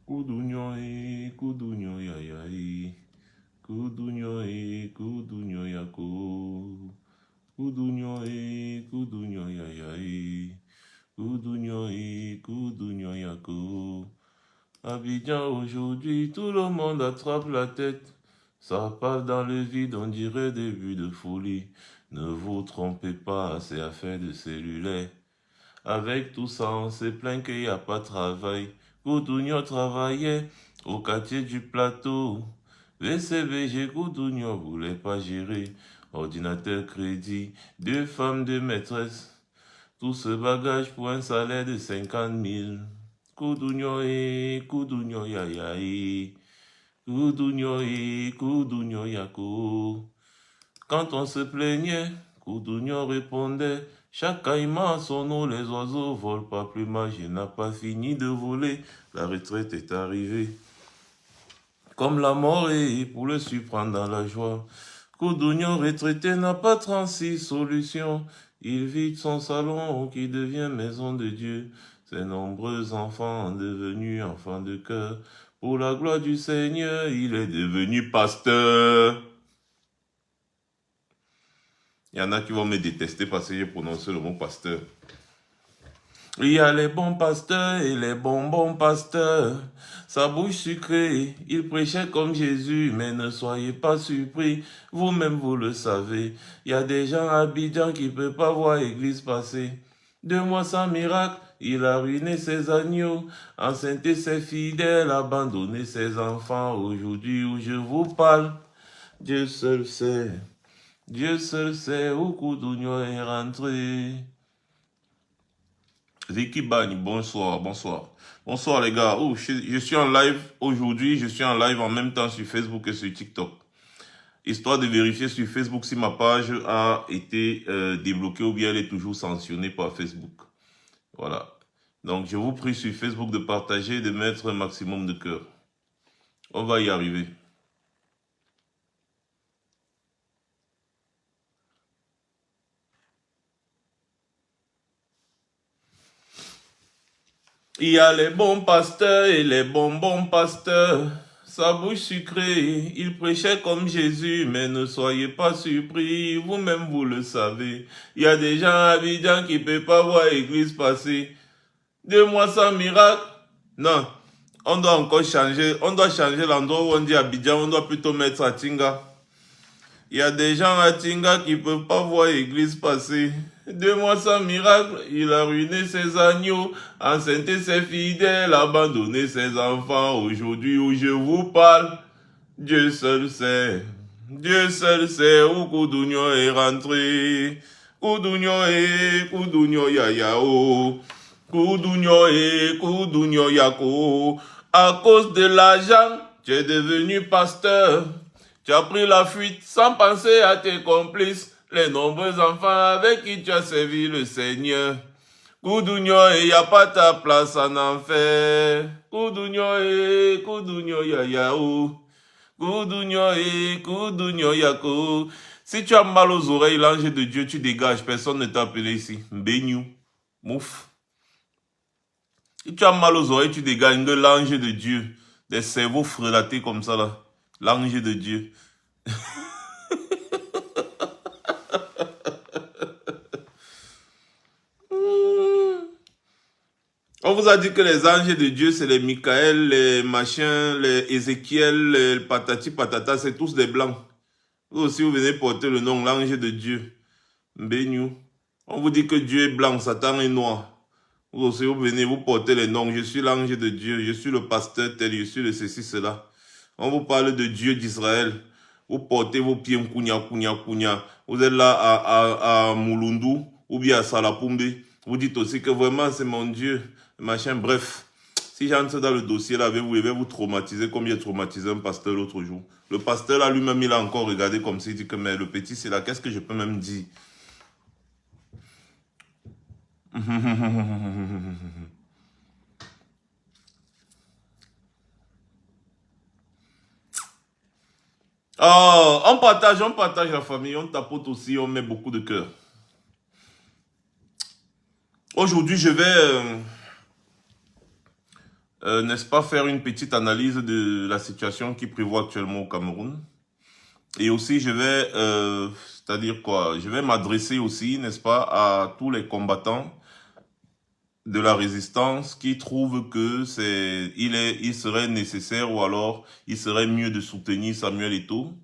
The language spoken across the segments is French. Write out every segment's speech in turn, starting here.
Kudunyo kudunyo yayai. Kudunyo kudunyo yako. Kudunyo yayai. Kudunyo yako. Abidjan, aujourd'hui, tout le monde attrape la tête. Ça passe dans le vide, on dirait des vues de folie. Ne vous trompez pas, c'est affaire de cellulaire. Avec tout ça, on se plaint qu'il n'y a pas de travail. Koudougnio travaillait au quartier du plateau. VCBG Koudougnio voulait pas gérer. Ordinateur crédit, 2 femmes, 2 maîtresses. Tout ce bagage pour un salaire de 50 000. Koudougnio yayaï. Koudougnio yako. Quand on se plaignait, Koudougnio répondait. Chaque caïman a son nom, les oiseaux volent pas plus mal, je n'ai pas fini de voler, la retraite est arrivée. Comme la mort est pour le surprendre dans la joie. Koudougnio retraité n'a pas 36 solutions, il vide son salon qui devient maison de Dieu. Ses nombreux enfants devenus enfants de cœur, pour la gloire du Seigneur, il est devenu pasteur. Il y en a qui vont me détester parce que j'ai prononcé le mot pasteur. Il y a les bons pasteurs et les bonbons pasteurs. Sa bouche sucrée, il prêchait comme Jésus, mais ne soyez pas surpris, vous-même vous le savez. Il y a des gens à Abidjan qui ne peuvent pas voir l'église passer. 2 mois sans miracle, il a ruiné ses agneaux, enceinté ses fidèles, abandonné ses enfants. Aujourd'hui où je vous parle, Dieu seul sait où Koudougnio est rentré. Zeki Bani, bonsoir. Bonsoir les gars. Oh, je suis en live aujourd'hui, je suis en live en même temps sur Facebook et sur TikTok. Histoire de vérifier sur Facebook si ma page a été débloquée ou bien elle est toujours sanctionnée par Facebook. Voilà. Donc je vous prie sur Facebook de partager et de mettre un maximum de cœur. On va y arriver. Il y a les bons pasteurs et les bonbons pasteurs. Sa bouche sucrée, il prêchait comme Jésus, mais ne soyez pas surpris, vous-même vous le savez. Il y a des gens à Abidjan qui ne peuvent pas voir l'église passer. 2 mois sans miracle? Non, on doit encore changer, l'endroit où on dit Abidjan, on doit plutôt mettre à Tinga. Il y a des gens à Tinga qui ne peuvent pas voir l'église passer. 2 mois sans miracle, il a ruiné ses agneaux, enceinté ses fidèles, abandonné ses enfants. Aujourd'hui où je vous parle, Dieu seul sait où Koudougnio est rentré. Koudougnio yayao. Koudougnio yako. À cause de l'argent, tu es devenu pasteur. Tu as pris la fuite sans penser à tes complices, les nombreux enfants avec qui tu as servi le Seigneur. Koudougnio, il n'y a pas ta place en enfer. Koudougnio yayao. Koudougnio yako. Si tu as mal aux oreilles, l'ange de Dieu, tu dégages. Personne ne t'a appelé ici. Mbéniou. Mouf. Si tu as mal aux oreilles, tu dégages l'ange de Dieu. Des cerveaux frelatés comme ça là. L'ange de Dieu. On vous a dit que les anges de Dieu, c'est les Michael, les machins, les Ézéchiel, les patati patata, c'est tous des blancs. Vous aussi, vous venez porter le nom, l'ange de Dieu. Mbéniou. On vous dit que Dieu est blanc, Satan est noir. Vous aussi, vous venez, vous porter les noms. Je suis l'ange de Dieu, je suis le pasteur tel, je suis le ceci, cela. On vous parle de Dieu d'Israël. Vous portez vos pieds, kounya. Vous êtes là à Moulundu ou bien à Salapumbe. Vous dites aussi que vraiment c'est mon Dieu. Machin, bref. Si j'entre dans le dossier là avec vous, je vais vous traumatiser comme j'ai traumatisé un pasteur l'autre jour. Le pasteur là lui-même, il a encore regardé comme s'il dit que mais le petit c'est là, qu'est-ce que je peux même dire? Oh, on partage la famille, on tapote aussi, on met beaucoup de cœur. Aujourd'hui, je vais, n'est-ce pas, faire une petite analyse de la situation qui prévaut actuellement au Cameroun. Et aussi, je vais, c'est-à-dire quoi, je vais m'adresser aussi, n'est-ce pas, à tous les combattants de la résistance qui trouvent que il serait nécessaire ou alors il serait mieux de soutenir Samuel Eto'o.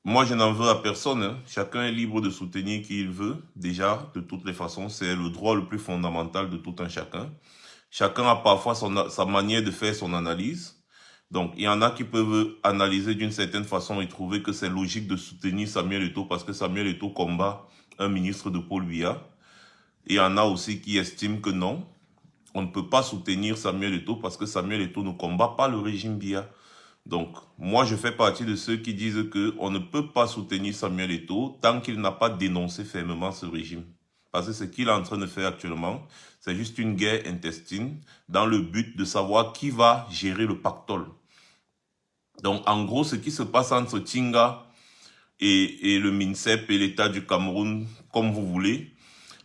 Moi, je n'en veux à personne, hein. Chacun est libre de soutenir qui il veut. Déjà, de toutes les façons, c'est le droit le plus fondamental de tout un chacun. Chacun a parfois sa manière de faire son analyse. Donc, il y en a qui peuvent analyser d'une certaine façon et trouver que c'est logique de soutenir Samuel Eto'o parce que Samuel Eto'o combat un ministre de Paul Biya. Et il y en a aussi qui estiment que non, on ne peut pas soutenir Samuel Eto'o parce que Samuel Eto'o ne combat pas le régime Biya. Donc, moi, je fais partie de ceux qui disent qu'on ne peut pas soutenir Samuel Eto'o tant qu'il n'a pas dénoncé fermement ce régime. Parce que ce qu'il est en train de faire actuellement, c'est juste une guerre intestine dans le but de savoir qui va gérer le pactole. Donc, en gros, ce qui se passe entre Tinga et le MINSEP et l'État du Cameroun, comme vous voulez,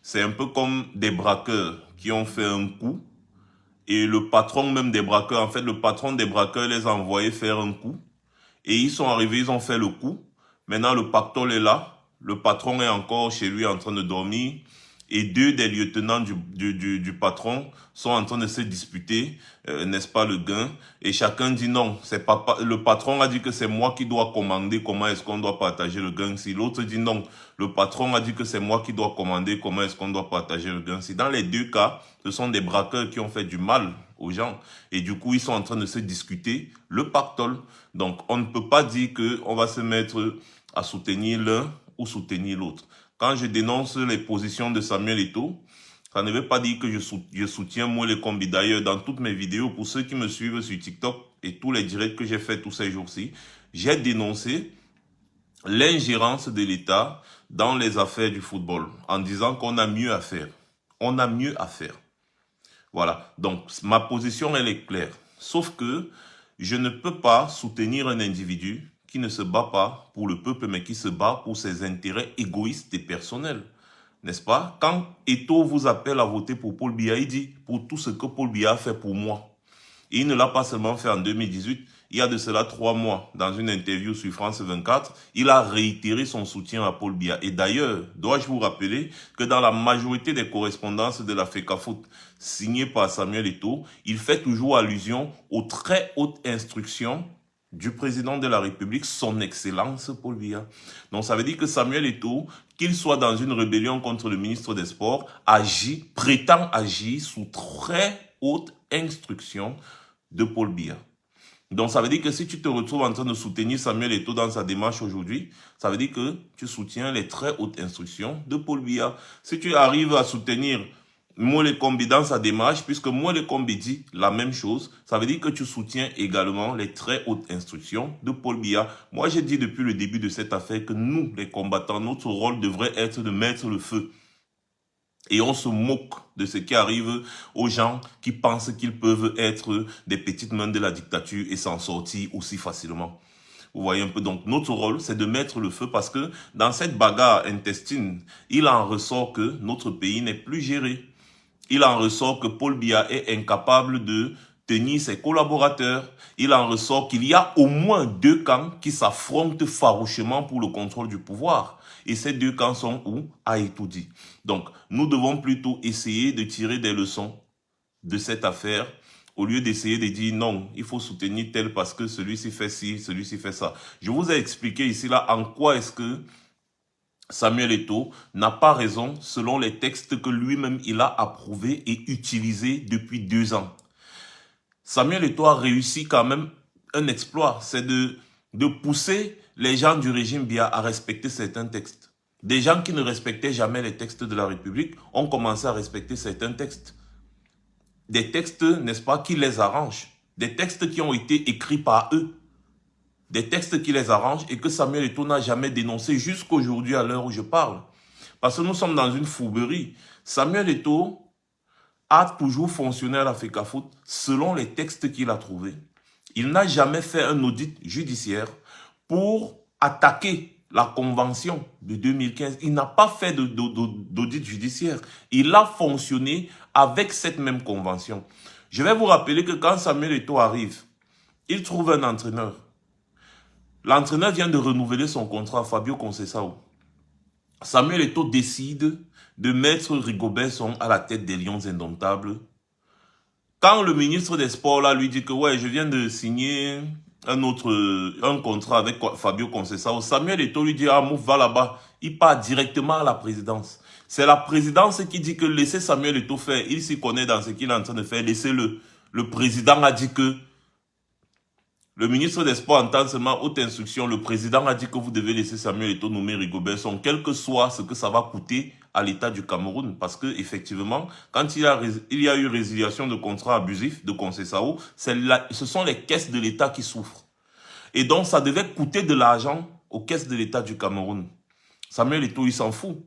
c'est un peu comme des braqueurs qui ont fait un coup. Et le patron même des braqueurs, en fait, le patron des braqueurs les a envoyés faire un coup. Et ils sont arrivés, ils ont fait le coup. Maintenant, le pactole est là. Le patron est encore chez lui en train de dormir. Et deux des lieutenants du patron sont en train de se disputer, n'est-ce pas, le gain. Et chacun dit non, c'est pas, le patron a dit que c'est moi qui dois commander comment est-ce qu'on doit partager le gain. Si l'autre dit non, le patron a dit que c'est moi qui dois commander comment est-ce qu'on doit partager le gain. Si dans les deux cas, ce sont des braqueurs qui ont fait du mal aux gens. Et du coup, ils sont en train de se discuter le pactole. Donc, on ne peut pas dire qu'on va se mettre à soutenir l'un ou soutenir l'autre. Quand je dénonce les positions de Samuel Eto'o, ça ne veut pas dire que je soutiens moi les combis. D'ailleurs, dans toutes mes vidéos, pour ceux qui me suivent sur TikTok et tous les directs que j'ai fait tous ces jours-ci, j'ai dénoncé l'ingérence de l'État dans les affaires du football en disant qu'on a mieux à faire. On a mieux à faire. Voilà. Donc, ma position, elle est claire. Sauf que je ne peux pas soutenir un individu qui ne se bat pas pour le peuple, mais qui se bat pour ses intérêts égoïstes et personnels. N'est-ce pas? Quand Eto'o vous appelle à voter pour Paul Biya, il dit pour tout ce que Paul Biya a fait pour moi. Et il ne l'a pas seulement fait en 2018, il y a de cela 3 mois, dans une interview sur France 24, il a réitéré son soutien à Paul Biya. Et d'ailleurs, dois-je vous rappeler que dans la majorité des correspondances de la FECAFOOT signées par Samuel Eto'o, il fait toujours allusion aux très hautes instructions du président de la République, son Excellence Paul Biya. Donc ça veut dire que Samuel Eto'o, qu'il soit dans une rébellion contre le ministre des Sports, prétend agir sous très haute instruction de Paul Biya. Donc ça veut dire que si tu te retrouves en train de soutenir Samuel Eto'o dans sa démarche aujourd'hui, ça veut dire que tu soutiens les très hautes instructions de Paul Biya. Si tu arrives à soutenir Moule Kombi dans sa démarche, puisque Moule Kombi dit la même chose, ça veut dire que tu soutiens également les très hautes instructions de Paul Biya. Moi, j'ai dit depuis le début de cette affaire que nous, les combattants, notre rôle devrait être de mettre le feu. Et on se moque de ce qui arrive aux gens qui pensent qu'ils peuvent être des petites mains de la dictature et s'en sortir aussi facilement. Vous voyez un peu, donc notre rôle, c'est de mettre le feu parce que dans cette bagarre intestine, il en ressort que notre pays n'est plus géré. Il en ressort que Paul Biya est incapable de tenir ses collaborateurs. Il en ressort qu'il y a au moins 2 camps qui s'affrontent farouchement pour le contrôle du pouvoir. Et ces 2 camps sont où? À Etoudi. Donc, nous devons plutôt essayer de tirer des leçons de cette affaire au lieu d'essayer de dire non, il faut soutenir tel parce que celui-ci fait ci, celui-ci fait ça. Je vous ai expliqué ici là en quoi est-ce que Samuel Eto'o n'a pas raison selon les textes que lui-même il a approuvés et utilisés depuis 2 ans. Samuel Eto'o a réussi quand même un exploit, c'est de pousser les gens du régime Biya à respecter certains textes. Des gens qui ne respectaient jamais les textes de la République ont commencé à respecter certains textes. Des textes, n'est-ce pas, qui les arrangent. Des textes qui ont été écrits par eux. Des textes qui les arrangent et que Samuel Eto'o n'a jamais dénoncé jusqu'aujourd'hui à l'heure où je parle. Parce que nous sommes dans une fourberie. Samuel Eto'o a toujours fonctionné à la FECAFOOT selon les textes qu'il a trouvés. Il n'a jamais fait un audit judiciaire pour attaquer la convention de 2015. Il n'a pas fait d'audit judiciaire. Il a fonctionné avec cette même convention. Je vais vous rappeler que quand Samuel Eto'o arrive, il trouve un entraîneur. L'entraîneur vient de renouveler son contrat à Fabio Conceição. Samuel Eto'o décide de mettre Rigobert Song à la tête des Lions Indomptables. Quand le ministre des Sports là, lui dit que ouais, je viens de signer un contrat avec Fabio Conceição, Samuel Eto'o lui dit ah, Mouf, va là-bas. Il part directement à la présidence. C'est la présidence qui dit que laissez Samuel Eto'o faire. Il s'y connaît dans ce qu'il est en train de faire. Laissez-le. Le président a dit que le ministre des Sports entend seulement haute instruction. Le président a dit que vous devez laisser Samuel Eto'o nommer Rigobert Song, quel que soit ce que ça va coûter à l'État du Cameroun. Parce que effectivement, quand il y a eu résiliation de contrat abusif de Conceição, ce sont les caisses de l'État qui souffrent. Et donc, ça devait coûter de l'argent aux caisses de l'État du Cameroun. Samuel Eto'o, il s'en fout.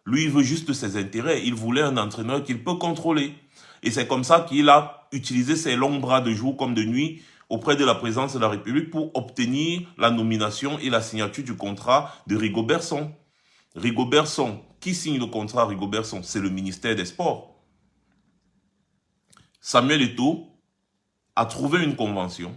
Lui, il veut juste ses intérêts. Il voulait un entraîneur qu'il peut contrôler. Et c'est comme ça qu'il a utilisé ses longs bras de jour comme de nuit auprès de la présidence de la République pour obtenir la nomination et la signature du contrat de Rigobert Song. Rigobert Song, qui signe le contrat Rigobert Song? C'est le ministère des Sports. Samuel Eto'o a trouvé une convention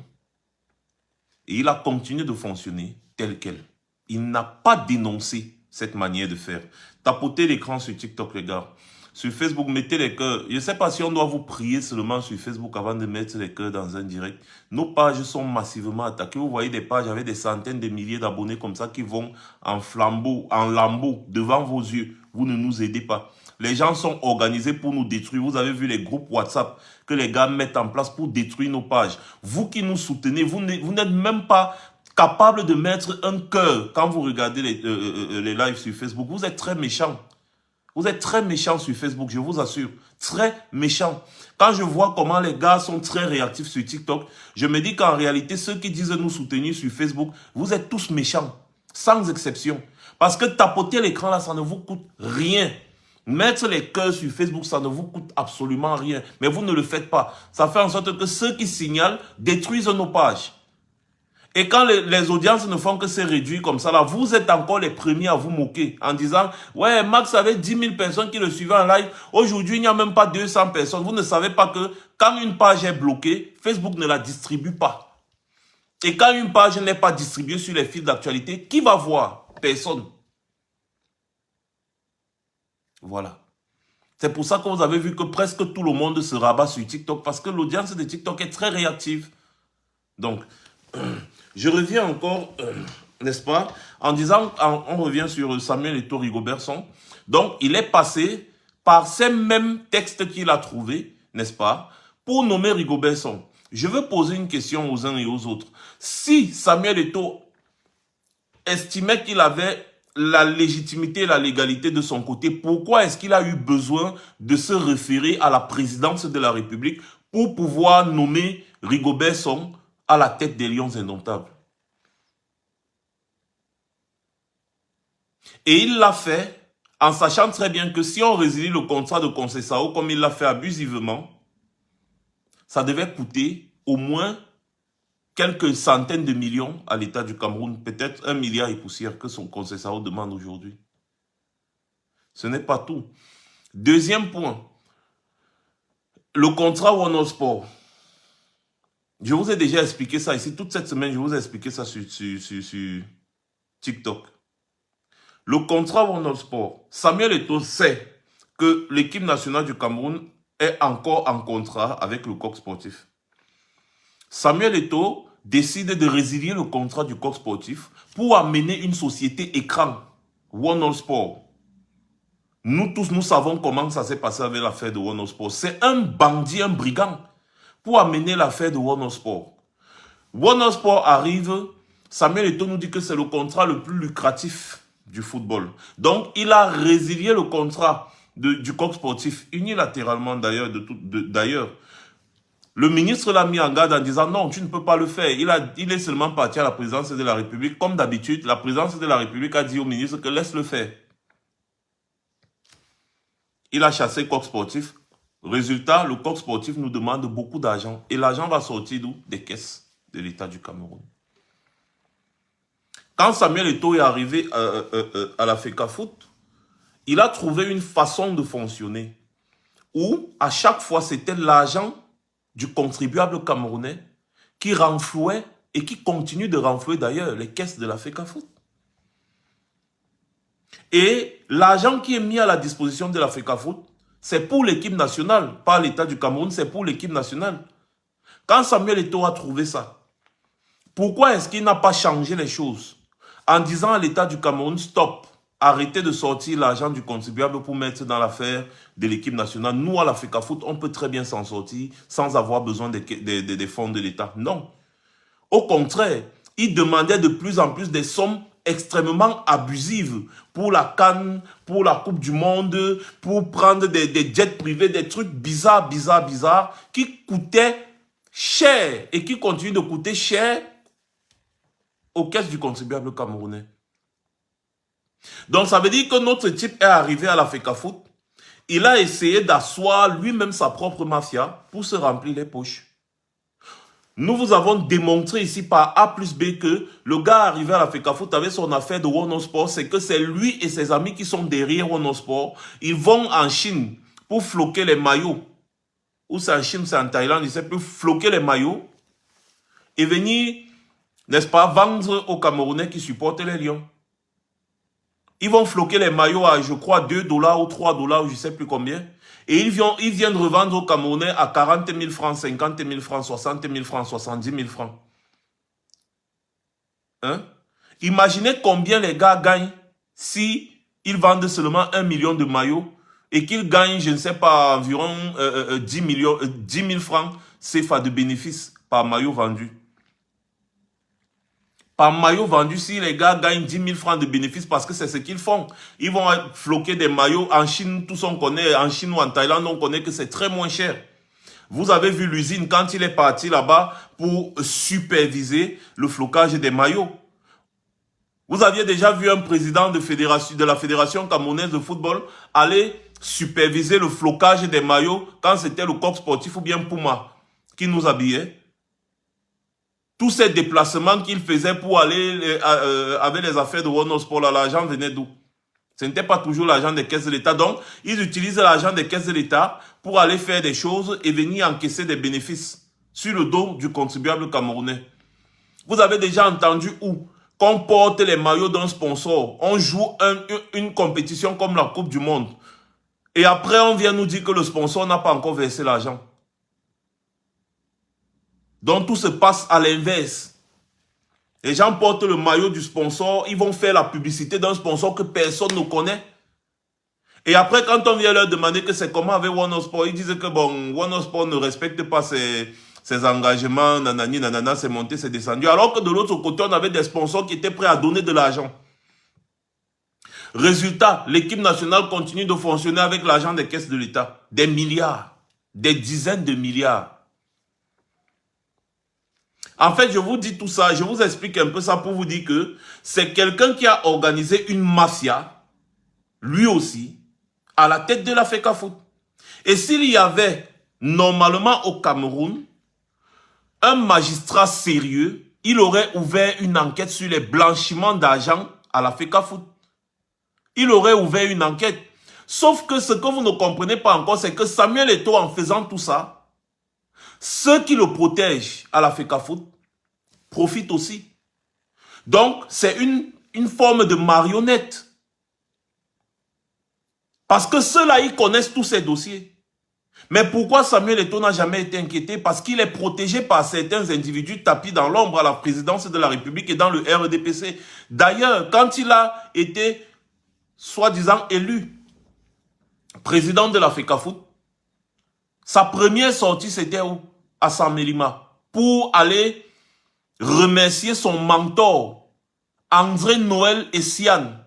et il a continué de fonctionner tel quel. Il n'a pas dénoncé cette manière de faire. Tapotez l'écran sur TikTok, les gars. Sur Facebook, mettez les cœurs. Je ne sais pas si on doit vous prier seulement sur Facebook avant de mettre les cœurs dans un direct. Nos pages sont massivement attaquées. Vous voyez des pages avec des centaines de milliers d'abonnés comme ça qui vont en flambeau, en lambeau devant vos yeux. Vous ne nous aidez pas. Les gens sont organisés pour nous détruire. Vous avez vu les groupes WhatsApp que les gars mettent en place pour détruire nos pages. Vous qui nous soutenez, vous n'êtes même pas capable de mettre un cœur quand vous regardez les lives sur Facebook. Vous êtes très méchants. Vous êtes très méchants sur Facebook, je vous assure. Très méchants. Quand je vois comment les gars sont très réactifs sur TikTok, je me dis qu'en réalité, ceux qui disent nous soutenir sur Facebook, vous êtes tous méchants. Sans exception. Parce que tapoter l'écran là, ça ne vous coûte rien. Mettre les cœurs sur Facebook, ça ne vous coûte absolument rien. Mais vous ne le faites pas. Ça fait en sorte que ceux qui signalent détruisent nos pages. Et quand les audiences ne font que se réduire comme ça, là, vous êtes encore les premiers à vous moquer en disant « Ouais, Max avait 10 000 personnes qui le suivaient en live. Aujourd'hui, il n'y a même pas 200 personnes. » Vous ne savez pas que quand une page est bloquée, Facebook ne la distribue pas. Et quand une page n'est pas distribuée sur les fils d'actualité, qui va voir? Personne. Voilà. C'est pour ça que vous avez vu que presque tout le monde se rabat sur TikTok parce que l'audience de TikTok est très réactive. Donc, je reviens encore, n'est-ce pas, en disant, on revient sur Samuel Eto'o Rigobert Song. Donc, il est passé par ces mêmes textes qu'il a trouvés, n'est-ce pas, pour nommer Rigobert Song. Je veux poser une question aux uns et aux autres. Si Samuel Eto'o estimait qu'il avait la légitimité et la légalité de son côté, pourquoi est-ce qu'il a eu besoin de se référer à la présidence de la République pour pouvoir nommer Rigobert Song à la tête des Lions Indomptables? Et il l'a fait en sachant très bien que si on résilie le contrat de Conceição comme il l'a fait abusivement, ça devait coûter au moins quelques centaines de millions à l'État du Cameroun, peut-être 1 milliard et poussière que son Conceição demande aujourd'hui. Ce n'est pas tout. Deuxième point, le contrat One Sport. Je vous ai déjà expliqué ça ici. Toute cette semaine, je vous ai expliqué ça sur TikTok. Le contrat One Sport, Samuel Eto'o sait que l'équipe nationale du Cameroun est encore en contrat avec le Coq Sportif. Samuel Eto'o décide de résilier le contrat du Coq Sportif pour amener une société écran, One Sport. Nous tous, nous savons comment ça s'est passé avec l'affaire de One Sport. C'est un bandit, un brigand, pour amener l'affaire de One Sport. One Sport arrive, Samuel Eto'o nous dit que c'est le contrat le plus lucratif du football. Donc, il a résilié le contrat du Coq Sportif, unilatéralement d'ailleurs. D'ailleurs, le ministre l'a mis en garde en disant non, tu ne peux pas le faire. Il est seulement parti à la présidence de la République. Comme d'habitude, la présidence de la République a dit au ministre que laisse le faire. Il a chassé Coq Sportif. Résultat, le Coq Sportif nous demande beaucoup d'argent. Et l'argent va sortir d'où? Des caisses de l'État du Cameroun. Quand Samuel Eto'o est arrivé à la FECAFOOT, il a trouvé une façon de fonctionner où, à chaque fois, c'était l'argent du contribuable camerounais qui renflouait et qui continue de renflouer d'ailleurs les caisses de la FECAFOOT. Et l'argent qui est mis à la disposition de la FECAFOOT, c'est pour l'équipe nationale, pas l'État du Cameroun, c'est pour l'équipe nationale. Quand Samuel Eto'o a trouvé ça, pourquoi est-ce qu'il n'a pas changé les choses en disant à l'État du Cameroun, stop, arrêtez de sortir l'argent du contribuable pour mettre dans l'affaire de l'équipe nationale. Nous, à la FECAFOOT, on peut très bien s'en sortir sans avoir besoin des fonds de l'État. Non. Au contraire, il demandait de plus en plus des sommes extrêmement abusives pour la CAN, pour la Coupe du Monde, pour prendre des jets privés, des trucs bizarres, qui coûtaient cher et qui continuent de coûter cher aux caisses du contribuable camerounais. Donc ça veut dire que notre type est arrivé à la FECAFOOT, il a essayé d'asseoir lui-même sa propre mafia pour se remplir les poches. Nous vous avons démontré ici par A plus B que le gars arrivé à la FECAFOOT avec son affaire de Wonosport, c'est que c'est lui et ses amis qui sont derrière Wonosport. Ils vont en Chine pour floquer les maillots. Ou c'est en Chine, c'est en Thaïlande, ils savent plus floquer les maillots et venir, n'est-ce pas, vendre aux Camerounais qui supportent les Lions. Ils vont floquer les maillots à, je crois, 2 $ ou 3 $, ou je ne sais plus combien. Et ils viennent revendre aux Camerounais à 40 000 francs, 50 000 francs, 60 000 francs, 70 000 francs. Hein? Imaginez combien les gars gagnent si ils vendent seulement 1 million de maillots et qu'ils gagnent, je ne sais pas, environ 10 000 francs CFA de bénéfices par maillot vendu. Par maillot vendu, si les gars gagnent 10 000 francs de bénéfices, parce que c'est ce qu'ils font. Ils vont floquer des maillots. En Chine, tous on connaît, en Chine ou en Thaïlande, on connaît que c'est très moins cher. Vous avez vu l'usine quand il est parti là-bas pour superviser le flocage des maillots. Vous aviez déjà vu un président de la Fédération camerounaise de football aller superviser le flocage des maillots quand c'était le corps sportif ou bien Puma qui nous habillait. Tous ces déplacements qu'il faisait pour aller avec les affaires de Wonosport, l'argent venait d'où? Ce n'était pas toujours l'argent des caisses de l'État. Donc, ils utilisent l'argent des caisses de l'État pour aller faire des choses et venir encaisser des bénéfices sur le dos du contribuable camerounais. Vous avez déjà entendu où qu'on porte les maillots d'un sponsor, on joue une compétition comme la Coupe du Monde. Et après, on vient nous dire que le sponsor n'a pas encore versé l'argent. Donc tout se passe à l'inverse. Les gens portent le maillot du sponsor, ils vont faire la publicité d'un sponsor que personne ne connaît. Et après, quand on vient leur demander que c'est comment avec Wonosport, ils disent que bon, Wonosport ne respecte pas ses engagements, nanani, nanana, c'est monté, c'est descendu. Alors que de l'autre côté, on avait des sponsors qui étaient prêts à donner de l'argent. Résultat, l'équipe nationale continue de fonctionner avec l'argent des caisses de l'État. Des milliards, des dizaines de milliards. En fait, je vous dis tout ça, je vous explique un peu ça pour vous dire que c'est quelqu'un qui a organisé une mafia, lui aussi, à la tête de la FECAFOOT. Et s'il y avait, normalement au Cameroun, un magistrat sérieux, il aurait ouvert une enquête sur les blanchiments d'argent à la FECAFOOT. Il aurait ouvert une enquête. Sauf que ce que vous ne comprenez pas encore, c'est que Samuel Eto'o, en faisant tout ça, ceux qui le protègent à la FECAFOOT profitent aussi. Donc, c'est une forme de marionnette. Parce que ceux-là, ils connaissent tous ces dossiers. Mais pourquoi Samuel Eto'o n'a jamais été inquiété? Parce qu'il est protégé par certains individus tapis dans l'ombre à la présidence de la République et dans le RDPC. D'ailleurs, quand il a été, soi-disant, élu président de la FECAFOOT, sa première sortie, c'était où? À Saint-Mélima, pour aller remercier son mentor, André Noël Essiane,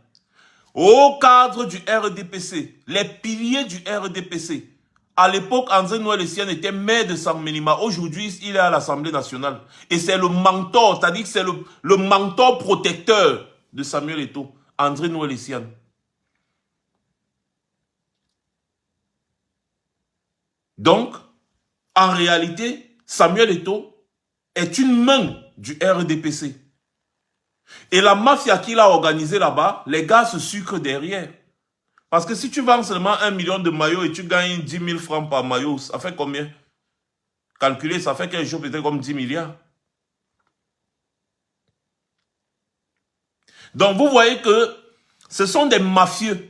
au cadre du RDPC, les piliers du RDPC. À l'époque, André Noël Essiane était maire de Saint-Mélima. Aujourd'hui, il est à l'Assemblée nationale. Et c'est le mentor, c'est-à-dire que c'est le mentor protecteur de Samuel Eto'o, André Noël Essiane. Donc, en réalité, Samuel Eto'o est une main du RDPC. Et la mafia qu'il a organisée là-bas, les gars se sucrent derrière. Parce que si tu vends seulement 1 million de maillots et tu gagnes 10 000 francs par maillot, ça fait combien? Calculer, ça fait quelque chose peut-être comme 10 milliards. Donc vous voyez que ce sont des mafieux,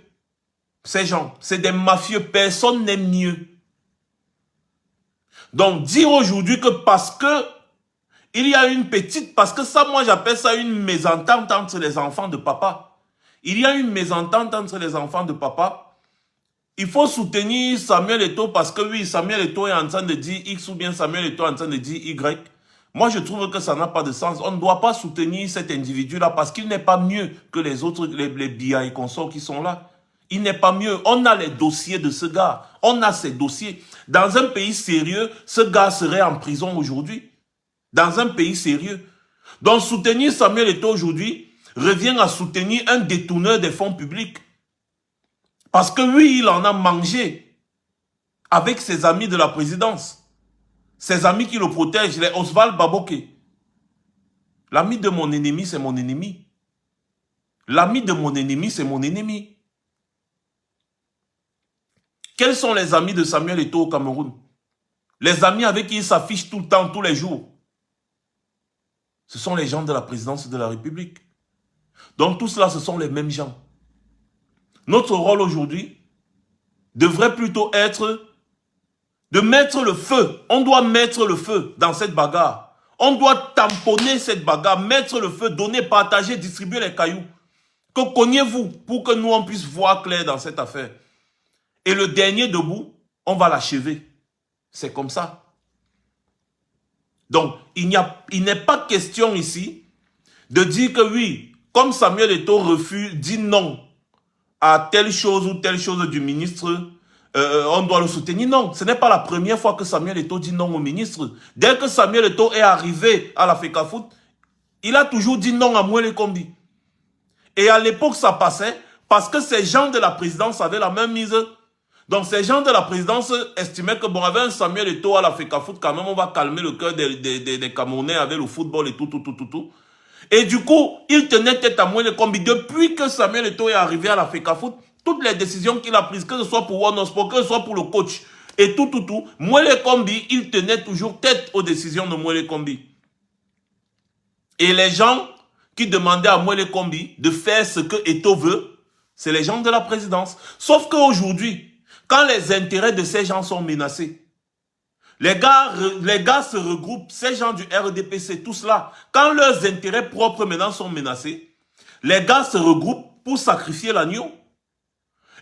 ces gens. C'est des mafieux, personne n'aime mieux. Donc dire aujourd'hui que parce que il y a une petite, parce que ça moi j'appelle ça une mésentente entre les enfants de papa. Il y a une mésentente entre les enfants de papa. Il faut soutenir Samuel Eto'o parce que oui, Samuel Eto'o est en train de dire X ou bien Samuel Eto'o est en train de dire Y. Moi, je trouve que ça n'a pas de sens. On ne doit pas soutenir cet individu-là parce qu'il n'est pas mieux que les autres, les BIA et consorts qui sont là. Il n'est pas mieux. On a les dossiers de ce gars. On a ces dossiers. Dans un pays sérieux, ce gars serait en prison aujourd'hui. Dans un pays sérieux. Donc, soutenir Samuel Eto'o aujourd'hui revient à soutenir un détourneur des fonds publics. Parce que oui, il en a mangé avec ses amis de la présidence. Ses amis qui le protègent, les Oswald Baboke. L'ami de mon ennemi, c'est mon ennemi. L'ami de mon ennemi, c'est mon ennemi. Quels sont les amis de Samuel Eto'o au Cameroun? Les amis avec qui il s'affiche tout le temps, tous les jours. Ce sont les gens de la présidence de la République. Donc tout cela, ce sont les mêmes gens. Notre rôle aujourd'hui devrait plutôt être de mettre le feu. On doit mettre le feu dans cette bagarre. On doit tamponner cette bagarre, mettre le feu, donner, partager, distribuer les cailloux. Que cognez-vous pour que nous, on puisse voir clair dans cette affaire. Et le dernier debout, on va l'achever. C'est comme ça. Donc, il n'est pas question ici de dire que oui, comme Samuel Eto'o refuse, dit non à telle chose ou telle chose du ministre, on doit le soutenir. Non, ce n'est pas la première fois que Samuel Eto'o dit non au ministre. Dès que Samuel Eto'o est arrivé à la FECAFOOT, il a toujours dit non à Mwele Kombi. Et à l'époque, ça passait parce que ces gens de la présidence avaient la même mise. Donc ces gens de la présidence estimaient que bon, avec un Samuel Eto'o à la FECAFOOT, quand même, on va calmer le cœur des Camerounais avec le football et tout. Et du coup, il tenait tête à Mwele Kombi. Depuis que Samuel Eto'o est arrivé à la FECAFOOT, toutes les décisions qu'il a prises, que ce soit pour One Sport, que ce soit pour le coach, et tout, Mwele Kombi, il tenait toujours tête aux décisions de Mwele Kombi. Et les gens qui demandaient à Mwele Kombi de faire ce que Eto'o veut, c'est les gens de la présidence. Sauf qu'aujourd'hui, quand les intérêts de ces gens sont menacés, les gars se regroupent, ces gens du RDPC, tout cela, quand leurs intérêts propres maintenant sont menacés, les gars se regroupent pour sacrifier l'agneau.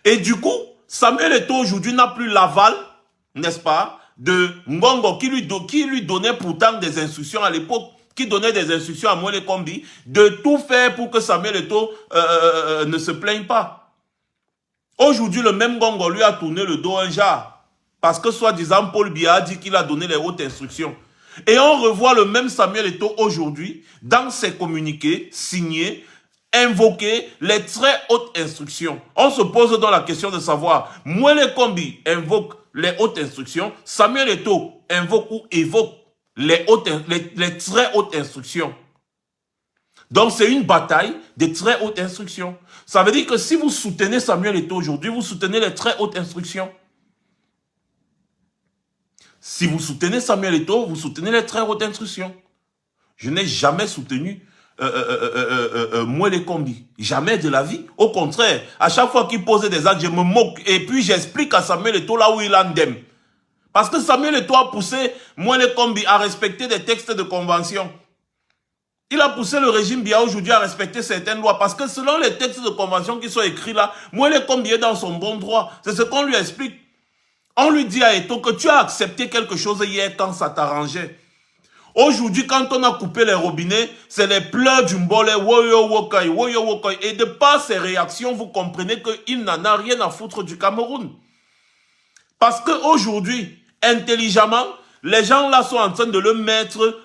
Et du coup, Samuel Eto'o aujourd'hui n'a plus l'aval, n'est-ce pas, de Ngongo qui lui donnait pourtant des instructions à l'époque, qui donnait des instructions à Mwele Kombi, de tout faire pour que Samuel Eto'o ne se plaigne pas. Aujourd'hui, le même Ngongo lui a tourné le dos un genre. Parce que soi-disant, Paul Biya a dit qu'il a donné les hautes instructions. Et on revoit le même Samuel Eto'o aujourd'hui, dans ses communiqués signés, invoquer les très hautes instructions. On se pose donc la question de savoir, Mwele Kombi invoque les hautes instructions, Samuel Eto'o invoque ou évoque les très hautes instructions. Donc c'est une bataille des très hautes instructions. Ça veut dire que si vous soutenez Samuel Eto'o aujourd'hui, vous soutenez les très hautes instructions. Si vous soutenez Samuel Eto'o, vous soutenez les très hautes instructions. Je n'ai jamais soutenu Mwele Kombi. Jamais de la vie. Au contraire, à chaque fois qu'il posait des actes, je me moque. Et puis j'explique à Samuel Eto'o là où il en aime. Parce que Samuel Eto'o a poussé Mwele Kombi à respecter des textes de convention. Il a poussé le régime Biya aujourd'hui à respecter certaines lois. Parce que selon les textes de convention qui sont écrits là, Mwele Kombi est dans son bon droit. C'est ce qu'on lui explique. On lui dit à Eto'o que tu as accepté quelque chose hier quand ça t'arrangeait. Aujourd'hui, quand on a coupé les robinets, c'est les pleurs du Mbole, woyo wokai, woyo wokai. Et de par ces réactions, vous comprenez qu'il n'en a rien à foutre du Cameroun. Parce qu'aujourd'hui, intelligemment, les gens là sont en train de le mettre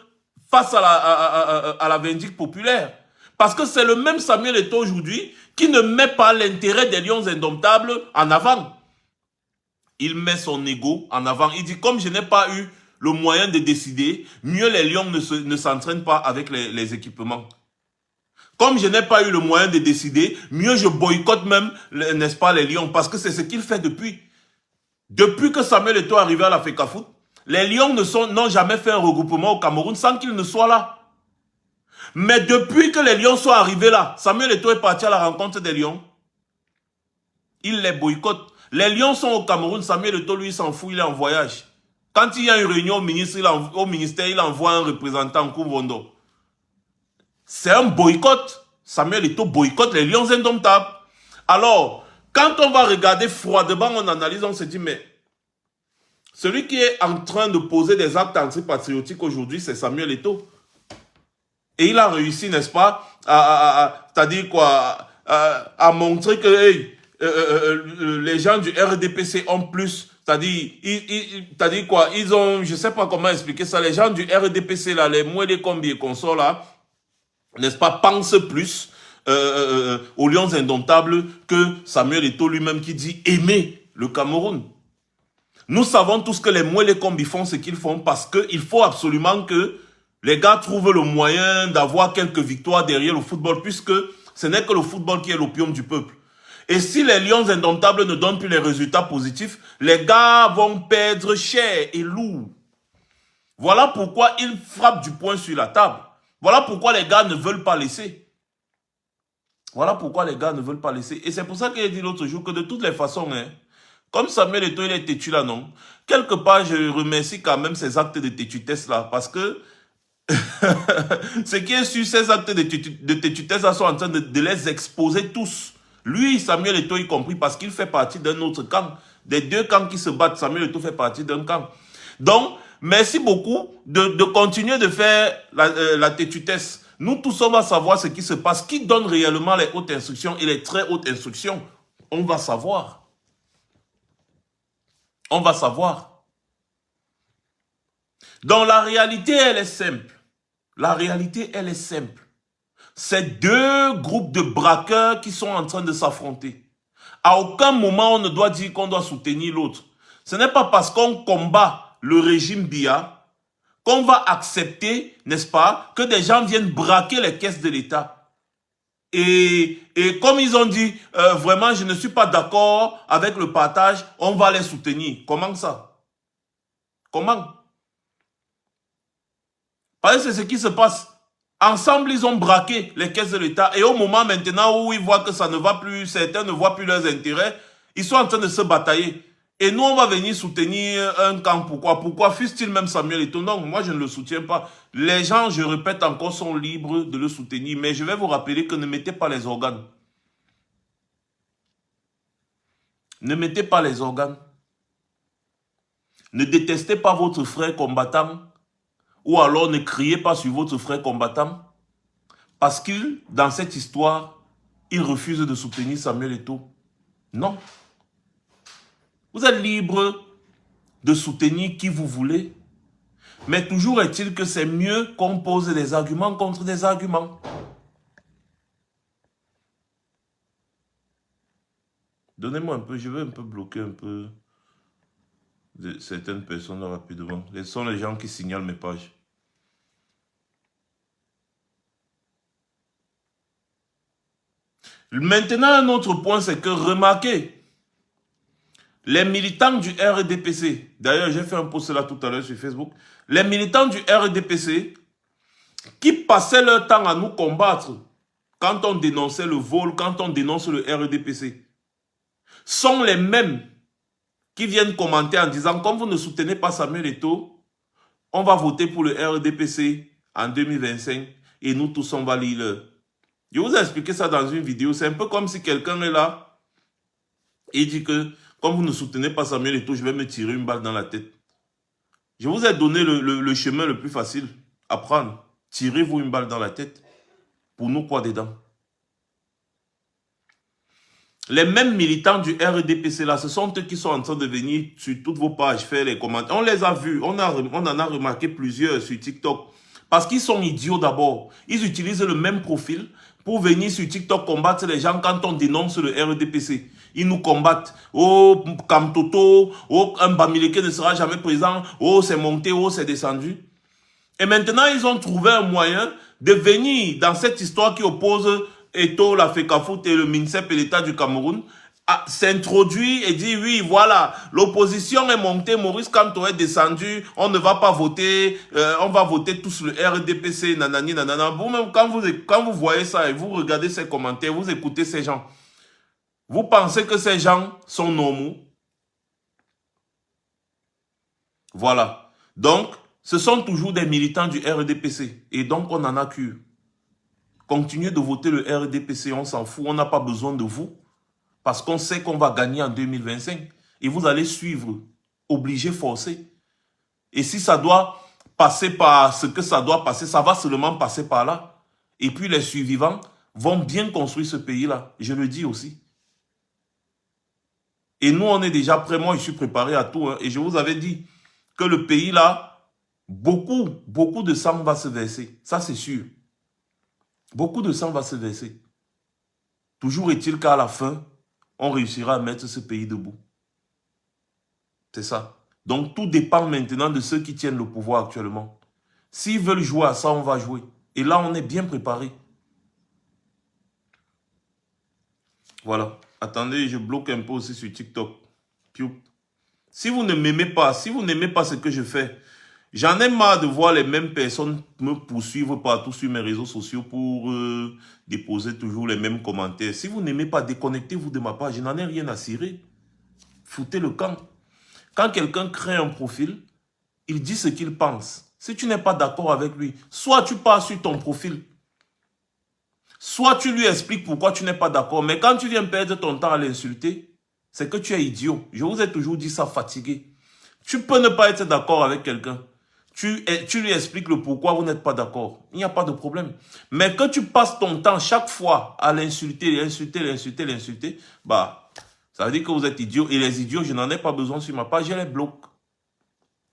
face à la vindicte populaire. Parce que c'est le même Samuel Eto'o aujourd'hui qui ne met pas l'intérêt des lions indomptables en avant. Il met son ego en avant. Il dit, comme je n'ai pas eu le moyen de décider, mieux les lions ne s'entraînent pas avec les équipements. Comme je n'ai pas eu le moyen de décider, mieux je boycotte même, n'est-ce pas, les Lions, parce que c'est ce qu'il fait depuis. Depuis que Samuel Eto'o est arrivé à la FECAFOOT, les Lions n'ont jamais fait un regroupement au Cameroun sans qu'il ne soit là. Mais depuis que les Lions sont arrivés là, Samuel Eto'o est parti à la rencontre des Lions. Il les boycotte. Les Lions sont au Cameroun, Samuel Eto'o, lui, s'en fout, il est en voyage. Quand il y a une réunion au ministère, il envoie un représentant en Kouvondo. C'est un boycott. Samuel Eto'o boycotte les Lions indomptables. Alors, quand on va regarder froidement, on analyse, on se dit, mais celui qui est en train de poser des actes antipatriotiques aujourd'hui, c'est Samuel Eto'o. Et il a réussi, n'est-ce pas, c'est-à-dire quoi, à montrer que les gens du RDPC ont plus, c'est-à-dire quoi, ils ont, je sais pas comment expliquer ça, les gens du RDPC là, les Mouélé Kombi et consorts là, n'est-ce pas, pensent plus aux Lions indomptables que Samuel Eto'o lui-même qui dit aimer le Cameroun. Nous savons tous que les Mouélé Kombi font ce qu'ils font parce qu'il faut absolument que les gars trouvent le moyen d'avoir quelques victoires derrière le football puisque ce n'est que le football qui est l'opium du peuple. Et si les Lions indomptables ne donnent plus les résultats positifs, les gars vont perdre cher et lourd. Voilà pourquoi ils frappent du poing sur la table. Voilà pourquoi les gars ne veulent pas laisser. Voilà pourquoi les gars ne veulent pas laisser. Et c'est pour ça que j'ai dit l'autre jour que de toutes les façons, hein, comme Samuel Eto'o, il est têtu là, non? Quelque part, je remercie quand même ces actes de têtutesse là, parce que ce qui est sûr, ces actes de têtutesse là sont en train de les exposer tous. Lui, Samuel Eto'o y compris, parce qu'il fait partie d'un autre camp. Des deux camps qui se battent, Samuel Eto'o fait partie d'un camp. Donc, merci beaucoup de continuer de faire la têtutesse. Nous tous, on va savoir ce qui se passe. Qui donne réellement les hautes instructions et les très hautes instructions? On va savoir. On va savoir. Donc, la réalité, elle est simple. La réalité, elle est simple. C'est deux groupes de braqueurs qui sont en train de s'affronter. À aucun moment, on ne doit dire qu'on doit soutenir l'autre. Ce n'est pas parce qu'on combat le régime Biya qu'on va accepter, n'est-ce pas, que des gens viennent braquer les caisses de l'État. Et comme ils ont dit, vraiment, je ne suis pas d'accord avec le partage, on va les soutenir. Comment ça? Comment? Parce que c'est ce qui se passe. Ensemble, ils ont braqué les caisses de l'État. Et au moment maintenant où ils voient que ça ne va plus, certains ne voient plus leurs intérêts, ils sont en train de se batailler. Et nous, on va venir soutenir un camp. Pourquoi? Pourquoi fût-il même Samuel Eto'o? Non, moi, je ne le soutiens pas. Les gens, je répète encore, sont libres de le soutenir. Mais je vais vous rappeler que ne mettez pas les organes. Ne mettez pas les organes. Ne détestez pas votre frère combattant. Ou alors ne criez pas sur votre frère combattant. Parce qu'il, dans cette histoire, il refuse de soutenir Samuel Eto'o. Non. Vous êtes libre de soutenir qui vous voulez. Mais toujours est-il que c'est mieux qu'on pose des arguments contre des arguments. Donnez-moi un peu, je vais un peu bloquer un peu de certaines personnes rapidement. Ce sont les gens qui signalent mes pages. Maintenant, un autre point, c'est que remarquez, les militants du RDPC, d'ailleurs j'ai fait un post là tout à l'heure sur Facebook, les militants du RDPC qui passaient leur temps à nous combattre quand on dénonçait le vol, quand on dénonce le RDPC, sont les mêmes qui viennent commenter en disant, comme vous ne soutenez pas Samuel Eto'o, on va voter pour le RDPC en 2025 et nous tous on va lire. Je vous ai expliqué ça dans une vidéo. C'est un peu comme si quelqu'un est là et dit que, comme vous ne soutenez pas Samuel Eto'o, je vais me tirer une balle dans la tête. Je vous ai donné le chemin le plus facile à prendre. Tirez-vous une balle dans la tête. Pour nous, quoi dedans? Les mêmes militants du RDPC là, ce sont eux qui sont en train de venir sur toutes vos pages faire les commentaires. On les a vus, on en a remarqué plusieurs sur TikTok. Parce qu'ils sont idiots d'abord. Ils utilisent le même profil pour venir sur TikTok combattre les gens quand on dénonce le RDPC. Ils nous combattent. Oh, Kamtoto, oh, un Bamileke ne sera jamais présent. Oh, c'est monté, oh, c'est descendu. Et maintenant, ils ont trouvé un moyen de venir dans cette histoire qui oppose Eto'o, la FECAFOOT et le MINSEP et l'État du Cameroun, s'introduire et dire oui, voilà, l'opposition est montée, Maurice Kamto est descendu, on ne va pas voter, on va voter tous le RDPC, nanani, nanana. Vous-même, quand vous voyez ça et vous regardez ces commentaires, vous écoutez ces gens, vous pensez que ces gens sont normaux? Voilà. Donc, ce sont toujours des militants du RDPC. Et donc, on en a cure. Continuez de voter le RDPC, on s'en fout, on n'a pas besoin de vous. Parce qu'on sait qu'on va gagner en 2025. Et vous allez suivre, obligé, forcé. Et si ça doit passer par ce que ça doit passer, ça va seulement passer par là. Et puis les survivants vont bien construire ce pays-là. Je le dis aussi. Et nous, on est déjà prêts. Moi, je suis préparé à tout. Hein. Et je vous avais dit que le pays-là, beaucoup de sang va se verser. Ça, c'est sûr. Beaucoup de sang va se verser. Toujours est-il qu'à la fin, on réussira à mettre ce pays debout. C'est ça. Donc, tout dépend maintenant de ceux qui tiennent le pouvoir actuellement. S'ils veulent jouer à ça, on va jouer. Et là, on est bien préparé. Voilà. Attendez, je bloque un peu aussi sur TikTok. Si vous ne m'aimez pas, si vous n'aimez pas ce que je fais, j'en ai marre de voir les mêmes personnes me poursuivre partout sur mes réseaux sociaux pour déposer toujours les mêmes commentaires. Si vous n'aimez pas, déconnectez-vous de ma page. Je n'en ai rien à cirer. Foutez le camp. Quand quelqu'un crée un profil, il dit ce qu'il pense. Si tu n'es pas d'accord avec lui, soit tu pars sur ton profil, soit tu lui expliques pourquoi tu n'es pas d'accord. Mais quand tu viens perdre ton temps à l'insulter, c'est que tu es idiot. Je vous ai toujours dit ça, fatigué. Tu peux ne pas être d'accord avec quelqu'un. Tu lui expliques le pourquoi vous n'êtes pas d'accord. Il n'y a pas de problème. Mais que tu passes ton temps chaque fois à l'insulter, l'insulter, bah, ça veut dire que vous êtes idiot. Et les idiots, je n'en ai pas besoin sur ma page, je les bloque.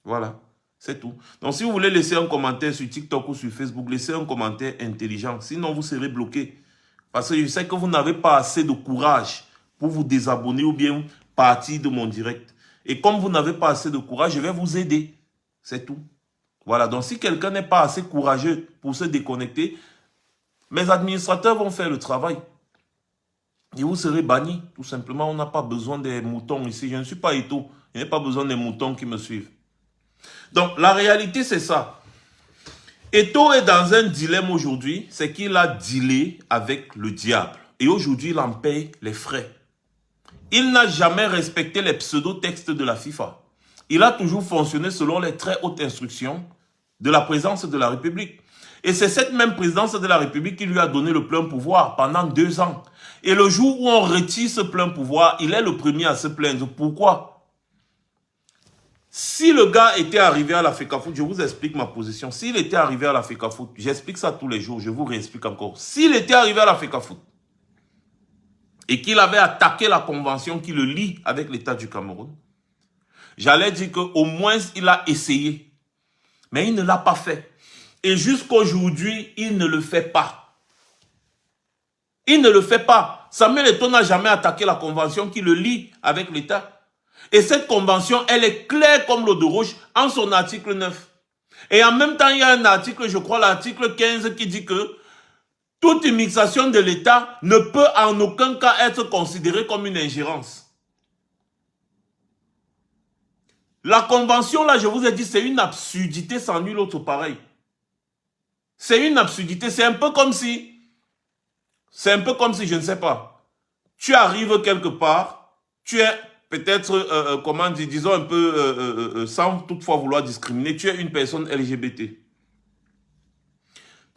Voilà, c'est tout. Donc, si vous voulez laisser un commentaire sur TikTok ou sur Facebook, laissez un commentaire intelligent. Sinon, vous serez bloqué. Parce que je sais que vous n'avez pas assez de courage pour vous désabonner ou bien partir de mon direct. Et comme vous n'avez pas assez de courage, je vais vous aider. C'est tout. Voilà, donc si quelqu'un n'est pas assez courageux pour se déconnecter, mes administrateurs vont faire le travail. Et vous serez banni. Tout simplement, on n'a pas besoin des moutons ici. Je ne suis pas Eto'o. Je n'ai pas besoin des moutons qui me suivent. Donc, la réalité, c'est ça. Eto'o est dans un dilemme aujourd'hui. C'est qu'il a dealé avec le diable. Et aujourd'hui, il en paye les frais. Il n'a jamais respecté les pseudo-textes de la FIFA. Il a toujours fonctionné selon les très hautes instructions de la présidence de la République. Et c'est cette même présidence de la République qui lui a donné le plein pouvoir pendant 2 ans. Et le jour où on retire ce plein pouvoir, il est le premier à se plaindre. Pourquoi? Si le gars était arrivé à la FECAFOOT, je vous explique ma position. S'il était arrivé à la FECAFOOT, j'explique ça tous les jours, je vous réexplique encore. S'il était arrivé à la FECAFOOT et qu'il avait attaqué la convention qui le lie avec l'État du Cameroun, j'allais dire qu'au moins il a essayé. Mais il ne l'a pas fait. Et jusqu'aujourd'hui, il ne le fait pas. Il ne le fait pas. Samuel Eto'o n'a jamais attaqué la convention qui le lie avec l'État. Et cette convention, elle est claire comme l'eau de roche en son article 9. Et en même temps, il y a un article, je crois l'article 15, qui dit que toute mixation de l'État ne peut en aucun cas être considérée comme une ingérence. La convention, là, je vous ai dit, c'est une absurdité sans nul autre pareil. C'est une absurdité. C'est un peu comme si, je ne sais pas, tu arrives quelque part, tu es peut-être, comment dire, disons un peu, sans toutefois vouloir discriminer, tu es une personne LGBT.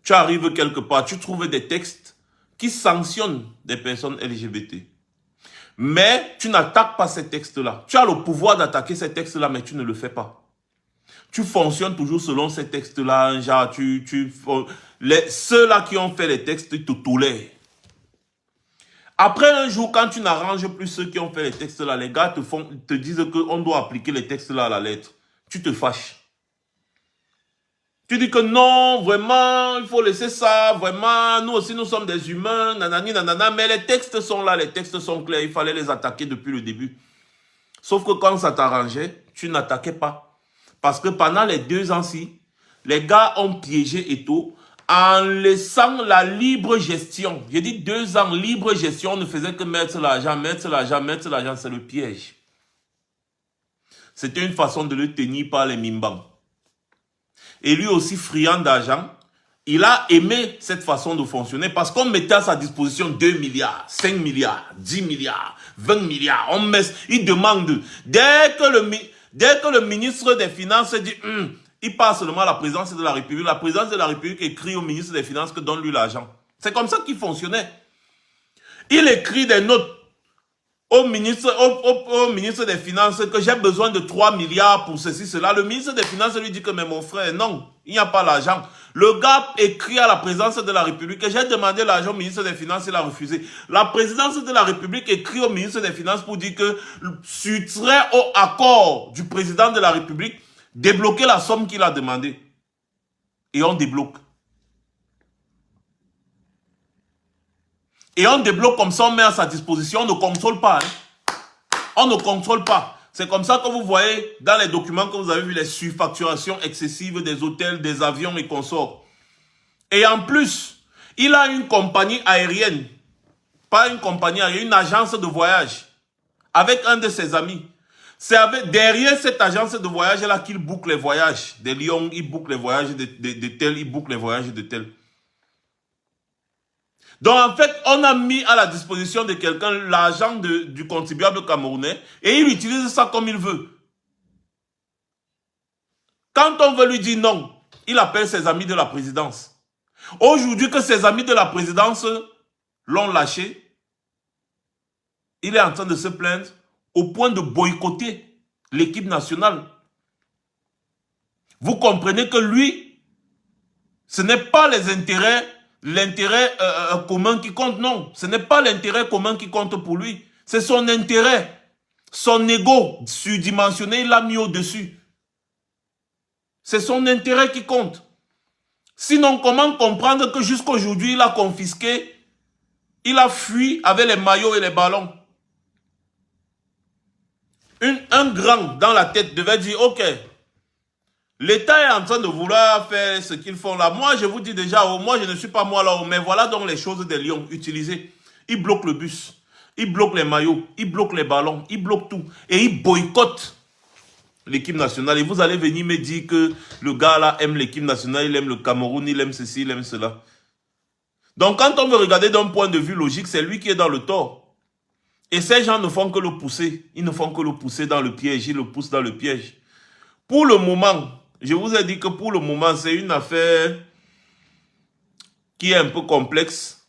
Tu arrives quelque part, tu trouves des textes qui sanctionnent des personnes LGBT. Mais tu n'attaques pas ces textes-là. Tu as le pouvoir d'attaquer ces textes-là, mais tu ne le fais pas. Tu fonctionnes toujours selon ces textes-là. Genre, ceux-là qui ont fait les textes, ils te tolèrent. Après un jour, quand tu n'arranges plus ceux qui ont fait les textes-là, les gars te disent qu'on doit appliquer les textes-là à la lettre. Tu te fâches. Tu dis que non, vraiment, il faut laisser ça, vraiment, nous aussi nous sommes des humains, nanani, nanana, mais les textes sont là, les textes sont clairs, il fallait les attaquer depuis le début. Sauf que quand ça t'arrangeait, tu n'attaquais pas. Parce que pendant les 2 ans-ci, les gars ont piégé Eto'o en laissant la libre gestion. J'ai dit 2 ans, libre gestion, on ne faisait que mettre l'argent, mettre l'argent, mettre l'argent, c'est le piège. C'était une façon de le tenir par les mimbans. Et lui aussi, friand d'argent, il a aimé cette façon de fonctionner parce qu'on mettait à sa disposition 2 milliards, 5 milliards, 10 milliards, 20 milliards. Il demande, dès que le ministre des Finances dit, il passe seulement à la présidence de la présidence de la République écrit au ministre des Finances que donne-lui l'argent. C'est comme ça qu'il fonctionnait. Il écrit des notes au ministre des Finances que j'ai besoin de 3 milliards pour ceci, cela. Le ministre des Finances lui dit que, mais mon frère, non, il n'y a pas l'argent. Le gars écrit à la présidence de la République que j'ai demandé l'argent au ministre des Finances, il a refusé. La présidence de la République écrit au ministre des Finances pour dire que, sur très haut accord du président de la République, débloquer la somme qu'il a demandé. Et on débloque. Et on débloque comme ça, on met à sa disposition, on ne contrôle pas. Hein. On ne contrôle pas. C'est comme ça que vous voyez dans les documents que vous avez vu les surfacturations excessives des hôtels, des avions et consorts. Et en plus, il a une compagnie aérienne, pas une compagnie aérienne, une agence de voyage avec un de ses amis. C'est derrière cette agence de voyage-là qu'il boucle les voyages. De Lyon, il boucle les voyages de tel, il boucle les voyages de tel. Donc en fait, on a mis à la disposition de quelqu'un l'argent du contribuable camerounais et il utilise ça comme il veut. Quand on veut lui dire non, il appelle ses amis de la présidence. Aujourd'hui que ses amis de la présidence l'ont lâché, il est en train de se plaindre au point de boycotter l'équipe nationale. Vous comprenez que lui, ce n'est pas l'intérêt commun qui compte, non. Ce n'est pas l'intérêt commun qui compte pour lui. C'est son intérêt. Son ego surdimensionné, il l'a mis au-dessus. C'est son intérêt qui compte. Sinon, comment comprendre que jusqu'à aujourd'hui, il a confisqué, il a fui avec les maillots et les ballons. Un grand dans la tête devait dire, ok, l'État est en train de vouloir faire ce qu'ils font là. Moi, je vous dis déjà, moi, je ne suis pas moi là-haut, mais voilà donc les choses des lions utilisées. Ils bloquent le bus, ils bloquent les maillots, ils bloquent les ballons, ils bloquent tout. Et ils boycottent l'équipe nationale. Et vous allez venir me dire que le gars là aime l'équipe nationale, il aime le Cameroun, il aime ceci, il aime cela. Donc, quand on veut regarder d'un point de vue logique, c'est lui qui est dans le tort. Et ces gens ne font que le pousser. Ils ne font que le pousser dans le piège. Ils le poussent dans le piège. Pour le moment, je vous ai dit que pour le moment, c'est une affaire qui est un peu complexe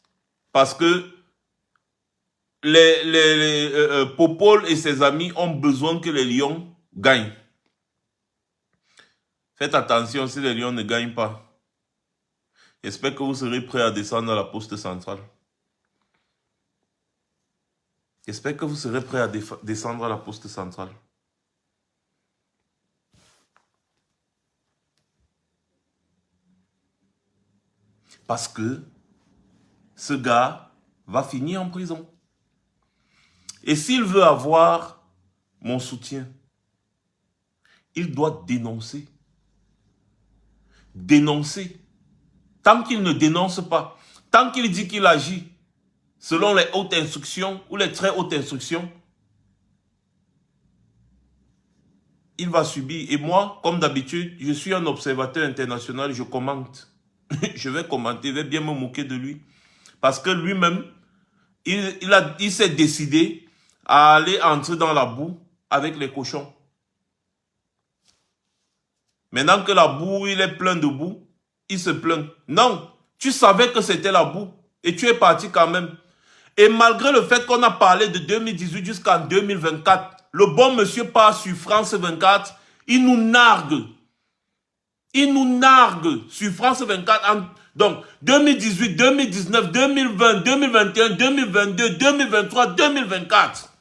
parce que Popol et ses amis ont besoin que les Lions gagnent. Faites attention si les Lions ne gagnent pas. J'espère que vous serez prêts à descendre à la poste centrale. J'espère que vous serez prêts à descendre à la poste centrale. Parce que ce gars va finir en prison. Et s'il veut avoir mon soutien, il doit dénoncer. Dénoncer. Tant qu'il ne dénonce pas, tant qu'il dit qu'il agit selon les hautes instructions ou les très hautes instructions, il va subir. Et moi, comme d'habitude, je suis un observateur international, je commente. Je vais commenter, je vais bien me moquer de lui. Parce que lui-même, il s'est décidé à aller entrer dans la boue avec les cochons. Maintenant que la boue, il est plein de boue, il se plaint. Non, tu savais que c'était la boue et tu es parti quand même. Et malgré le fait qu'on a parlé de 2018 jusqu'en 2024, le bon monsieur part sur France 24, il nous nargue. Il nous nargue sur France 24. Donc, 2018, 2019, 2020, 2021, 2022, 2023, 2024.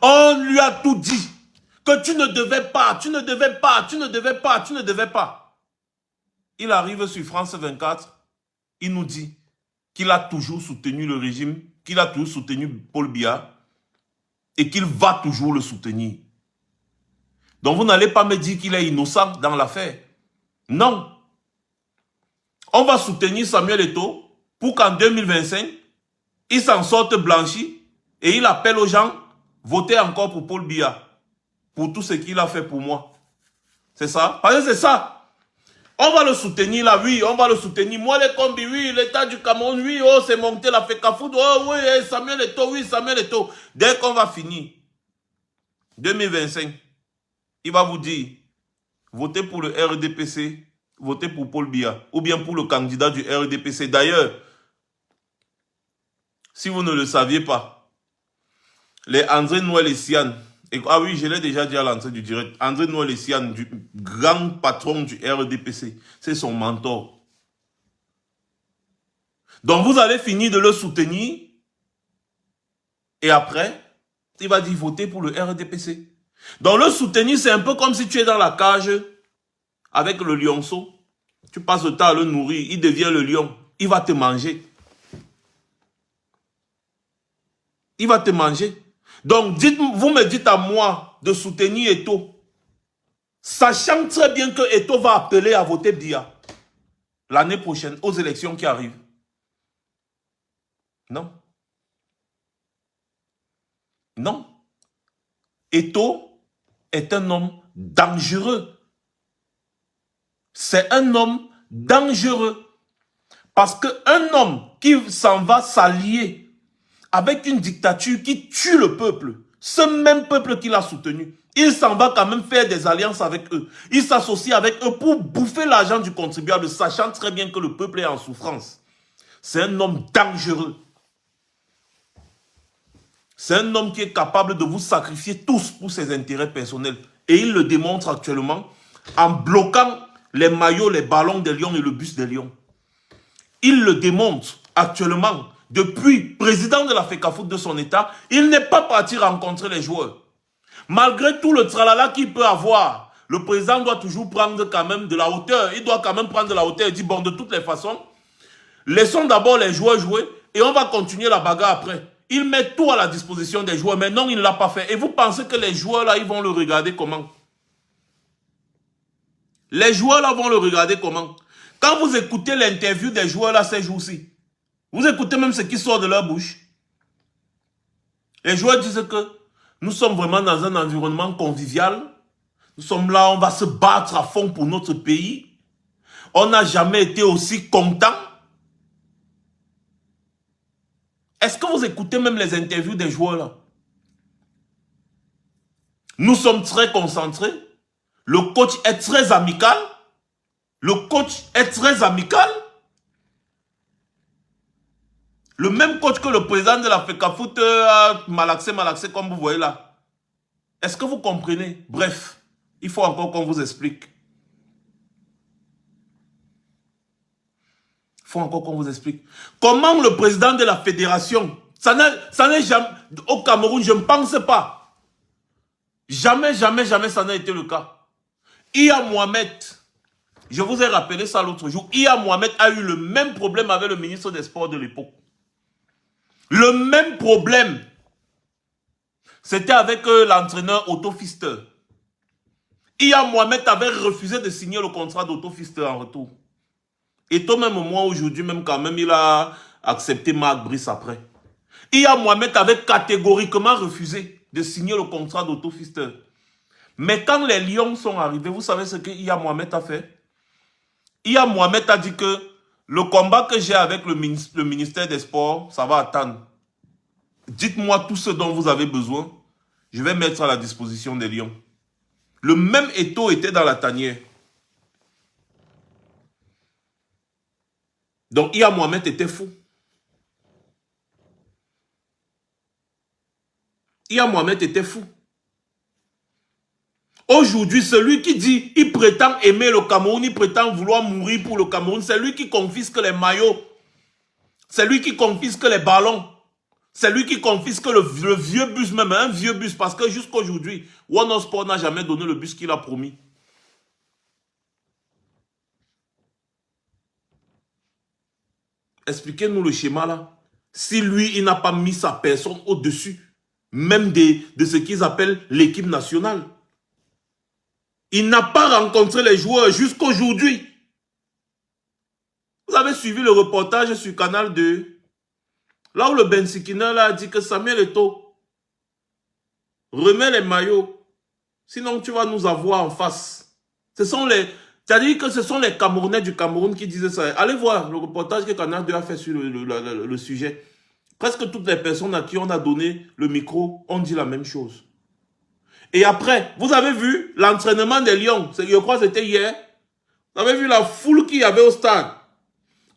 On lui a tout dit. Que tu ne devais pas, tu ne devais pas, tu ne devais pas, tu ne devais pas. Il arrive sur France 24, il nous dit qu'il a toujours soutenu le régime, qu'il a toujours soutenu Paul Biya et qu'il va toujours le soutenir. Donc vous n'allez pas me dire qu'il est innocent dans l'affaire. Non. On va soutenir Samuel Eto'o pour qu'en 2025, il s'en sorte blanchi et il appelle aux gens, votez encore pour Paul Biya, pour tout ce qu'il a fait pour moi. C'est ça? Parce que c'est ça. On va le soutenir là, oui, on va le soutenir. Moi, les combis, oui, l'État du Cameroun, oui, oh, c'est monté la FECAFOOT, oh, oui, Samuel Eto'o, oui, Samuel Eto'o. Dès qu'on va finir, 2025, il va vous dire, votez pour le RDPC, votez pour Paul Biya, ou bien pour le candidat du RDPC. D'ailleurs, si vous ne le saviez pas, les André Noël Essiane, ah oui, je l'ai déjà dit à l'entrée du direct, André Noël Essiane, du grand patron du RDPC, c'est son mentor. Donc vous allez finir de le soutenir, et après, il va dire voter pour le RDPC. Donc le soutenir, c'est un peu comme si tu es dans la cage avec le lionceau. Tu passes le temps à le nourrir, il devient le lion, il va te manger. Il va te manger. Donc, vous me dites à moi de soutenir Eto'o, sachant très bien que Eto'o va appeler à voter Biya l'année prochaine aux élections qui arrivent. Non. Non. Eto'o est un homme dangereux. C'est un homme dangereux. Parce qu'un homme qui s'en va s'allier avec une dictature qui tue le peuple, ce même peuple qu'il a soutenu, il s'en va quand même faire des alliances avec eux. Il s'associe avec eux pour bouffer l'argent du contribuable, sachant très bien que le peuple est en souffrance. C'est un homme dangereux. C'est un homme qui est capable de vous sacrifier tous pour ses intérêts personnels. Et il le démontre actuellement en bloquant les maillots, les ballons des Lions et le bus des Lions. Il le démontre actuellement. Depuis président de la FECAFOOT de son état, il n'est pas parti rencontrer les joueurs. Malgré tout le tralala qu'il peut avoir, le président doit toujours prendre quand même de la hauteur. Il doit quand même prendre de la hauteur et dire, bon, de toutes les façons, laissons d'abord les joueurs jouer et on va continuer la bagarre après. Il met tout à la disposition des joueurs, mais non, il ne l'a pas fait. Et vous pensez que les joueurs là, ils vont le regarder comment? Les joueurs là vont le regarder comment? Quand vous écoutez l'interview des joueurs là ces jours-ci, vous écoutez même ce qui sort de leur bouche. Les joueurs disent que nous sommes vraiment dans un environnement convivial. Nous sommes là, on va se battre à fond pour notre pays. On n'a jamais été aussi content. Est-ce que vous écoutez même les interviews des joueurs là? Nous sommes très concentrés. Le coach est très amical. Le coach est très amical. Le même coach que le président de la FECAFOOT a malaxé comme vous voyez là. Est-ce que vous comprenez? Bref, il faut encore qu'on vous explique. Il faut encore qu'on vous explique. Comment le président de la fédération, ça n'est jamais, au Cameroun, je ne pense pas. Jamais ça n'a été le cas. Iya Mohamed, je vous ai rappelé ça l'autre jour, Iya Mohamed a eu le même problème avec le ministre des Sports de l'époque. Le même problème. C'était avec l'entraîneur Otto Pfister. Iya Mohamed avait refusé de signer le contrat d'Otto Pfister en retour. Et toi même moi aujourd'hui, même quand même, il a accepté Marc Brice après. Iya Mohamed avait catégoriquement refusé de signer le contrat d'Otto Pfister. Mais quand les Lions sont arrivés, vous savez ce que Iya Mohamed a fait? Iya Mohamed a dit que le combat que j'ai avec le ministère des Sports, ça va attendre. Dites-moi tout ce dont vous avez besoin. Je vais mettre à la disposition des Lions. Le même Eto'o était dans la tanière. Donc Iya Mohamed était fou. Iya Mohamed était fou. Aujourd'hui, celui qui dit, il prétend aimer le Cameroun, il prétend vouloir mourir pour le Cameroun, c'est lui qui confisque les maillots. C'est lui qui confisque les ballons. C'est lui qui confisque le vieux bus, même un vieux bus, parce que jusqu'à aujourd'hui, One Sport n'a jamais donné le bus qu'il a promis. Expliquez-nous le schéma là. Si lui, il n'a pas mis sa personne au-dessus, même de ce qu'ils appellent l'équipe nationale. Il n'a pas rencontré les joueurs jusqu'aujourd'hui. Vous avez suivi le reportage sur Canal 2, là où le Bensikina a dit que Samuel Eto'o remet les maillots, sinon tu vas nous avoir en face. C'est-à-dire que ce sont les Camerounais du Cameroun qui disaient ça. Allez voir le reportage que Canal 2 a fait sur le sujet. Presque toutes les personnes à qui on a donné le micro ont dit la même chose. Et après, vous avez vu l'entraînement des Lions, je crois que c'était hier. Vous avez vu la foule qu'il y avait au stade.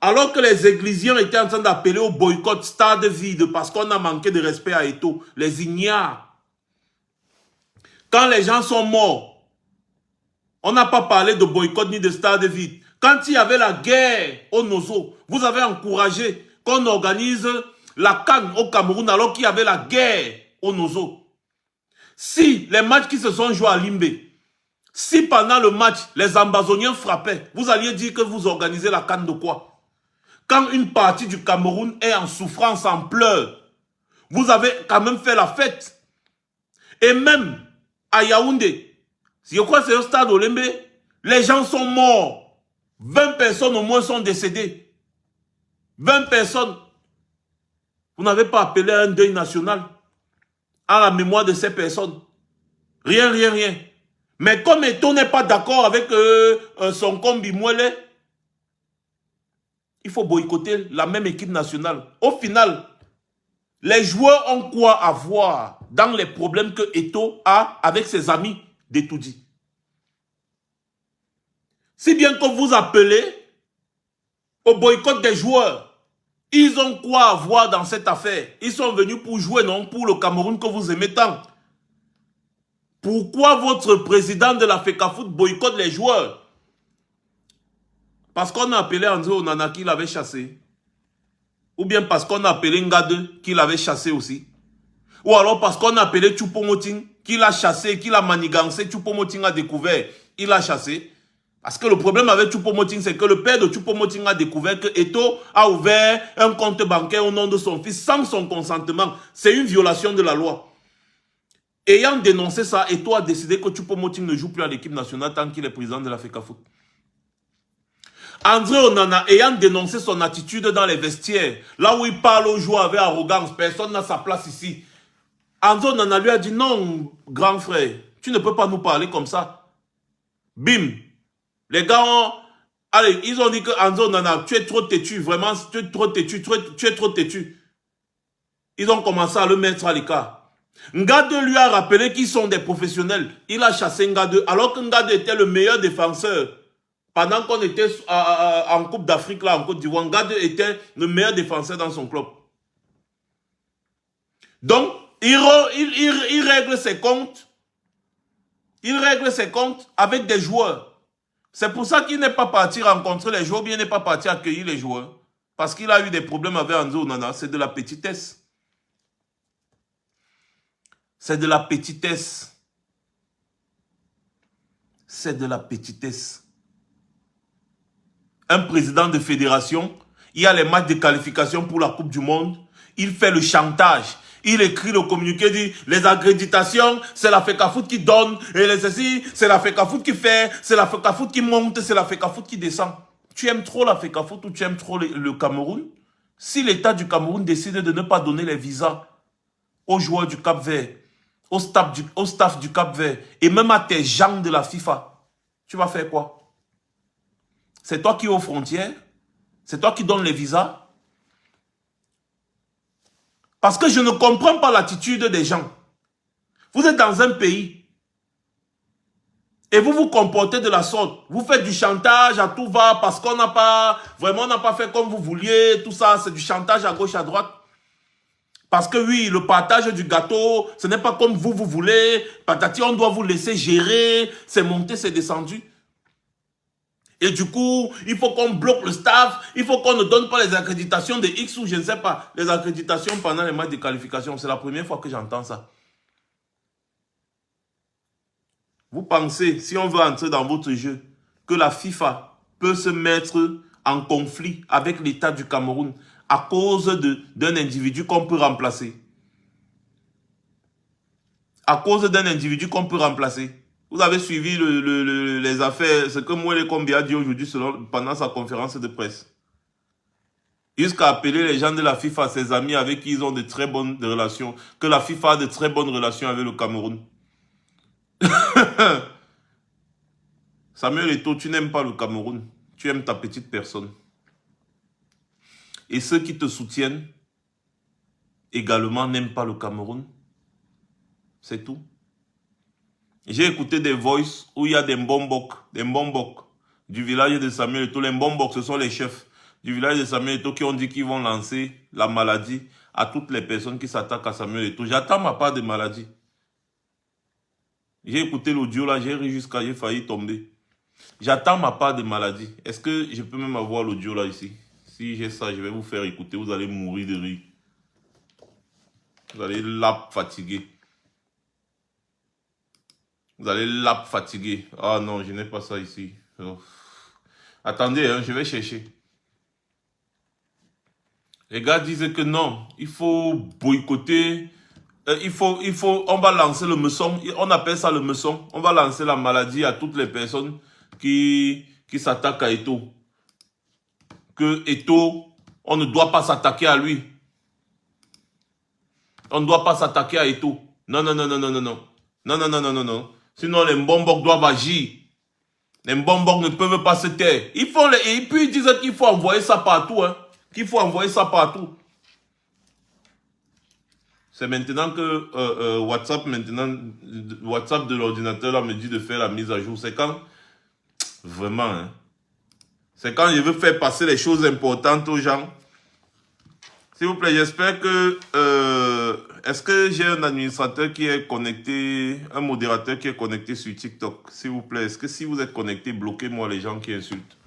Alors que les Églisiens étaient en train d'appeler au boycott stade vide parce qu'on a manqué de respect à Eto'o. Les ignares. Quand les gens sont morts, on n'a pas parlé de boycott ni de stade vide. Quand il y avait la guerre au Nozo, vous avez encouragé qu'on organise la CAN au Cameroun alors qu'il y avait la guerre au Nozo. Si les matchs qui se sont joués à Limbé, si pendant le match, les Ambazoniens frappaient, vous alliez dire que vous organisez la CAN de quoi? Quand une partie du Cameroun est en souffrance, en pleurs, vous avez quand même fait la fête. Et même à Yaoundé, je crois que c'est au stade Olembe, les gens sont morts. 20 personnes au moins sont décédées. 20 personnes. Vous n'avez pas appelé un deuil national à la mémoire de ces personnes. Rien, rien, rien. Mais comme Eto'o n'est pas d'accord avec son combi Mouele, il faut boycotter la même équipe nationale. Au final, les joueurs ont quoi à voir dans les problèmes que Eto'o a avec ses amis d'Etoudi. Si bien que vous appelez au boycott des joueurs, ils ont quoi à voir dans cette affaire? Ils sont venus pour jouer, non pour le Cameroun que vous aimez tant. Pourquoi votre président de la FECAFOOT boycotte les joueurs? Parce qu'on a appelé André Onana qui l'avait chassé. Ou bien parce qu'on a appelé Ngade qui l'avait chassé aussi. Ou alors parce qu'on a appelé Choupo-Moting qui l'a chassé, qui l'a manigancé. Choupo-Moting a découvert, il l'a chassé. Parce que le problème avec Choupo-Moting, c'est que le père de Choupo-Moting a découvert que Eto'o a ouvert un compte bancaire au nom de son fils sans son consentement. C'est une violation de la loi. Ayant dénoncé ça, Eto'o a décidé que Choupo-Moting ne joue plus à l'équipe nationale tant qu'il est président de la FECAFOOT. André Onana, ayant dénoncé son attitude dans les vestiaires, là où il parle aux joueurs avec arrogance, personne n'a sa place ici. André Onana lui a dit, non, grand frère, tu ne peux pas nous parler comme ça. Bim. Les gars allez, ils ont dit que André Onana, tu es trop têtu, vraiment, tu es trop têtu, tu es trop têtu. Ils ont commencé à le mettre à l'écart. Ngade lui a rappelé qu'ils sont des professionnels. Il a chassé Ngade, alors que Ngade était le meilleur défenseur. Pendant qu'on était en Coupe d'Afrique, là, en Côte d'Ivoire, Ngade était le meilleur défenseur dans son club. Donc, il règle ses comptes. Il règle ses comptes avec des joueurs. C'est pour ça qu'il n'est pas parti rencontrer les joueurs, ou bien n'est pas parti accueillir les joueurs. Parce qu'il a eu des problèmes avec André Onana. C'est de la petitesse. C'est de la petitesse. C'est de la petitesse. Un président de fédération, il y a les matchs de qualification pour la Coupe du Monde, il fait le chantage, il écrit le communiqué, dit les accréditations, c'est la FECAFOOT qui donne, et les ceci, c'est la FECAFOOT qui fait, c'est la FECAFOOT qui monte, c'est la FECAFOOT qui descend. Tu aimes trop la FECAFOOT ou tu aimes trop le Cameroun? Si l'État du Cameroun décide de ne pas donner les visas aux joueurs du Cap-Vert, au staff du Cap-Vert, et même à tes gens de la FIFA, tu vas faire quoi? C'est toi qui es aux frontières. C'est toi qui donnes les visas. Parce que je ne comprends pas l'attitude des gens. Vous êtes dans un pays et vous vous comportez de la sorte. Vous faites du chantage à tout va parce qu'on n'a pas, vraiment on n'a pas fait comme vous vouliez. Tout ça, c'est du chantage à gauche, à droite. Parce que oui, le partage du gâteau, ce n'est pas comme vous voulez. Patati, on doit vous laisser gérer. C'est monté, c'est descendu. Et du coup, il faut qu'on bloque le staff, il faut qu'on ne donne pas les accréditations de X ou je ne sais pas, les accréditations pendant les matchs de qualification. C'est la première fois que j'entends ça. Vous pensez, si on veut entrer dans votre jeu, que la FIFA peut se mettre en conflit avec l'État du Cameroun à cause d'un individu qu'on peut remplacer? À cause d'un individu qu'on peut remplacer. Vous avez suivi les affaires, ce que Moelle Kombi a dit aujourd'hui pendant sa conférence de presse. Jusqu'à appeler les gens de la FIFA, ses amis avec qui ils ont de très bonnes relations, que la FIFA a de très bonnes relations avec le Cameroun. Samuel Eto'o, tu n'aimes pas le Cameroun, tu aimes ta petite personne. Et ceux qui te soutiennent également n'aiment pas le Cameroun. C'est tout. J'ai écouté des voices où il y a des Mbombok du village de Samuel Eto'o. Les Mbombok, ce sont les chefs du village de Samuel Eto'o qui ont dit qu'ils vont lancer la maladie à toutes les personnes qui s'attaquent à Samuel Eto'o. J'attends ma part de maladie. J'ai écouté l'audio là, j'ai ri jusqu'à j'ai failli tomber. J'attends ma part de maladie. Est-ce que je peux même avoir l'audio là ici? Si j'ai ça, je vais vous faire écouter. Vous allez mourir de rire. Vous allez l'ap fatiguer. Vous allez l'ap fatiguer. Ah non, je n'ai pas ça ici. Oh. Attendez, hein, je vais chercher. Les gars disent que non, il faut boycotter. On va lancer le meçon. On appelle ça le meçon. On va lancer la maladie à toutes les personnes qui s'attaquent à Eto'o. Que Eto'o, on ne doit pas s'attaquer à lui. On ne doit pas s'attaquer à Eto'o. Non, non, non, non, non, non, non. Non, non, non, non, non, non. Sinon, les Mbombok doivent agir. Les Mbombok ne peuvent pas se taire. Et puis, ils disent qu'il faut envoyer ça partout. Hein. Qu'il faut envoyer ça partout. C'est maintenant que WhatsApp de l'ordinateur là me dit de faire la mise à jour. C'est quand? Vraiment, hein. C'est quand je veux faire passer les choses importantes aux gens. S'il vous plaît, j'espère que... est-ce que j'ai un administrateur qui est connecté, un modérateur qui est connecté sur TikTok? S'il vous plaît, est-ce que si vous êtes connecté, bloquez-moi les gens qui insultent.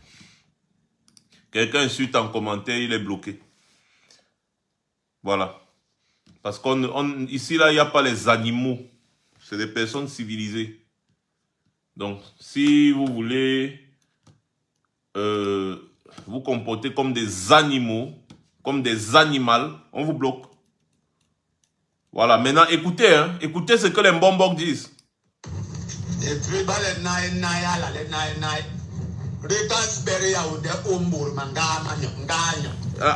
Quelqu'un insulte en commentaire, il est bloqué. Voilà. Parce qu'ici, là, il n'y a pas les animaux. C'est des personnes civilisées. Donc, si vous voulez vous comporter comme des animaux, comme des animaux, on vous bloque. Voilà, maintenant, écoutez, hein, écoutez ce que les Mbombok disent.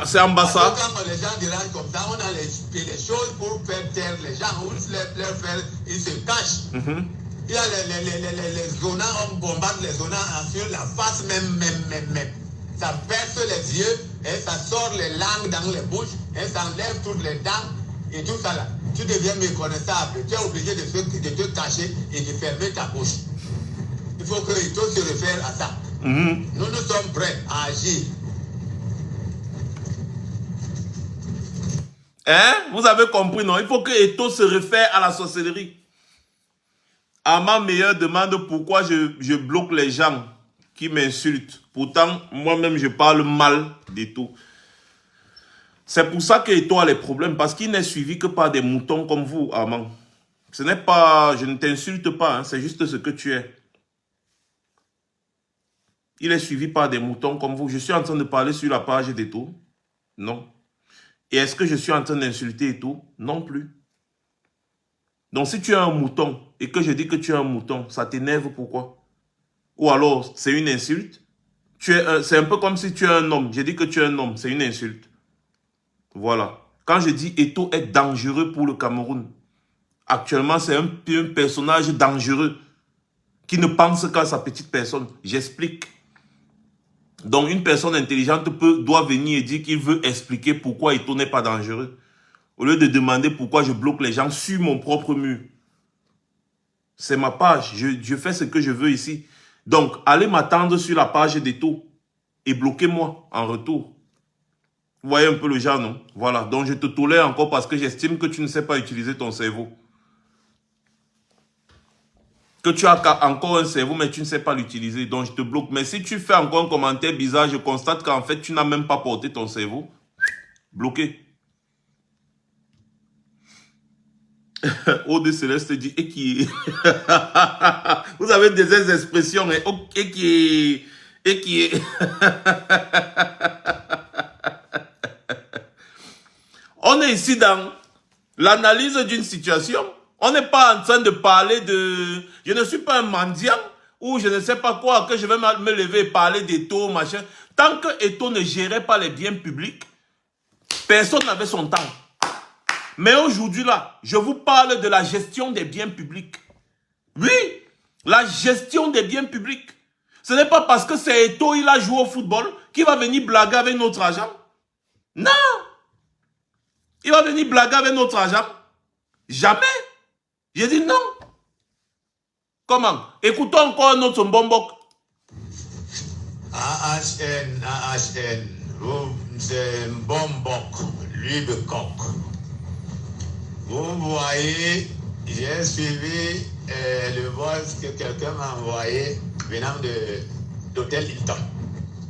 C'est ambassade. Quand les gens diront comme ça, on a les choses pour faire taire les gens, ou leur faire, ils se cachent. Il y a les zonas, on bombarde les zonas sur la face même. Ça perce les yeux, et ça sort les langues dans les bouches, et ça enlève toutes les dents, et tout ça là. Tu deviens méconnaissable, tu es obligé de te cacher et de fermer ta bouche. Il faut que Eto'o se réfère à ça. Nous sommes prêts à agir. Hein? Vous avez compris, non? Il faut que Eto'o se réfère à la sorcellerie. À ma meilleure demande, pourquoi je bloque les gens qui m'insultent. Pourtant, moi-même, je parle mal d'Eto'o. C'est pour ça que Eto'o a les problèmes, parce qu'il n'est suivi que par des moutons comme vous, Armand. Ce n'est pas... Je ne t'insulte pas, hein, c'est juste ce que tu es. Il est suivi par des moutons comme vous. Je suis en train de parler sur la page d'Eto'o. Non. Et est-ce que je suis en train d'insulter Eto'o? Non plus. Donc si tu es un mouton et que je dis que tu es un mouton, ça t'énerve pourquoi? Ou alors c'est une insulte? C'est un peu comme si tu es un homme. Je dis que tu es un homme, c'est une insulte. Voilà. Quand je dis Eto'o est dangereux pour le Cameroun, actuellement c'est un personnage dangereux qui ne pense qu'à sa petite personne. J'explique. Donc une personne intelligente doit venir et dire qu'il veut expliquer pourquoi Eto'o n'est pas dangereux. Au lieu de demander pourquoi je bloque les gens sur mon propre mur. C'est ma page. Je fais ce que je veux ici. Donc, allez m'attendre sur la page d'Eto'o et bloquez-moi en retour. Vous voyez un peu le genre, non? Voilà. Donc, je te tolère encore parce que j'estime que tu ne sais pas utiliser ton cerveau. Que tu as encore un cerveau, mais tu ne sais pas l'utiliser. Donc, je te bloque. Mais si tu fais encore un commentaire bizarre, je constate qu'en fait, tu n'as même pas porté ton cerveau. Bloqué. Aude Céleste dit et qui vous avez des expressions et qui on est ici dans l'analyse d'une situation. On n'est pas en train de parler de... Je ne suis pas un mendiant ou je ne sais pas quoi, que je vais me lever et parler d'Eto, machin. Tant que Eto ne gérait pas les biens publics, personne n'avait son temps. Mais aujourd'hui là, je vous parle de la gestion des biens publics. Oui, la gestion des biens publics. Ce n'est pas parce que c'est Eto, il a joué au football, qu'il va venir blaguer avec notre argent. Non. Il va venir blaguer avec notre argent. Jamais. J'ai dit non. Comment? Écoutons encore notre Mbombok. AHN, c'est Mbombok, lui de coq. Vous voyez, j'ai suivi le vol que quelqu'un m'a envoyé venant d'Hôtel Hilton.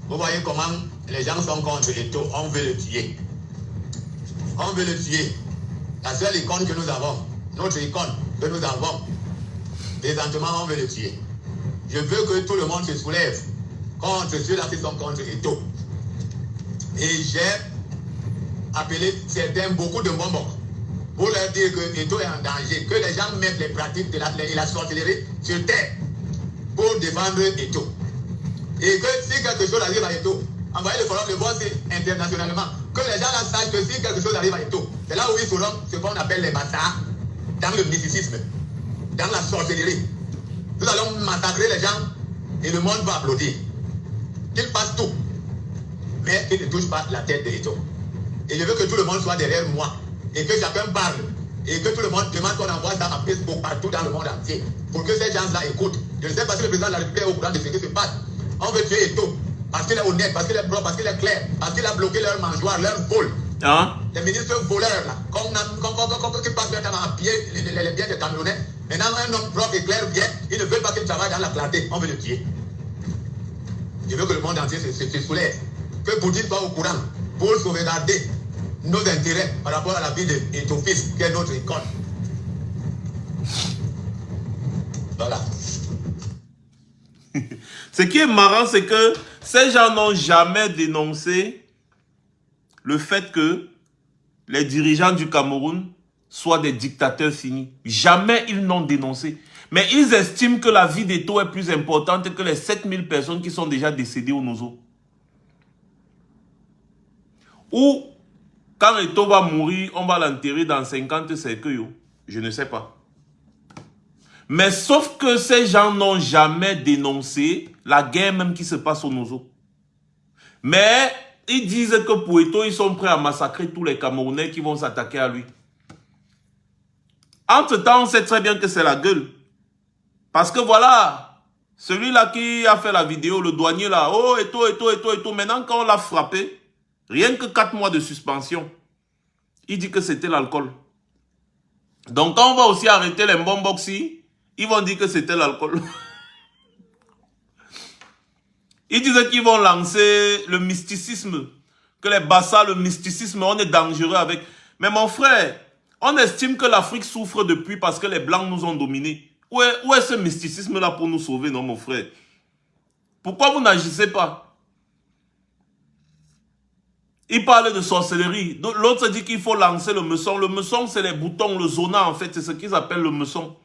Vous voyez comment les gens sont contre Eto, on veut le tuer. On veut le tuer. La seule icône que nous avons, notre icône que nous avons, présentement on veut le tuer. Je veux que tout le monde se soulève contre ceux-là qui sont contre Eto. Et j'ai appelé certains, beaucoup de Mbombok, pour leur dire que Eto est en danger, que les gens mettent les pratiques de la sorcellerie sur terre pour défendre Eto. Et que si quelque chose arrive à Eto, envoyez le forum de voir internationalement, que les gens là sachent que si quelque chose arrive à Eto, c'est là où ils seront ce qu'on appelle les massacres, dans le mysticisme, dans la sorcellerie. Nous allons massacrer les gens et le monde va applaudir. Qu'ils fassent tout, mais qu'ils ne touchent pas la tête de Eto. Et je veux que tout le monde soit derrière moi et que chacun parle et que tout le monde demande qu'on envoie ça à Facebook partout dans le monde entier pour que ces gens-là écoutent. Je ne sais pas si le président de la République est au courant de ce qui se passe. On veut tuer Eto parce qu'il est honnête, parce qu'il est propre, parce qu'il est clair, parce qu'il a bloqué leur mangeoire, leur vol. Hein? Les ministres voleurs, là, qui passent leur temps à piller les biens des Camerounais. Maintenant, un homme propre et clair vient, ils ne veulent pas qu'il travaille dans la clarté. On veut le tuer. Je veux que le monde entier se soulève. Que Poutine soit au courant pour sauvegarder nos intérêts par rapport à la vie de ton fils, qui est notre icône. Voilà. Ce qui est marrant, c'est que ces gens n'ont jamais dénoncé le fait que les dirigeants du Cameroun soient des dictateurs finis. Jamais ils n'ont dénoncé. Mais ils estiment que la vie d'Eto est plus importante que les 7000 personnes qui sont déjà décédées au Nozo. Ou, quand Eto va mourir, on va l'enterrer dans 50 cercueils. Je ne sais pas. Mais sauf que ces gens n'ont jamais dénoncé la guerre même qui se passe au Nozo. Mais ils disent que pour Eto, ils sont prêts à massacrer tous les Camerounais qui vont s'attaquer à lui. Entre-temps, on sait très bien que c'est la gueule. Parce que voilà, celui-là qui a fait la vidéo, le douanier là, oh, Eto, maintenant quand on l'a frappé, rien que 4 mois de suspension, il dit que c'était l'alcool. Donc quand on va aussi arrêter les Mbomboxi, ils vont dire que c'était l'alcool. Ils disent qu'ils vont lancer le mysticisme, que les Bassa, le mysticisme, on est dangereux avec. Mais mon frère, on estime que l'Afrique souffre depuis parce que les Blancs nous ont dominés. Où est ce mysticisme-là pour nous sauver, non, mon frère? Pourquoi vous n'agissez pas? Il parle de sorcellerie. L'autre dit qu'il faut lancer le meçon. Le meçon, c'est les boutons, le zona, en fait. C'est ce qu'ils appellent le meçon.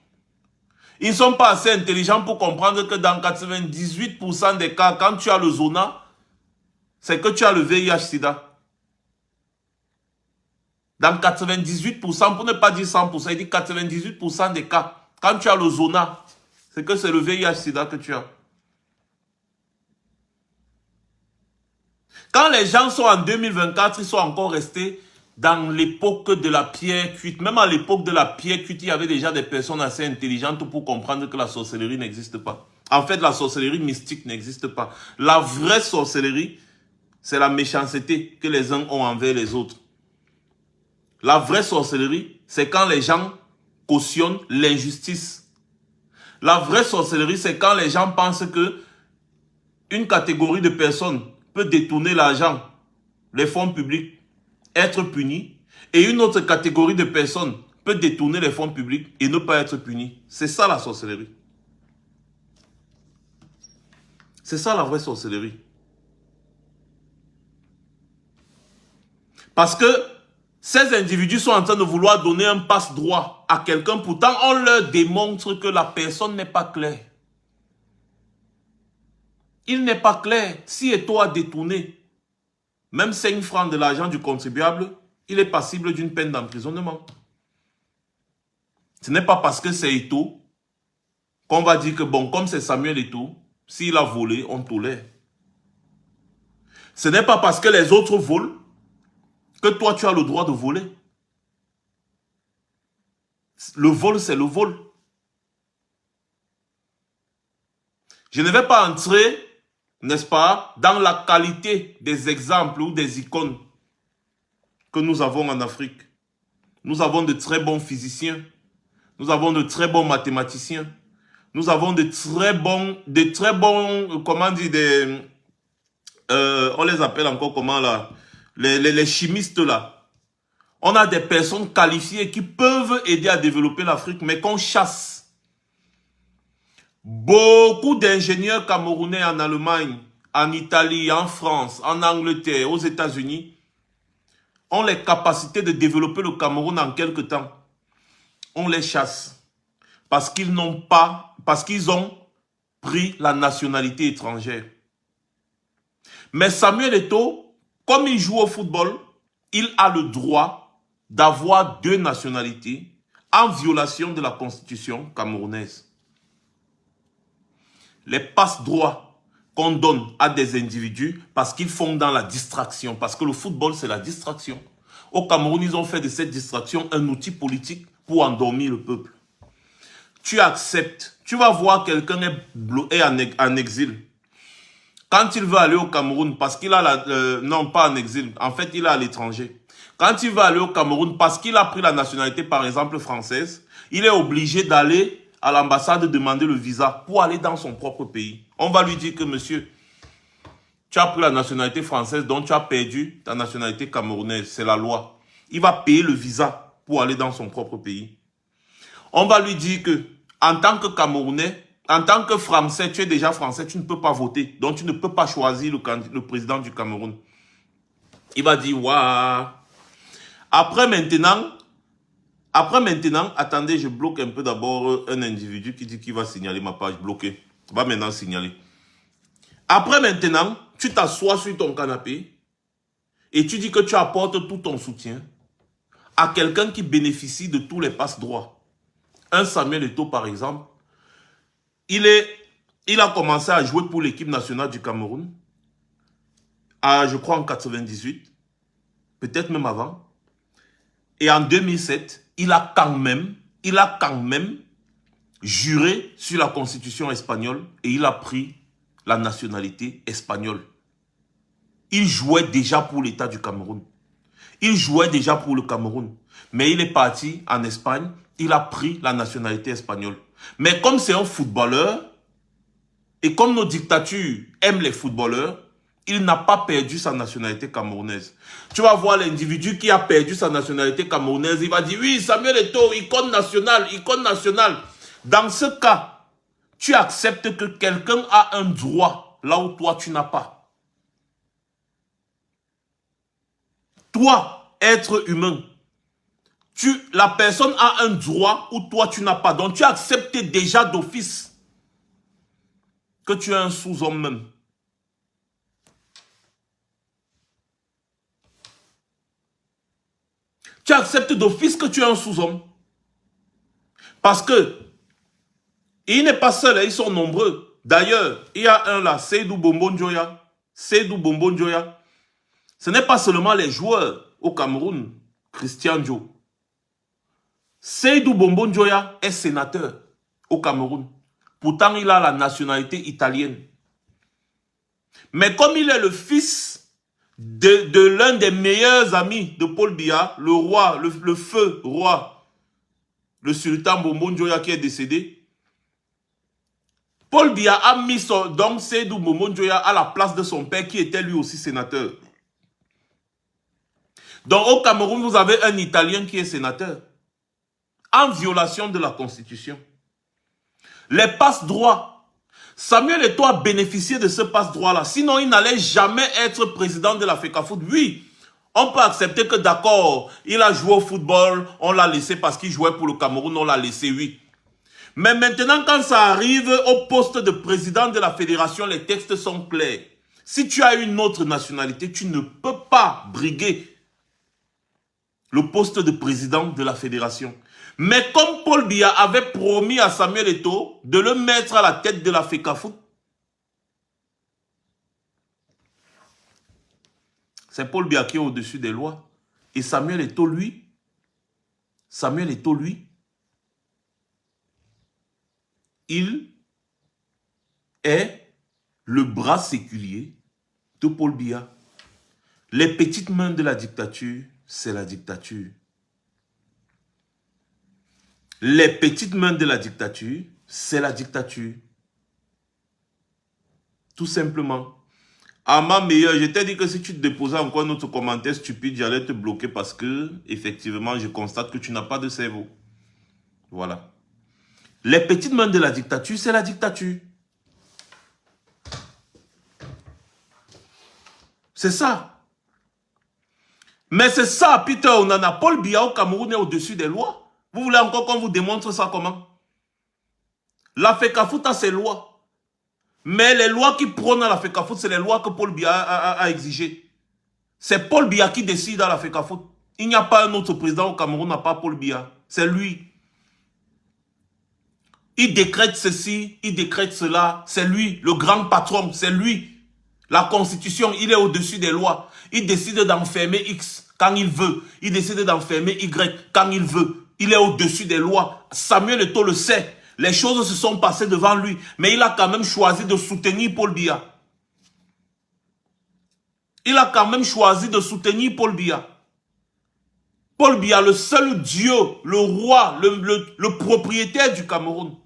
Ils ne sont pas assez intelligents pour comprendre que dans 98% des cas, quand tu as le zona, c'est que tu as le VIH-Sida. Dans 98%, pour ne pas dire 100%, il dit 98% des cas, quand tu as le zona, c'est que c'est le VIH-Sida que tu as. Quand les gens sont en 2024, ils sont encore restés dans l'époque de la pierre cuite. Même à l'époque de la pierre cuite, il y avait déjà des personnes assez intelligentes pour comprendre que la sorcellerie n'existe pas. En fait, la sorcellerie mystique n'existe pas. La vraie sorcellerie, c'est la méchanceté que les uns ont envers les autres. La vraie sorcellerie, c'est quand les gens cautionnent l'injustice. La vraie sorcellerie, c'est quand les gens pensent que une catégorie de personnes peut détourner l'argent, les fonds publics, être punie, et une autre catégorie de personnes peut détourner les fonds publics et ne pas être punie. C'est ça la sorcellerie. C'est ça la vraie sorcellerie. Parce que Ces individus sont en train de vouloir donner un passe-droit à quelqu'un. Pourtant, on leur démontre que la personne n'est pas claire. Il n'est pas clair. Si Eto'o a détourné même 5 francs de l'argent du contribuable, il est passible d'une peine d'emprisonnement. Ce n'est pas parce que c'est Eto'o qu'on va dire que, bon, comme c'est Samuel Eto'o, s'il a volé, on tolère. Ce n'est pas parce que les autres volent que toi, tu as le droit de voler. Le vol, c'est le vol. Je ne vais pas entrer, n'est-ce pas, dans la qualité des exemples ou des icônes que nous avons en Afrique. Nous avons de très bons physiciens. Nous avons de très bons mathématiciens. Nous avons de très bons, comment dire, on les appelle encore comment là, les chimistes là. On a des personnes qualifiées qui peuvent aider à développer l'Afrique, mais qu'on chasse. Beaucoup d'ingénieurs camerounais en Allemagne, en Italie, en France, en Angleterre, aux États-Unis, ont les capacités de développer le Cameroun en quelque temps. On les chasse parce qu'ils n'ont pas, parce qu'ils ont pris la nationalité étrangère. Mais Samuel Eto'o, comme il joue au football, il a le droit d'avoir 2 nationalités en violation de la constitution camerounaise. Les passe-droits qu'on donne à des individus parce qu'ils font dans la distraction, parce que le football c'est la distraction. Au Cameroun, ils ont fait de cette distraction un outil politique pour endormir le peuple. Tu acceptes, tu vas voir quelqu'un est en exil. Quand il veut aller au Cameroun, parce qu'il a non, pas en exil, en fait, il est à l'étranger. Quand il veut aller au Cameroun, parce qu'il a pris la nationalité, par exemple, française, il est obligé d'aller à l'ambassade demander le visa pour aller dans son propre pays. On va lui dire que, monsieur, tu as pris la nationalité française, donc tu as perdu ta nationalité camerounaise. C'est la loi. Il va payer le visa pour aller dans son propre pays. On va lui dire que, en tant que Camerounais, en tant que Français, tu es déjà Français, tu ne peux pas voter. Donc, tu ne peux pas choisir le président du Cameroun. Il va dire, waouh. Après maintenant, attendez, je bloque un peu d'abord un individu qui dit qu'il va signaler ma page bloquée. Il va maintenant signaler. Après maintenant, tu t'assois sur ton canapé et tu dis que tu apportes tout ton soutien à quelqu'un qui bénéficie de tous les passe-droits. Un Samuel Eto'o, par exemple, il a commencé à jouer pour l'équipe nationale du Cameroun, je crois en 98, peut-être même avant. Et en 2007, il a quand même juré sur la constitution espagnole et il a pris la nationalité espagnole. Il jouait déjà pour l'État du Cameroun. Il jouait déjà pour le Cameroun. Mais il est parti en Espagne, il a pris la nationalité espagnole. Mais comme c'est un footballeur, et comme nos dictatures aiment les footballeurs, il n'a pas perdu sa nationalité camerounaise. Tu vas voir l'individu qui a perdu sa nationalité camerounaise, il va dire, oui, Samuel Eto'o, icône nationale, icône nationale. Dans ce cas, tu acceptes que quelqu'un a un droit là où toi tu n'as pas. Toi, être humain, la personne a un droit où toi tu n'as pas. Donc tu acceptes déjà d'office que tu es un sous-homme même. Tu acceptes d'office que tu es un sous-homme. Parce que il n'est pas seul, ils sont nombreux. D'ailleurs, il y a un là, Seydou Bombo Njoya. Seydou Bombo Njoya. Ce n'est pas seulement les joueurs au Cameroun, Christian Dio. Seydou Bombo Njoya est sénateur au Cameroun. Pourtant, il a la nationalité italienne. Mais comme il est le fils de l'un des meilleurs amis de Paul Biya, le roi, le feu roi, le sultan Bombo Njoya qui est décédé, Paul Biya a mis donc Seydou Bombo Njoya à la place de son père qui était lui aussi sénateur. Donc au Cameroun, vous avez un Italien qui est sénateur, en violation de la Constitution. Les passe-droits. Samuel Eto'o a bénéficié de ce passe-droit-là. Sinon, il n'allait jamais être président de la FECAFOOT. Oui, On peut accepter que d'accord, il a joué au football, on l'a laissé parce qu'il jouait pour le Cameroun, on l'a laissé, oui. Mais maintenant, quand ça arrive au poste de président de la fédération, les textes sont clairs. Si tu as une autre nationalité, tu ne peux pas briguer le poste de président de la fédération. Mais comme Paul Biya avait promis à Samuel Eto'o de le mettre à la tête de la FECAFOOT, c'est Paul Biya qui est au-dessus des lois. Et Samuel Eto'o, lui, il est le bras séculier de Paul Biya. Les petites mains de la dictature, c'est la dictature. Les petites mains de la dictature, c'est la dictature. Tout simplement. À ma meilleure, je t'ai dit que si tu te déposais encore un autre commentaire stupide, j'allais te bloquer parce que, effectivement, je constate que tu n'as pas de cerveau. Voilà. Les petites mains de la dictature, c'est la dictature. C'est ça. Mais c'est ça, Peter Onana. Paul Biya au Cameroun est au-dessus des lois. Vous voulez encore qu'on vous démontre ça comment? La FECAFOOT a ses lois. Mais les lois qui prônent à la FECAFOOT, c'est les lois que Paul Biya a exigées. C'est Paul Biya qui décide à la FECAFOOT. Il n'y a pas un autre président au Cameroun, à part Paul Biya. C'est lui. Il décrète ceci, il décrète cela. C'est lui, le grand patron, c'est lui. La Constitution, il est au-dessus des lois. Il décide d'enfermer X quand il veut. Il décide d'enfermer Y quand il veut. Il est au-dessus des lois. Samuel Eto'o le sait. Les choses se sont passées devant lui. Mais il a quand même choisi de soutenir Paul Biya. Il a quand même choisi de soutenir Paul Biya. Paul Biya, le seul Dieu, le roi, le propriétaire du Cameroun.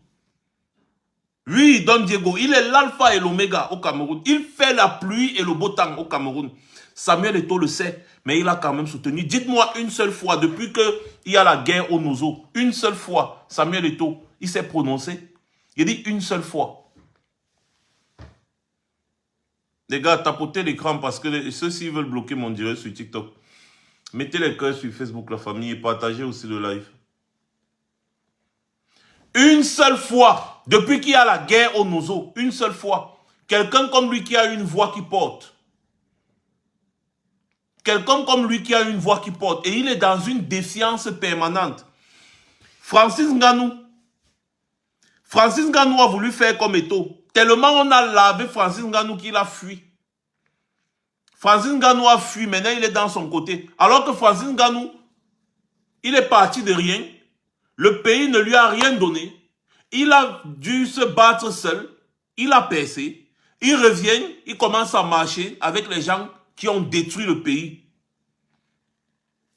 Oui, Don Diego, il est l'alpha et l'oméga au Cameroun. Il fait la pluie et le beau temps au Cameroun. Samuel Eto'o le sait, mais il a quand même soutenu. Dites-moi une seule fois, depuis qu'il y a la guerre au Nozo, une seule fois, Samuel Eto'o, il s'est prononcé. Il dit une seule fois. Les gars, tapotez l'écran parce que ceux-ci veulent bloquer mon direct sur TikTok. Mettez les cœurs sur Facebook, la famille, et partagez aussi le live. Une seule fois, depuis qu'il y a la guerre au Nozo, une seule fois, quelqu'un comme lui qui a une voix qui porte. Quelqu'un comme lui qui a une voix qui porte. Et il est dans une défiance permanente. Francis Ngannou. Francis Ngannou a voulu faire comme Eto'o. Tellement on a lavé Francis Ngannou qu'il a fui. Francis Ngannou a fui, maintenant il est dans son côté. Alors que Francis Ngannou, il est parti de rien. Le pays ne lui a rien donné. Il a dû se battre seul. Il a percé. Il revient, il commence à marcher avec les gens qui ont détruit le pays.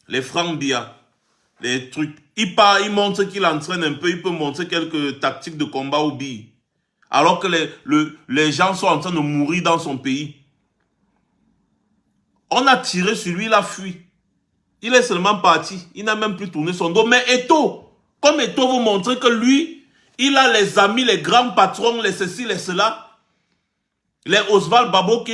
Les Franck Biya, les trucs. Il part, il montre qu'il entraîne un peu, il peut montrer quelques tactiques de combat au billes. Alors que les gens sont en train de mourir dans son pays. On a tiré sur lui, il a fui. Il est seulement parti. Il n'a même plus tourné son dos. Mais Eto'o, comme Eto'o vous montre que lui, il a les amis, les grands patrons, les ceci, les cela. Les Oswald Baboke,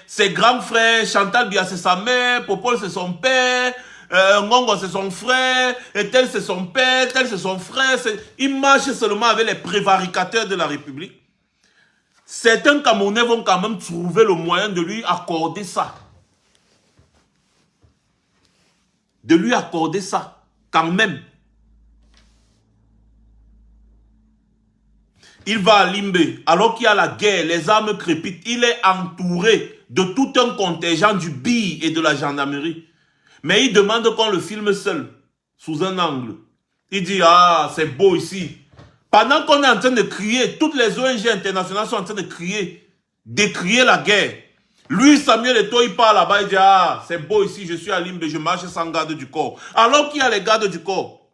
ses grands frères, Chantal Biya c'est sa mère, Popol c'est son père, Ngongo c'est son frère, et tel c'est son père, tel c'est son frère. Il marche seulement avec les prévaricateurs de la République. Certains Camerounais vont quand même trouver le moyen de lui accorder ça. De lui accorder ça, quand même. Il va à Limbe, alors qu'il y a la guerre, les armes crépitent. Il est entouré de tout un contingent du BI et de la gendarmerie. Mais il demande qu'on le filme seul, sous un angle. Il dit, ah, c'est beau ici. Pendant qu'on est en train de crier, toutes les ONG internationales sont en train de crier, décrier la guerre. Lui, Samuel Eto'o, il part là-bas, il dit, ah, c'est beau ici, je suis à Limbe, je marche sans garde du corps. Alors qu'il y a les gardes du corps,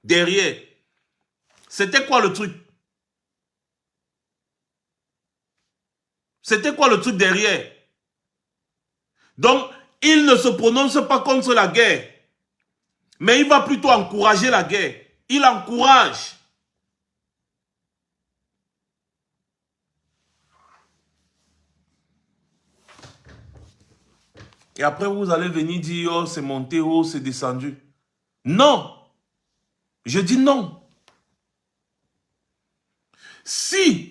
derrière. C'était quoi le truc? C'était quoi le truc derrière? Donc, il ne se prononce pas contre la guerre. Mais il va plutôt encourager la guerre. Il encourage. Et après, vous allez venir dire, oh, c'est monté, oh, c'est descendu. Non. Je dis non. Si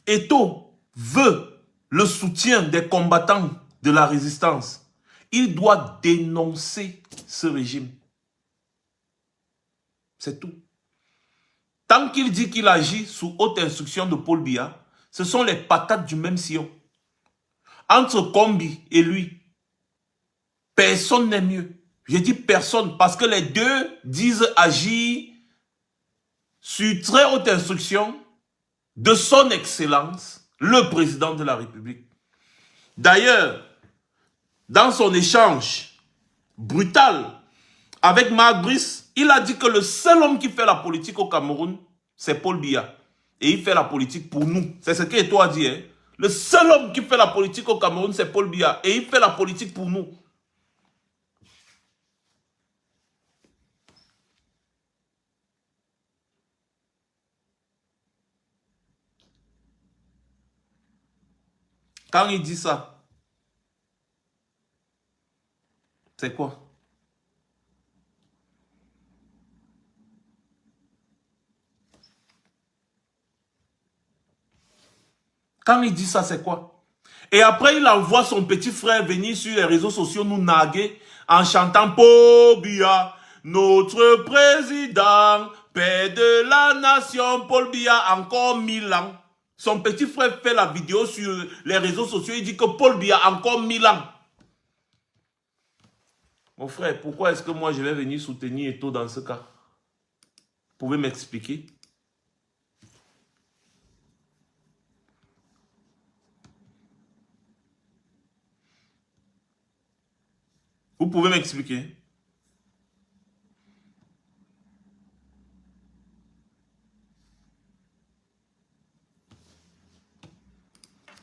Eto'o veut le soutien des combattants de la résistance, il doit dénoncer ce régime. C'est tout. Tant qu'il dit qu'il agit sous haute instruction de Paul Biya, ce sont les patates du même sillon. Entre Kombi et lui, personne n'est mieux. Je dis personne parce que les deux disent agir sur très haute instruction de son excellence, le président de la République. D'ailleurs, dans son échange brutal avec Marc Brice, il a dit que le seul homme qui fait la politique au Cameroun, c'est Paul Biya. Et il fait la politique pour nous. C'est ce qu'Eto'o a dit. Hein? Le seul homme qui fait la politique au Cameroun, c'est Paul Biya. Et il fait la politique pour nous. Quand il dit ça, c'est quoi? Quand il dit ça, c'est quoi? Et après, il envoie son petit frère venir sur les réseaux sociaux nous narguer en chantant Paul Biya, notre président, père de la nation, Paul Biya, encore 1000 ans. Son petit frère fait la vidéo sur les réseaux sociaux, il dit que Paul Biya, encore 1000 ans. Mon frère, pourquoi est-ce que moi je vais venir soutenir Eto'o dans ce cas? Vous pouvez m'expliquer? Vous pouvez m'expliquer?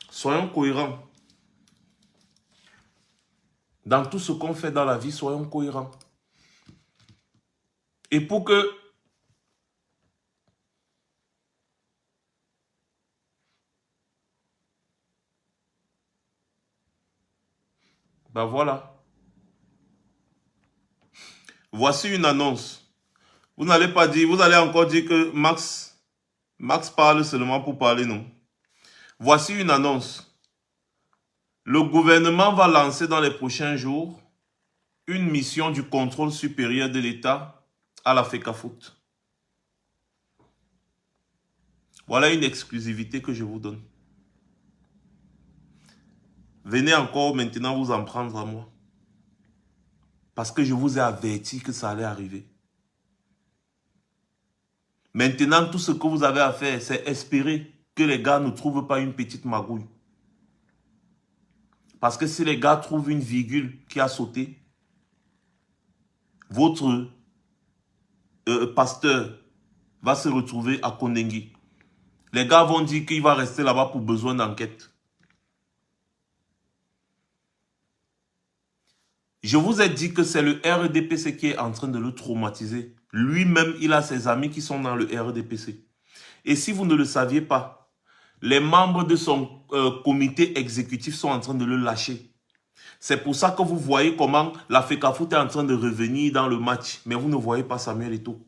Soyons cohérents. Dans tout ce qu'on fait dans la vie, soyons cohérents. Et pour que... Ben voilà. Voici une annonce. Vous n'allez pas dire, vous allez encore dire que Max parle seulement pour parler, non. Voici une annonce. Le gouvernement va lancer dans les prochains jours une mission du contrôle supérieur de l'État à la FECAFOOT. Voilà une exclusivité que je vous donne. Venez encore maintenant vous en prendre à moi. Parce que je vous ai averti que ça allait arriver. Maintenant, tout ce que vous avez à faire, c'est espérer que les gars ne trouvent pas une petite magouille. Parce que si les gars trouvent une virgule qui a sauté, votre pasteur va se retrouver à Kondengi. Les gars vont dire qu'il va rester là-bas pour besoin d'enquête. Je vous ai dit que c'est le RDPC qui est en train de le traumatiser. Lui-même, il a ses amis qui sont dans le RDPC. Et si vous ne le saviez pas, les membres de son comité exécutif sont en train de le lâcher. C'est pour ça que vous voyez comment la FECAFOOT est en train de revenir dans le match. Mais vous ne voyez pas Samuel Eto'o.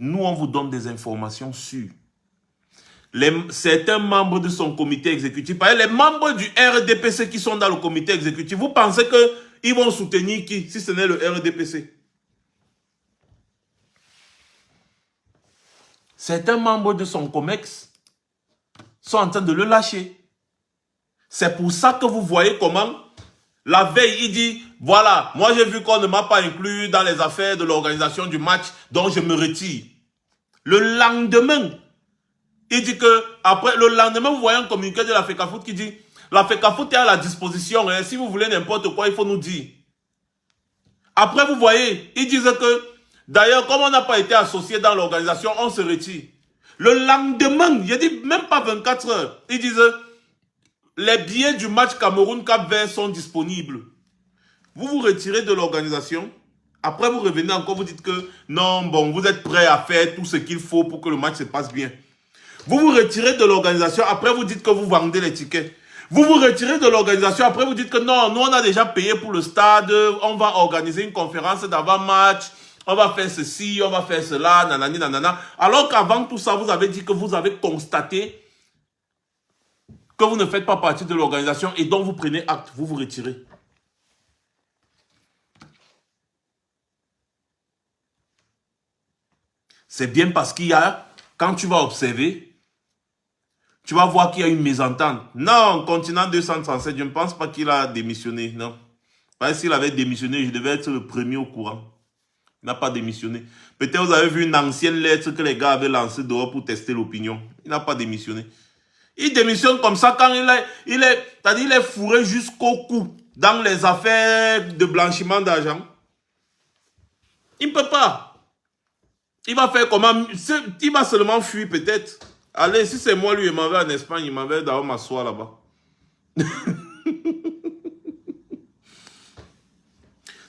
Nous, on vous donne des informations sûres. Certains membres de son comité exécutif, les membres du RDPC qui sont dans le comité exécutif, vous pensez qu'ils vont soutenir qui, si ce n'est le RDPC? Certains membres de son COMEX sont en train de le lâcher. C'est pour ça que vous voyez comment, la veille, il dit, voilà, moi j'ai vu qu'on ne m'a pas inclus dans les affaires de l'organisation du match, donc je me retire. Le lendemain, il dit que, après, le lendemain, vous voyez un communiqué de la FECAFOOT qui dit, la FECAFOOT est à la disposition, hein, si vous voulez n'importe quoi, il faut nous dire. Après, vous voyez, ils disent que, d'ailleurs, comme on n'a pas été associé dans l'organisation, on se retire. Le lendemain, je dis même pas 24 heures, ils disent, les billets du match Cameroun-Cap-Vert sont disponibles. Vous vous retirez de l'organisation. Après, vous revenez encore, vous dites que non, bon, vous êtes prêts à faire tout ce qu'il faut pour que le match se passe bien. Vous vous retirez de l'organisation. Après, vous dites que vous vendez les tickets. Vous vous retirez de l'organisation, après vous dites que non, nous on a déjà payé pour le stade, on va organiser une conférence d'avant-match, on va faire ceci, on va faire cela, nanani, nanana. Alors qu'avant tout ça, vous avez dit que vous avez constaté que vous ne faites pas partie de l'organisation et donc vous prenez acte, vous vous retirez. C'est bien parce qu'il y a, quand tu vas observer, tu vas voir qu'il y a une mésentente. Non, continent 237, je ne pense pas qu'il a démissionné, non. Parce que s'il avait démissionné, je devais être le premier au courant. Il n'a pas démissionné. Peut-être vous avez vu une ancienne lettre que les gars avaient lancée dehors pour tester l'opinion. Il n'a pas démissionné. Il démissionne comme ça quand il est fourré jusqu'au cou dans les affaires de blanchiment d'argent. Il ne peut pas. Il va faire comment? Il va seulement fuir peut-être. Allez, si c'est moi, lui, il m'avait en Espagne, il m'avait d'abord m'asseoir là-bas.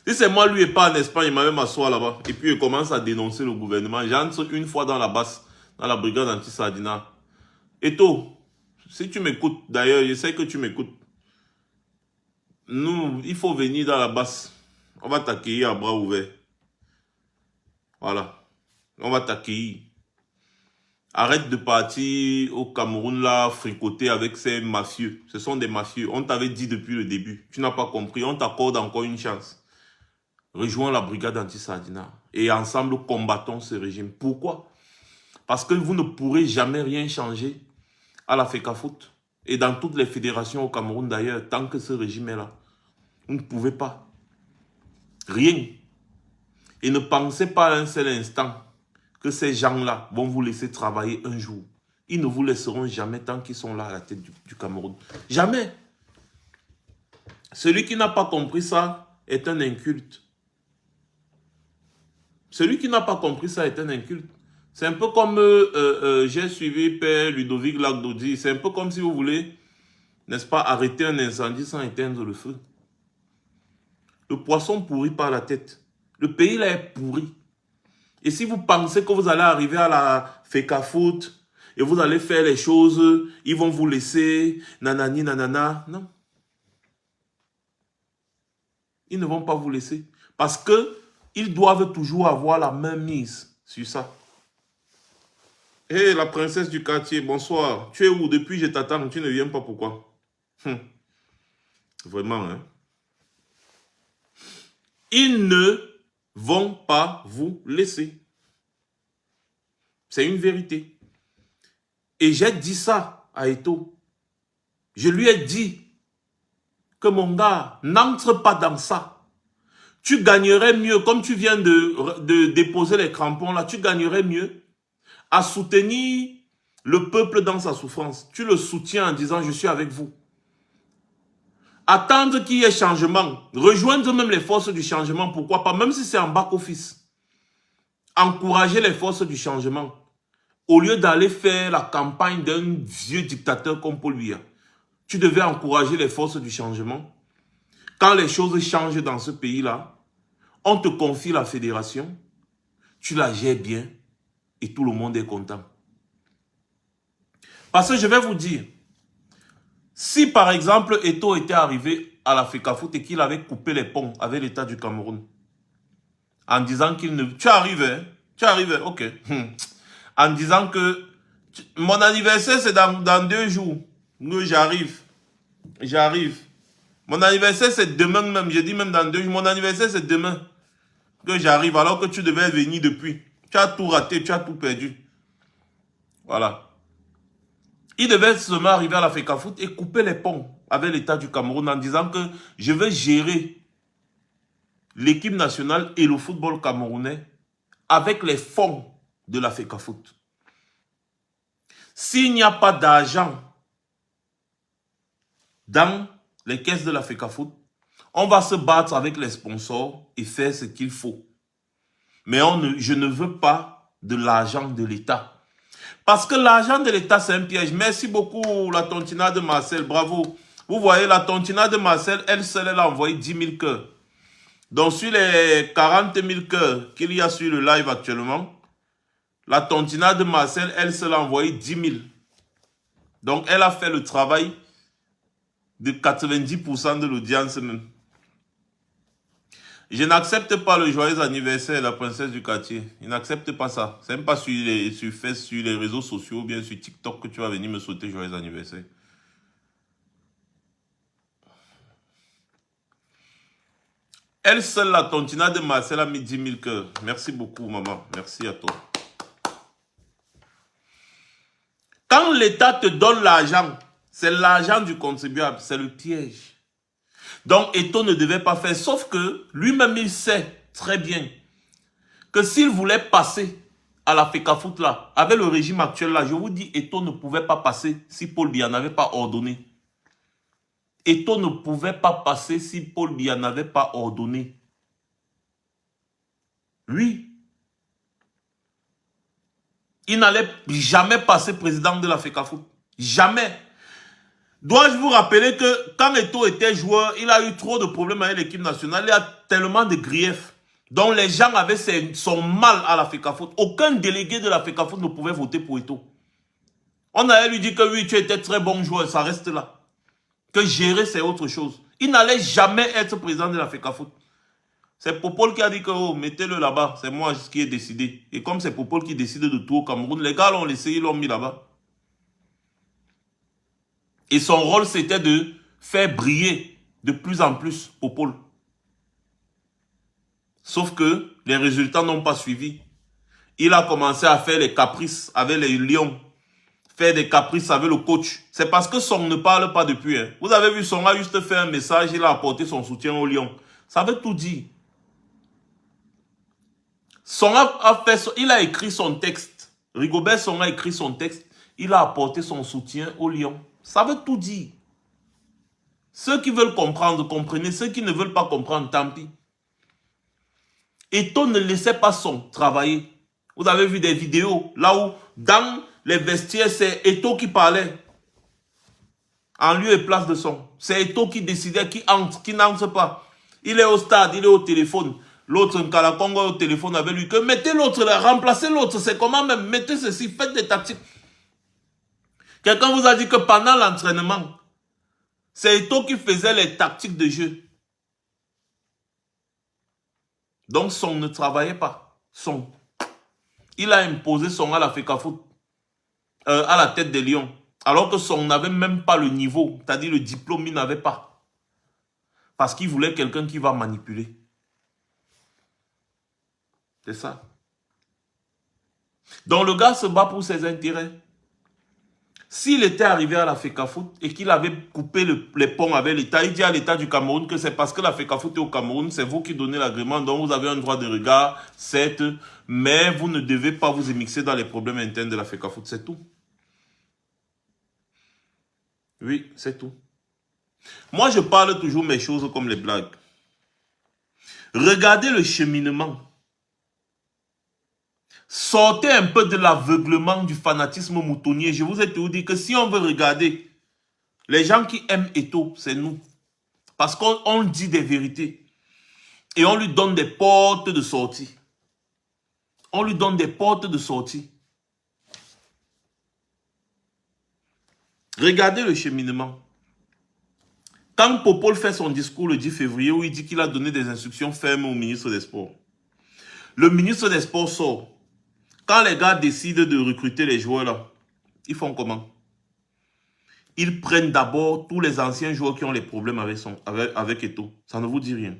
Si c'est moi, lui, et pas en Espagne, il m'avait m'asseoir là-bas. Et puis, il commence à dénoncer le gouvernement. J'entre une fois dans la basse, dans la brigade anti-Sardina. Eto, si tu m'écoutes, d'ailleurs, je sais que tu m'écoutes. Nous, il faut venir dans la basse. On va t'accueillir à bras ouverts. Voilà. On va t'accueillir. Arrête de partir au Cameroun là, fricoter avec ces mafieux. Ce sont des mafieux. On t'avait dit depuis le début. Tu n'as pas compris. On t'accorde encore une chance. Rejoins la brigade anti-Sardina. Et ensemble, combattons ce régime. Pourquoi? Parce que vous ne pourrez jamais rien changer à la FECAFOOT. Et dans toutes les fédérations au Cameroun d'ailleurs, tant que ce régime est là. Vous ne pouvez pas. Rien. Et ne pensez pas un seul instant que ces gens-là vont vous laisser travailler un jour. Ils ne vous laisseront jamais tant qu'ils sont là à la tête du Cameroun. Jamais. Celui qui n'a pas compris ça est un inculte. Celui qui n'a pas compris ça est un inculte. C'est un peu comme j'ai suivi Père Ludovic Lagdodi. C'est un peu comme si vous voulez, n'est-ce pas, arrêter un incendie sans éteindre le feu. Le poisson pourrit par la tête. Le pays là est pourri. Et si vous pensez que vous allez arriver à la FECAFOOT et vous allez faire les choses, ils vont vous laisser, nanani, nanana, non. Ils ne vont pas vous laisser. Parce que ils doivent toujours avoir la main mise sur ça. Hé, hey, la princesse du quartier, bonsoir. Tu es où? Depuis, je t'attends. Tu ne viens pas, pourquoi? Vraiment, hein? Ils ne vont pas vous laisser. C'est une vérité. Et j'ai dit ça à Eto. Je lui ai dit que mon gars, n'entre pas dans ça. Tu gagnerais mieux, comme tu viens de déposer les crampons là, tu gagnerais mieux à soutenir le peuple dans sa souffrance. Tu le soutiens en disant je suis avec vous. Attendre qu'il y ait changement. Rejoindre même les forces du changement. Pourquoi pas? Même si c'est en back-office. Encourager les forces du changement. Au lieu d'aller faire la campagne d'un vieux dictateur comme Paul Biya. Tu devais encourager les forces du changement. Quand les choses changent dans ce pays-là, on te confie la fédération. Tu la gères bien. Et tout le monde est content. Parce que je vais vous dire, si par exemple Eto était arrivé à la FECAFOOT et qu'il avait coupé les ponts avec l'État du Cameroun, en disant qu'il ne... Tu arrives, hein? Tu arrives, ok. En disant que mon anniversaire c'est dans 2 jours. J'arrive. J'arrive. Mon anniversaire c'est demain même. Je dis même dans 2 jours. Mon anniversaire c'est demain que j'arrive alors que tu devais venir depuis. Tu as tout raté, tu as tout perdu. Voilà. Il devait seulement arriver à la FECAFOOT et couper les ponts avec l'État du Cameroun en disant que je vais gérer l'équipe nationale et le football camerounais avec les fonds de la FECAFOOT. S'il n'y a pas d'argent dans les caisses de la FECAFOOT, on va se battre avec les sponsors et faire ce qu'il faut. Mais je ne veux pas de l'argent de l'État. Parce que l'argent de l'État, c'est un piège. Merci beaucoup, la Tontina de Marcel. Bravo. Vous voyez, la Tontina de Marcel, elle seule, elle a envoyé 10 000 cœurs. Donc, sur les 40 000 cœurs qu'il y a sur le live actuellement, la Tontina de Marcel, elle seule a envoyé 10 000. Donc, elle a fait le travail de 90% de l'audience même. Je n'accepte pas le joyeux anniversaire de la princesse du quartier. Je n'accepte pas ça. C'est même pas sur les réseaux sociaux ou bien sur TikTok que tu vas venir me souhaiter joyeux anniversaire. Elle seule, la tontina de Marcel a mis 10 000 cœurs. Merci beaucoup, maman. Merci à toi. Quand l'État te donne l'argent, c'est l'argent du contribuable, c'est le piège. Donc, Eto'o ne devait pas faire, sauf que lui-même, il sait très bien que s'il voulait passer à la FECAFOOT là, avec le régime actuel là, je vous dis, Eto'o ne pouvait pas passer si Paul Biya n'avait pas ordonné. Eto'o ne pouvait pas passer si Paul Biya n'avait pas ordonné. Oui. Il n'allait jamais passer président de la FECAFOOT. Jamais. Dois-je vous rappeler que quand Eto'o était joueur, il a eu trop de problèmes avec l'équipe nationale. Il y a tellement de griefs. Donc les gens avaient son mal à la FECAFOOT. Aucun délégué de la FECAFOOT ne pouvait voter pour Eto'o. On allait lui dire que oui, tu étais très bon joueur, ça reste là. Que gérer, c'est autre chose. Il n'allait jamais être président de la FECAFOOT. C'est Popol qui a dit que oh, mettez-le là-bas. C'est moi qui ai décidé. Et comme c'est Popol qui décide de tout au Cameroun, les gars l'ont laissé, ils l'ont mis là-bas. Et son rôle, c'était de faire briller de plus en plus Popol. Sauf que les résultats n'ont pas suivi. Il a commencé à faire les caprices avec les Lions. Faire des caprices avec le coach. C'est parce que Song ne parle pas depuis. Hein. Vous avez vu, Song a juste fait un message, il a apporté son soutien aux Lions. Ça veut tout dire. Song il a écrit son texte. Rigobert Song a écrit son texte. Il a apporté son soutien aux Lions. Ça veut tout dire. Ceux qui veulent comprendre, comprenez. Ceux qui ne veulent pas comprendre, tant pis. Eto'o ne laissait pas Song travailler. Vous avez vu des vidéos là où, dans les vestiaires, c'est Eto'o qui parlait. En lieu et place de Song. C'est Eto'o qui décidait qui entre, qui n'entre pas. Il est au stade, il est au téléphone. L'autre, Nkalakongo, est au téléphone avec lui. Que mettez l'autre là, remplacez l'autre. C'est comment même, mettez ceci, faites des tactiques. Quelqu'un vous a dit que pendant l'entraînement, c'est Eto'o qui faisait les tactiques de jeu. Donc, Song ne travaillait pas. Song. Il a imposé Song à la FECAFOOT, à la tête des Lions. Alors que Song n'avait même pas le niveau, c'est-à-dire le diplôme, il n'avait pas. Parce qu'il voulait quelqu'un qui va manipuler. C'est ça. Donc, le gars se bat pour ses intérêts. S'il était arrivé à la FECAFOOT et qu'il avait coupé les ponts avec l'État, il dit à l'État du Cameroun que c'est parce que la FECAFOOT est au Cameroun, c'est vous qui donnez l'agrément, donc vous avez un droit de regard, certes, mais vous ne devez pas vous émixer dans les problèmes internes de la FECAFOOT, c'est tout. Oui, c'est tout. Moi, je parle toujours mes choses comme les blagues. Regardez le cheminement. Sortez un peu de l'aveuglement du fanatisme moutonnier. Je vous ai toujours dit que si on veut regarder, les gens qui aiment Eto'o, c'est nous. Parce qu'on dit des vérités. Et on lui donne des portes de sortie. On lui donne des portes de sortie. Regardez le cheminement. Quand Popol fait son discours le 10 février où il dit qu'il a donné des instructions fermes au ministre des Sports, le ministre des Sports sort. Quand les gars décident de recruter les joueurs là, ils font comment? Ils prennent d'abord tous les anciens joueurs qui ont les problèmes avec Eto'o. Ça ne vous dit rien.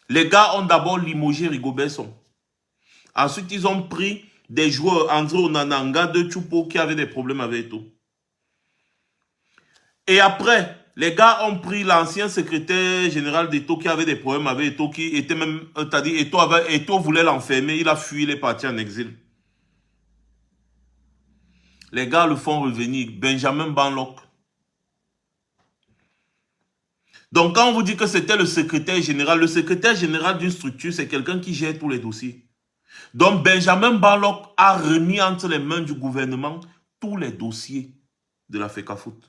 Les gars ont d'abord limogé Rigobert Song. Ensuite, ils ont pris des joueurs, André Onananga, de Tchoupo, qui avaient des problèmes avec Eto'o. Et après, les gars ont pris l'ancien secrétaire général d'Eto'o qui avait des problèmes avec Eto'o, qui était même, c'est-à-dire Eto'o voulait l'enfermer, il a fui, il est parti en exil. Les gars le font revenir, Benjamin Banlock. Donc quand on vous dit que c'était le secrétaire général d'une structure, c'est quelqu'un qui gère tous les dossiers. Donc Benjamin Banlock a remis entre les mains du gouvernement tous les dossiers de la FECAFOOT.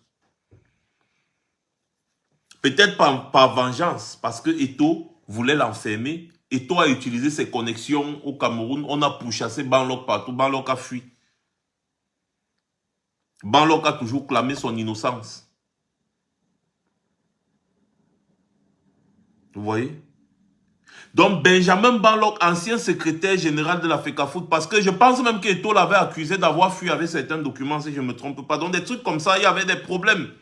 Peut-être par vengeance, parce que Eto'o voulait l'enfermer. Eto'o a utilisé ses connexions au Cameroun. On a pourchassé Banlock partout. Banlock a fui. Banlock a toujours clamé son innocence. Vous voyez? Donc, Benjamin Banlok, ancien secrétaire général de la FECAFOOT, parce que je pense même qu'Eto l'avait accusé d'avoir fui avec certains documents, si je ne me trompe pas. Donc, des trucs comme ça, il y avait des problèmes.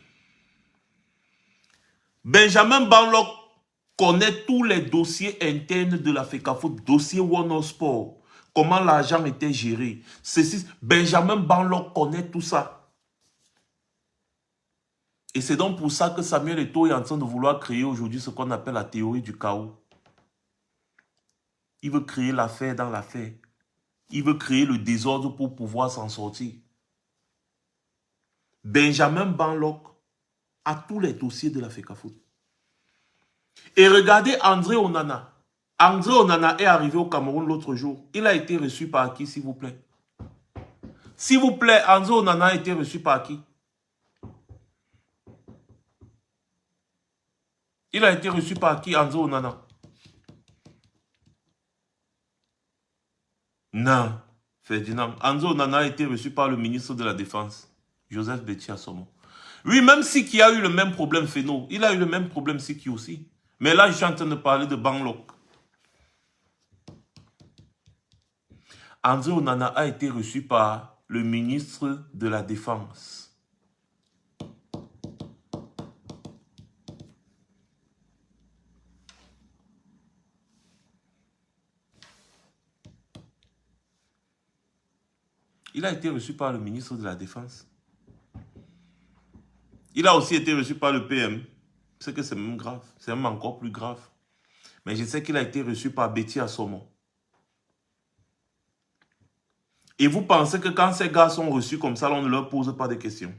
Benjamin Banlok connaît tous les dossiers internes de la FECAFOOT, dossier One Sport, comment l'argent était géré. Benjamin Banlok connaît tout ça. Et c'est donc pour ça que Samuel Eto'o est en train de vouloir créer aujourd'hui ce qu'on appelle la théorie du chaos. Il veut créer l'affaire dans l'affaire. Il veut créer le désordre pour pouvoir s'en sortir. Benjamin Banlok a tous les dossiers de la FECAFOOT. Et regardez André Onana. André Onana est arrivé au Cameroun l'autre jour. Il a été reçu par qui, s'il vous plaît? S'il vous plaît, André Onana a été reçu par qui? Il a été reçu par qui, André Onana? Non, Ferdinand. André Onana a été reçu par le ministre de la Défense, Joseph Betty Assomo. Oui, même Siki a eu le même problème, Feno. Il a eu le même problème, Siki aussi. Mais là, je suis en train de parler de Banlok. André Onana a été reçu par le ministre de la Défense. Il a été reçu par le ministre de la Défense. Il a aussi été reçu par le PM. C'est que c'est même grave. C'est même encore plus grave. Mais je sais qu'il a été reçu par Betty Assomo. Et vous pensez que quand ces gars sont reçus comme ça, on ne leur pose pas de questions?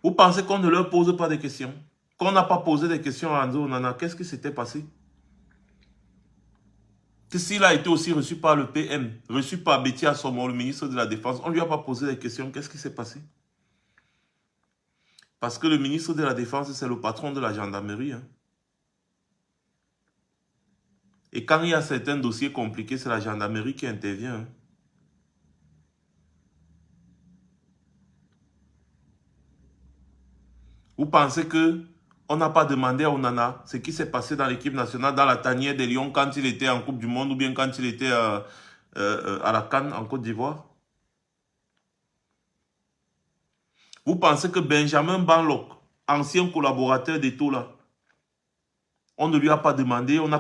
Vous pensez qu'on ne leur pose pas de questions? Qu'on n'a pas posé de questions à André Onana? Qu'est-ce qui s'était passé? Que s'il a été aussi reçu par le PM, reçu par Betty Assomo, le ministre de la Défense, on ne lui a pas posé de questions. Qu'est-ce qui s'est passé? Parce que le ministre de la Défense, c'est le patron de la gendarmerie. Hein. Et quand il y a certains dossiers compliqués, c'est la gendarmerie qui intervient. Hein. Vous pensez que on n'a pas demandé à Onana ce qui s'est passé dans l'équipe nationale, dans la tanière des Lions, quand il était en Coupe du Monde ou bien quand il était à la CAN en Côte d'Ivoire? Vous pensez que Benjamin Banlok, ancien collaborateur d'Eto là, on ne lui a pas demandé, il n'a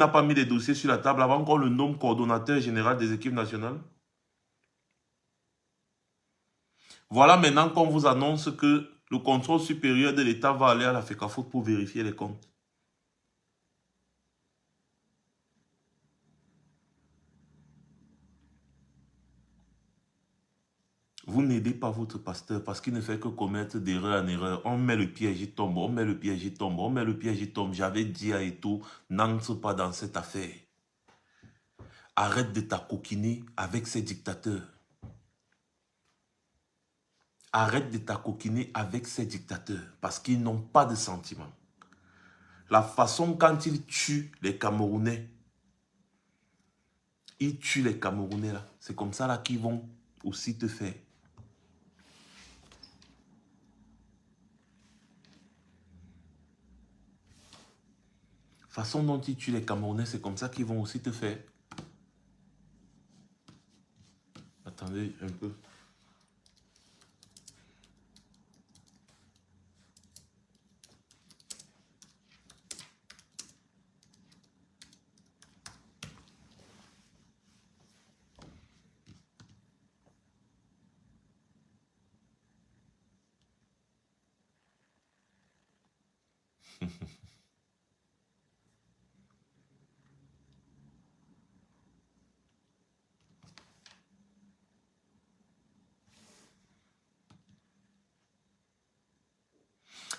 pas mis les dossiers sur la table avant qu'on le nomme coordonnateur général des équipes nationales? Voilà maintenant qu'on vous annonce que le contrôle supérieur de l'État va aller à la FECAFOOT pour vérifier les comptes. Vous n'aidez pas votre pasteur parce qu'il ne fait que commettre d'erreur en erreur. On met le piège, il tombe, on met le piège, il tombe, on met le piège, il tombe. J'avais dit à Eto, n'entre pas dans cette affaire. Arrête de t'acoquiner avec ces dictateurs. Arrête de t'acoquiner avec ces dictateurs parce qu'ils n'ont pas de sentiments. La façon quand ils tuent les Camerounais, ils tuent les Camerounais là. C'est comme ça là qu'ils vont aussi te faire. Façon dont ils tuent les Camerounais, c'est comme ça qu'ils vont aussi te faire. Attendez un peu.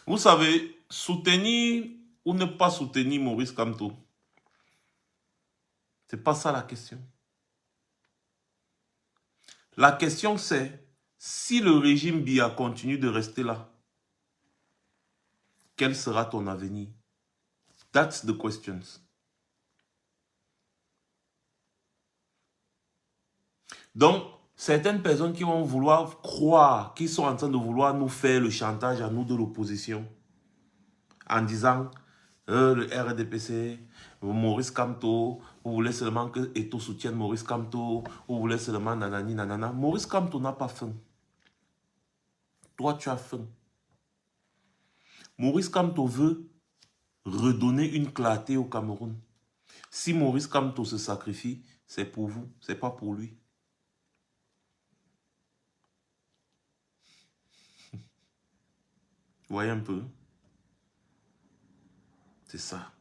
Vous savez, soutenir ou ne pas soutenir Maurice Kamto, c'est pas ça la question. La question c'est, si le régime Biya continue de rester là, quel sera ton avenir? That's the questions. Donc, Certaines personnes qui vont vouloir croire, qui sont en train de vouloir nous faire le chantage à nous de l'opposition, en disant, le RDPC, Maurice Kamto, vous voulez seulement que Eto soutienne Maurice Kamto, vous voulez seulement nanani nanana. Maurice Kamto n'a pas faim. Toi, tu as faim. Maurice Kamto veut redonner une clarté au Cameroun. Si Maurice Kamto se sacrifie, c'est pour vous, c'est pas pour lui. Vous voyez un peu? C'est ça.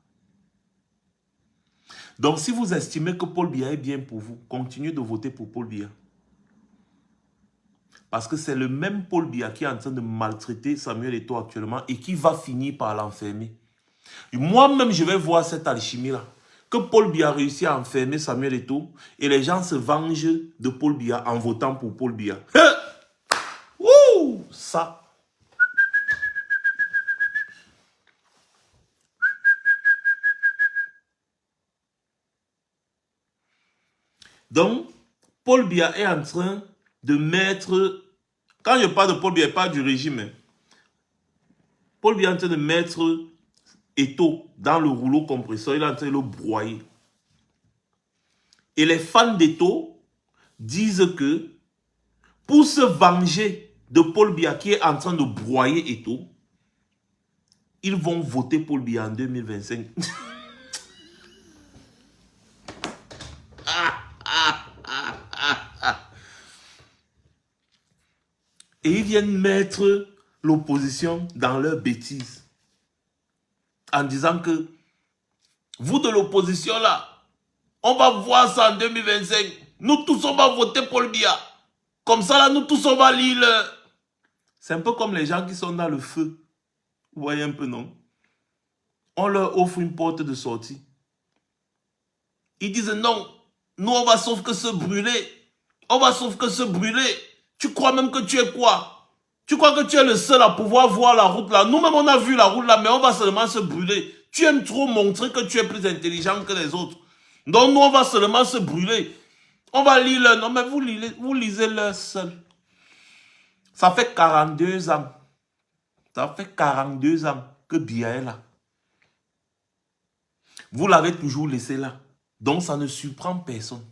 Donc, si vous estimez que Paul Biya est bien pour vous, continuez de voter pour Paul Biya. Parce que c'est le même Paul Biya qui est en train de maltraiter Samuel Eto'o actuellement et qui va finir par l'enfermer. Moi-même, je vais voir cette alchimie-là. Que Paul Biya réussit à enfermer Samuel Eto'o et les gens se vengent de Paul Biya en votant pour Paul Biya. Ouh, ça. Donc, Paul Biya est en train de mettre... Quand je parle de Paul Biya, je parle du régime. Paul Biya est en train de mettre Eto'o dans le rouleau compresseur. Il est en train de le broyer. Et les fans d'Eto'o disent que pour se venger de Paul Biya qui est en train de broyer Eto'o, ils vont voter Paul Biya en 2025. Et ils viennent mettre l'opposition dans leur bêtise. En disant que vous de l'opposition là, on va voir ça en 2025. Nous tous on va voter Paul Biya. Comme ça là, nous tous on va lire. C'est un peu comme les gens qui sont dans le feu. Vous voyez un peu, non? On leur offre une porte de sortie. Ils disent non, nous on va sauf que se brûler. On va sauf que se brûler. Tu crois même que tu es quoi? Tu crois que tu es le seul à pouvoir voir la route là? Nous-mêmes, on a vu la route là, mais on va seulement se brûler. Tu aimes trop montrer que tu es plus intelligent que les autres. Donc, nous, on va seulement se brûler. On va lire leur... Non, mais vous lisez leur seul. Ça fait 42 ans. Ça fait 42 ans que Biya est là. Vous l'avez toujours laissé là. Donc, ça ne surprend personne.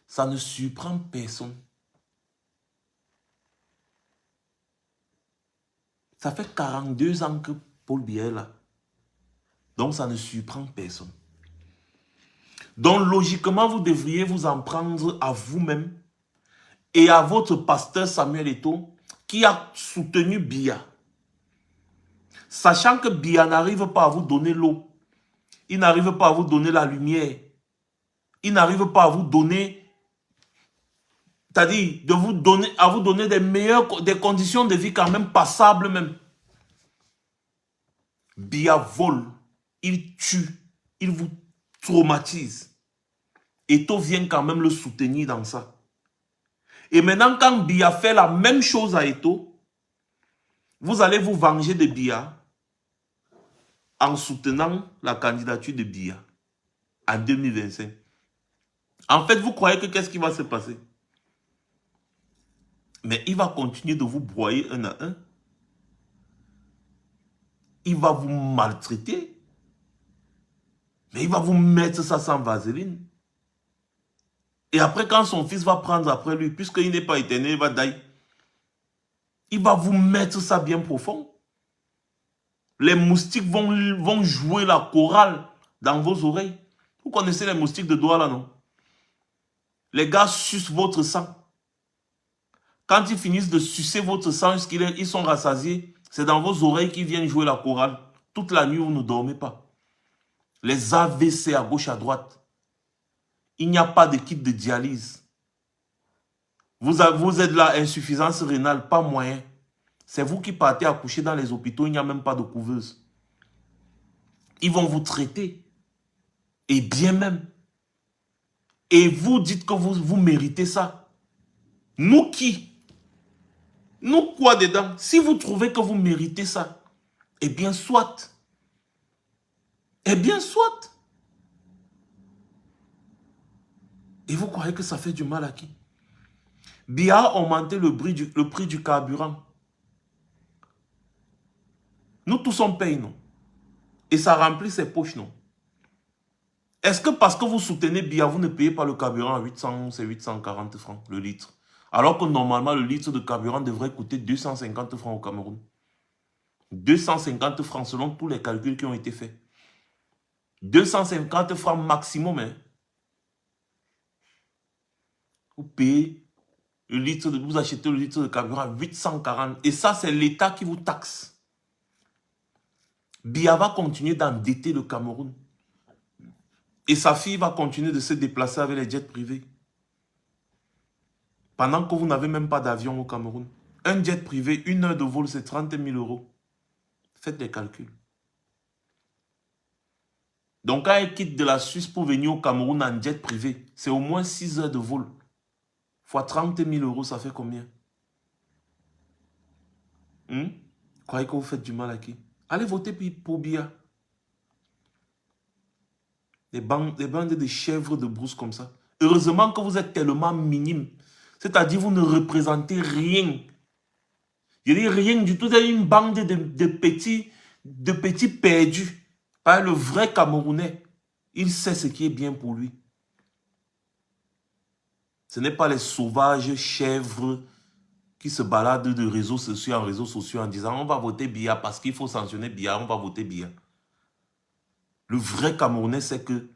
Ça ne surprend personne. Ça fait 42 ans que Paul Biya est là. Donc, ça ne surprend personne. Donc, logiquement, vous devriez vous en prendre à vous-même et à votre pasteur Samuel Eto'o qui a soutenu Biya. Sachant que Biya n'arrive pas à vous donner l'eau. Il n'arrive pas à vous donner la lumière. Il n'arrive pas à vous donner... C'est-à-dire, à vous donner des conditions de vie quand même passables même. Biya vole, il tue, il vous traumatise. Eto'o vient quand même le soutenir dans ça. Et maintenant, quand Biya fait la même chose à Eto'o, vous allez vous venger de Biya en soutenant la candidature de Biya en 2025. En fait, vous croyez que qu'est-ce qui va se passer? Mais il va continuer de vous broyer un à un. Il va vous maltraiter. Mais il va vous mettre ça sans vaseline. Et après, quand son fils va prendre après lui, puisqu'il n'est pas éternel, il va dailler. Il va vous mettre ça bien profond. Les moustiques vont jouer la chorale dans vos oreilles. Vous connaissez les moustiques de Douala, non? Les gars sucent votre sang. Quand ils finissent de sucer votre sang jusqu'ils sont rassasiés, c'est dans vos oreilles qu'ils viennent jouer la chorale. Toute la nuit, vous ne dormez pas. Les AVC à gauche, à droite. Il n'y a pas de kit de dialyse. Vous êtes là, insuffisance rénale, pas moyen. C'est vous qui partez accoucher dans les hôpitaux, il n'y a même pas de couveuse. Ils vont vous traiter. Et bien même. Et vous dites que vous méritez ça. Nous qui? Nous quoi dedans? Si vous trouvez que vous méritez ça, eh bien soit. Eh bien soit. Et vous croyez que ça fait du mal à qui? Biya a augmenté le prix du carburant. Nous tous on paye, non? Et ça remplit ses poches, non? Est-ce que parce que vous soutenez Biya, vous ne payez pas le carburant à 800, c'est 840 francs le litre? Alors que normalement, le litre de carburant devrait coûter 250 francs au Cameroun. 250 francs selon tous les calculs qui ont été faits. 250 francs maximum. Hein. Vous payez le litre vous achetez le litre de carburant à 840. Et ça, c'est l'État qui vous taxe. Biya va continuer d'endetter le Cameroun. Et sa fille va continuer de se déplacer avec les jets privés. Pendant que vous n'avez même pas d'avion au Cameroun. Un jet privé, 1 heure de vol, c'est 30 000 €. Faites des calculs. Donc, quand elle quitte de la Suisse pour venir au Cameroun en jet privé, c'est au moins 6 heures de vol. Fois 30 000 €, ça fait combien? Croyez que vous faites du mal à qui? Allez voter pour Biya. Des bandes de chèvres de brousse comme ça. Heureusement que vous êtes tellement minime. C'est-à-dire vous ne représentez rien. Je dis rien du tout. Vous êtes une bande de petits perdus. Pas le vrai Camerounais. Il sait ce qui est bien pour lui. Ce n'est pas les sauvages chèvres qui se baladent de réseaux sociaux en réseaux sociaux en disant on va voter Biya parce qu'il faut sanctionner Biya, on va voter Biya. Le vrai Camerounais sait que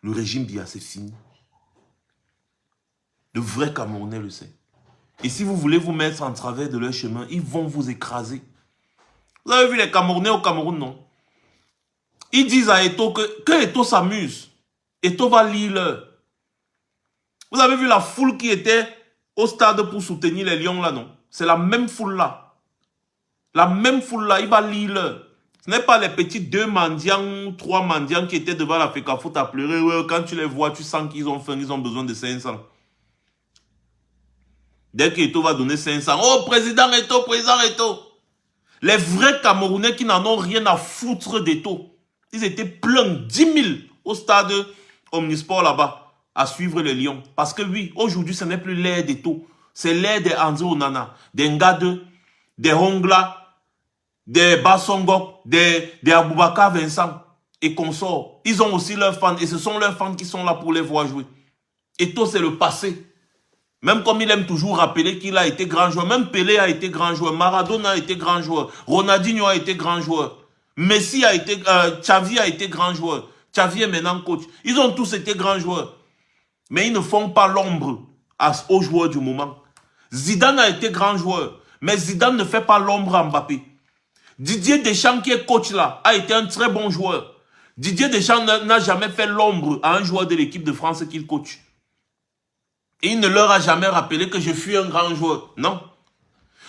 le régime Biya c'est fini. Le vrai Camerounais le sait. Et si vous voulez vous mettre en travers de leur chemin, ils vont vous écraser. Vous avez vu les Camerounais au Cameroun, non? Ils disent à Eto'o que Eto'o s'amuse. Eto'o va lire l'heure. Vous avez vu la foule qui était au stade pour soutenir les Lions là, non? C'est la même foule là. La même foule là, il va lire l'heure. Ce n'est pas les petits 2 mendiants, 3 mendiants qui étaient devant la FECAFOOT à pleurer. Ouais, quand tu les vois, tu sens qu'ils ont faim, ils ont besoin de 500. Dès qu'Eto'o va donner 500, oh, président Eto'o, président Eto'o. Les vrais Camerounais qui n'en ont rien à foutre d'Eto'o, ils étaient pleins, 10 000 au stade Omnisport là-bas, à suivre les Lions. Parce que oui, aujourd'hui, ce n'est plus l'ère d'Eto'o. C'est l'ère des André Onana, des Ngade, des Hongla, des Bassongok, des Aboubakar Vincent et consorts. Ils ont aussi leurs fans et ce sont leurs fans qui sont là pour les voir jouer. Eto'o, c'est le passé. Même comme il aime toujours rappeler qu'il a été grand joueur. Même Pelé a été grand joueur. Maradona a été grand joueur. Ronaldinho a été grand joueur. Messi a été... Xavi a été grand joueur. Xavi est maintenant coach. Ils ont tous été grands joueurs. Mais ils ne font pas l'ombre aux joueurs du moment. Zidane a été grand joueur. Mais Zidane ne fait pas l'ombre à Mbappé. Didier Deschamps qui est coach là a été un très bon joueur. Didier Deschamps n'a jamais fait l'ombre à un joueur de l'équipe de France qu'il coach. Et il ne leur a jamais rappelé que je suis un grand joueur. Non.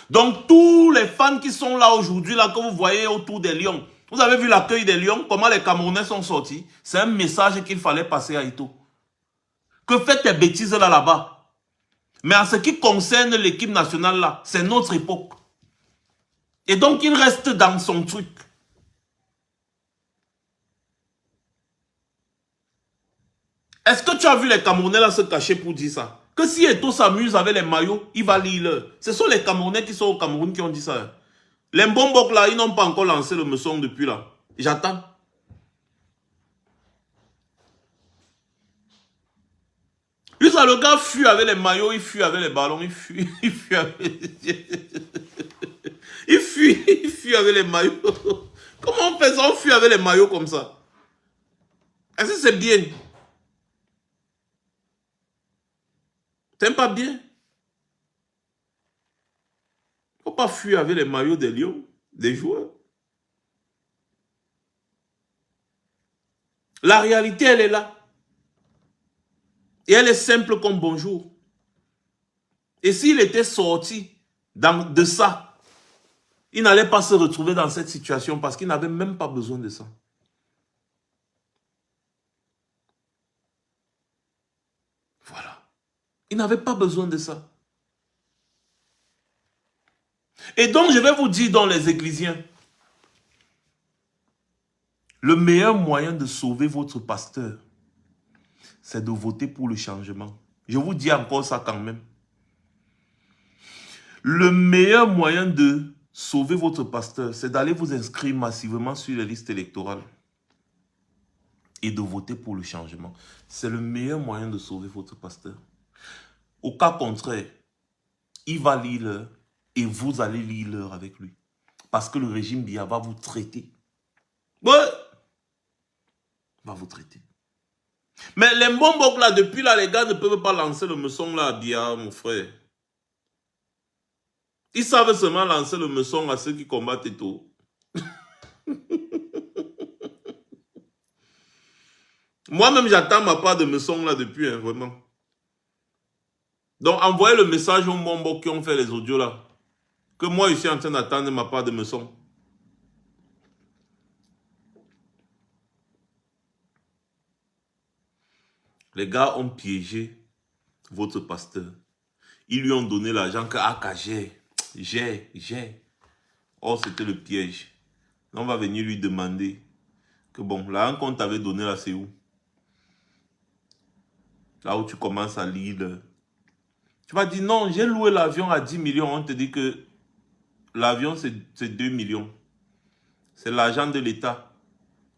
Donc, tous les fans qui sont là aujourd'hui, là, que vous voyez autour des Lions, vous avez vu l'accueil des Lions, comment les Camerounais sont sortis. C'est un message qu'il fallait passer à Eto'o. Que faites tes bêtises là-bas. Mais en ce qui concerne l'équipe nationale là, c'est notre époque. Et donc, il reste dans son truc. Est-ce que tu as vu les Camerounais là se cacher pour dire ça? Que si Eto'o s'amuse avec les maillots, il va lire l'heure. Ce sont les Camerounais qui sont au Cameroun qui ont dit ça. Les Mbombok là, ils n'ont pas encore lancé le meçon depuis là. J'attends. Lui, ça, le gars fuit avec les maillots, il fuit avec les ballons, il fuit avec... il fuit avec les maillots. Comment on fait ça? On fuit avec les maillots comme ça. Est-ce que c'est bien? T'aimes pas bien? Faut pas fuir avec les maillots des Lions, des joueurs. La réalité, elle est là. Et elle est simple comme bonjour. Et s'il était sorti de ça, il n'allait pas se retrouver dans cette situation parce qu'il n'avait même pas besoin de ça. Voilà. Il n'avait pas besoin de ça. Et donc, je vais vous dire dans les Églisiens, le meilleur moyen de sauver votre pasteur, c'est de voter pour le changement. Je vous dis encore ça quand même. Le meilleur moyen de sauver votre pasteur, c'est d'aller vous inscrire massivement sur les listes électorales et de voter pour le changement. C'est le meilleur moyen de sauver votre pasteur. Au cas contraire, il va lire l'heure et vous allez lire l'heure avec lui. Parce que le régime Biya va vous traiter. Ouais. Va vous traiter. Mais les Mbombok là, depuis là, les gars ne peuvent pas lancer le meçon là à Biya, mon frère. Ils savent seulement lancer le meçon à ceux qui combattent et tout. Moi-même, j'attends ma part de meçon là depuis, hein, vraiment. Donc, envoyez le message aux Mbombok qui ont fait les audios là. Que moi, je suis en train d'attendre ma part de meçon. Les gars ont piégé votre pasteur. Ils lui ont donné l'argent que j'ai. Oh, c'était le piège. On va venir lui demander que bon, l'argent qu'on t'avait donné là, c'est où? Là où tu commences à lire. Tu vas dire non, j'ai loué l'avion à 10 millions. On te dit que l'avion, c'est 2 millions. C'est l'argent de l'État.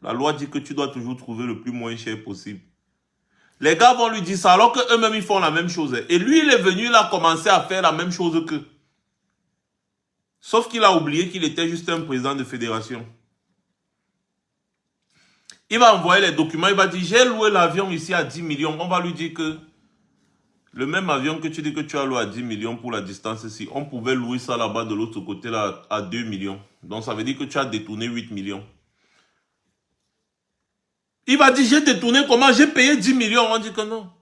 La loi dit que tu dois toujours trouver le plus moins cher possible. Les gars vont lui dire ça alors qu'eux-mêmes ils font la même chose. Et lui, il est venu là commencer à faire la même chose qu'eux. Sauf qu'il a oublié qu'il était juste un président de fédération. Il va envoyer les documents, il va dire j'ai loué l'avion ici à 10 millions. On va lui dire que le même avion que tu dis que tu as loué à 10 millions pour la distance ici, on pouvait louer ça là-bas de l'autre côté là à 2 millions. Donc ça veut dire que tu as détourné 8 millions. Il va dire, j'ai détourné comment? J'ai payé 10 millions. On dit que non.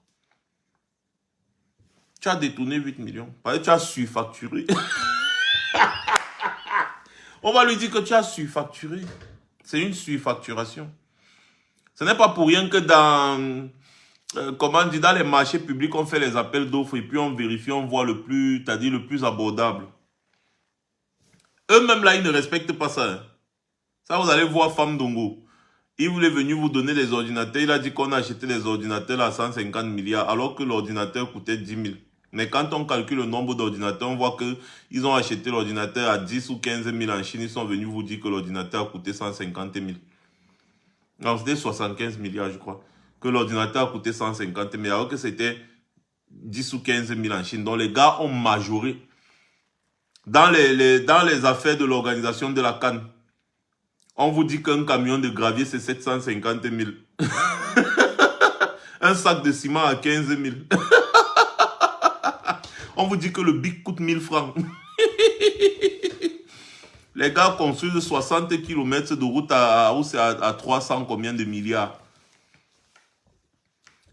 Tu as détourné 8 millions. Parce que tu as surfacturé. On va lui dire que tu as surfacturé. C'est une surfacturation. Ce n'est pas pour rien que dans, comment dire, dans les marchés publics, on fait les appels d'offres et puis on vérifie, on voit le plus, c'est-à-dire le plus abordable. Eux-mêmes là, ils ne respectent pas ça. Hein. Ça, vous allez voir Femme Dongo. Il voulait venir vous donner des ordinateurs. Il a dit qu'on a acheté les ordinateurs à 150 milliards alors que l'ordinateur coûtait 10 000. Mais quand on calcule le nombre d'ordinateurs, on voit qu'ils ont acheté l'ordinateur à 10 ou 15 000 en Chine. Ils sont venus vous dire que l'ordinateur a coûté 150 000. Non, c'était 75 milliards, je crois. Que l'ordinateur a coûté 150 000 alors que c'était 10 ou 15 000 en Chine. Donc les gars ont majoré. Dans les affaires de l'organisation de la CAN, on vous dit qu'un camion de gravier, c'est 750 000. Un sac de ciment à 15 000. On vous dit que le bic coûte 1000 francs. Les gars construisent 60 km de route à 300 combien de milliards.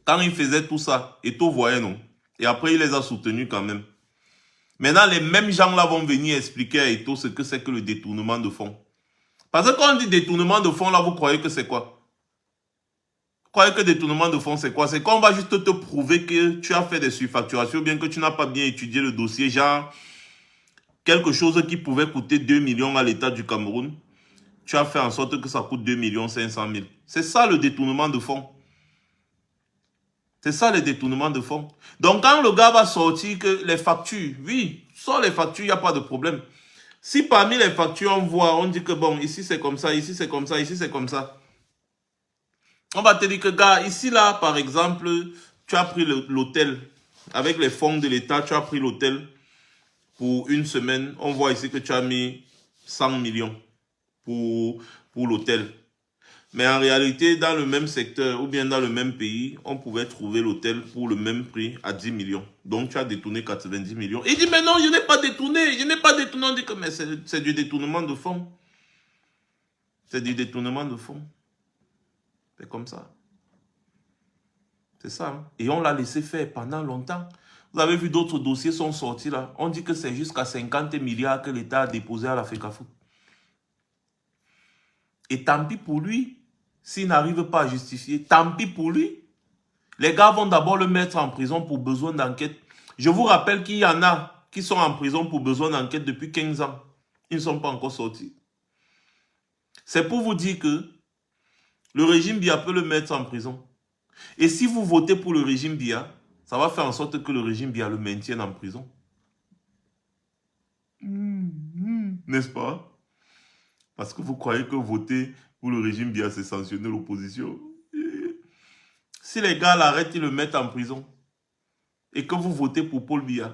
Quand ils faisaient tout ça, Eto'o voyait, non? Et après, il les a soutenus quand même. Maintenant, les mêmes gens là vont venir expliquer à Eto'o ce que c'est que le détournement de fonds. Parce que quand on dit détournement de fonds, là, vous croyez que c'est quoi? Vous croyez que détournement de fonds, c'est quoi? C'est qu'on va juste te prouver que tu as fait des surfacturations, bien que tu n'as pas bien étudié le dossier, genre quelque chose qui pouvait coûter 2 millions à l'État du Cameroun. Tu as fait en sorte que ça coûte 2 500 000. C'est ça le détournement de fonds. C'est ça le détournement de fonds. Donc quand le gars va sortir que les factures, oui, sort les factures, il n'y a pas de problème. Si parmi les factures, on voit, on dit que bon, ici c'est comme ça, ici c'est comme ça, ici c'est comme ça. On va te dire que, gars, ici là, par exemple, tu as pris l'hôtel. Avec les fonds de l'État, tu as pris l'hôtel pour une semaine. On voit ici que tu as mis 100 millions pour l'hôtel. Mais en réalité, dans le même secteur ou bien dans le même pays, on pouvait trouver l'hôtel pour le même prix à 10 millions. Donc, tu as détourné 90 millions. Il dit, mais non, je n'ai pas détourné. Je n'ai pas détourné. On dit que mais c'est du détournement de fonds. C'est du détournement de fonds. C'est comme ça. C'est ça. Hein? Et on l'a laissé faire pendant longtemps. Vous avez vu d'autres dossiers sont sortis là. On dit que c'est jusqu'à 50 milliards que l'État a déposé à la FECAFOOT. Et tant pis pour lui. S'il n'arrive pas à justifier, tant pis pour lui. Les gars vont d'abord le mettre en prison pour besoin d'enquête. Je vous rappelle qu'il y en a qui sont en prison pour besoin d'enquête depuis 15 ans. Ils ne sont pas encore sortis. C'est pour vous dire que le régime Biya peut le mettre en prison. Et si vous votez pour le régime Biya, ça va faire en sorte que le régime Biya le maintienne en prison. N'est-ce pas? Parce que vous croyez que voter pour le régime Biya, c'est sanctionner l'opposition. Si les gars l'arrêtent, ils le mettent en prison. Et que vous votez pour Paul Biya,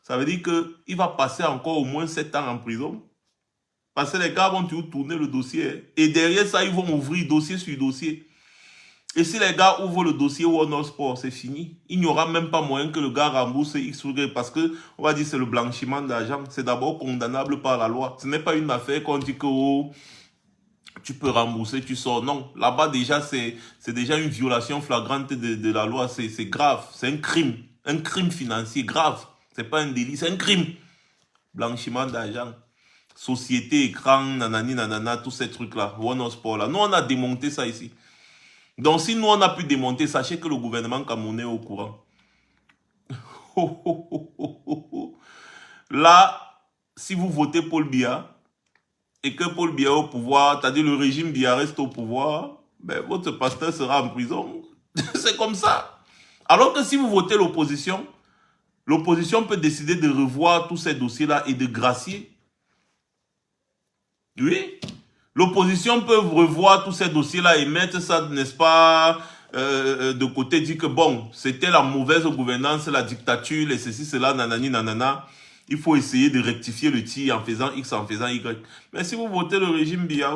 ça veut dire qu'il va passer encore au moins 7 ans en prison. Parce que les gars vont toujours tourner le dossier. Et derrière ça, ils vont ouvrir dossier sur dossier. Et si les gars ouvrent le dossier Warner Sport, c'est fini. Il n'y aura même pas moyen que le gars rembourse X ou Y. Parce que, on va dire, c'est le blanchiment d'argent. C'est d'abord condamnable par la loi. Ce n'est pas une affaire qu'on dit que oh, tu peux rembourser, tu sors. Non, là-bas déjà, c'est déjà une violation flagrante de la loi. C'est grave. C'est un crime. Un crime financier grave. C'est pas un délit, c'est un crime. Blanchiment d'argent. Société, écran, nanani, nanana, tous ces trucs-là. Warner Sport là. Nous, on a démonté ça ici. Donc, si nous, on a pu démonter, sachez que le gouvernement camerounais est au courant. Là, si vous votez Paul Biya, et que Paul Biya est au pouvoir, c'est-à-dire le régime Biya reste au pouvoir, ben, votre pasteur sera en prison. C'est comme ça. Alors que si vous votez l'opposition peut décider de revoir tous ces dossiers-là et de gracier. Oui. L'opposition peut revoir tous ces dossiers-là et mettre ça, n'est-ce pas, de côté, dire que bon, c'était la mauvaise gouvernance, la dictature, les ceci, cela, nanani, nanana. Il faut essayer de rectifier le tir en faisant X, en faisant Y. Mais si vous votez le régime Biya,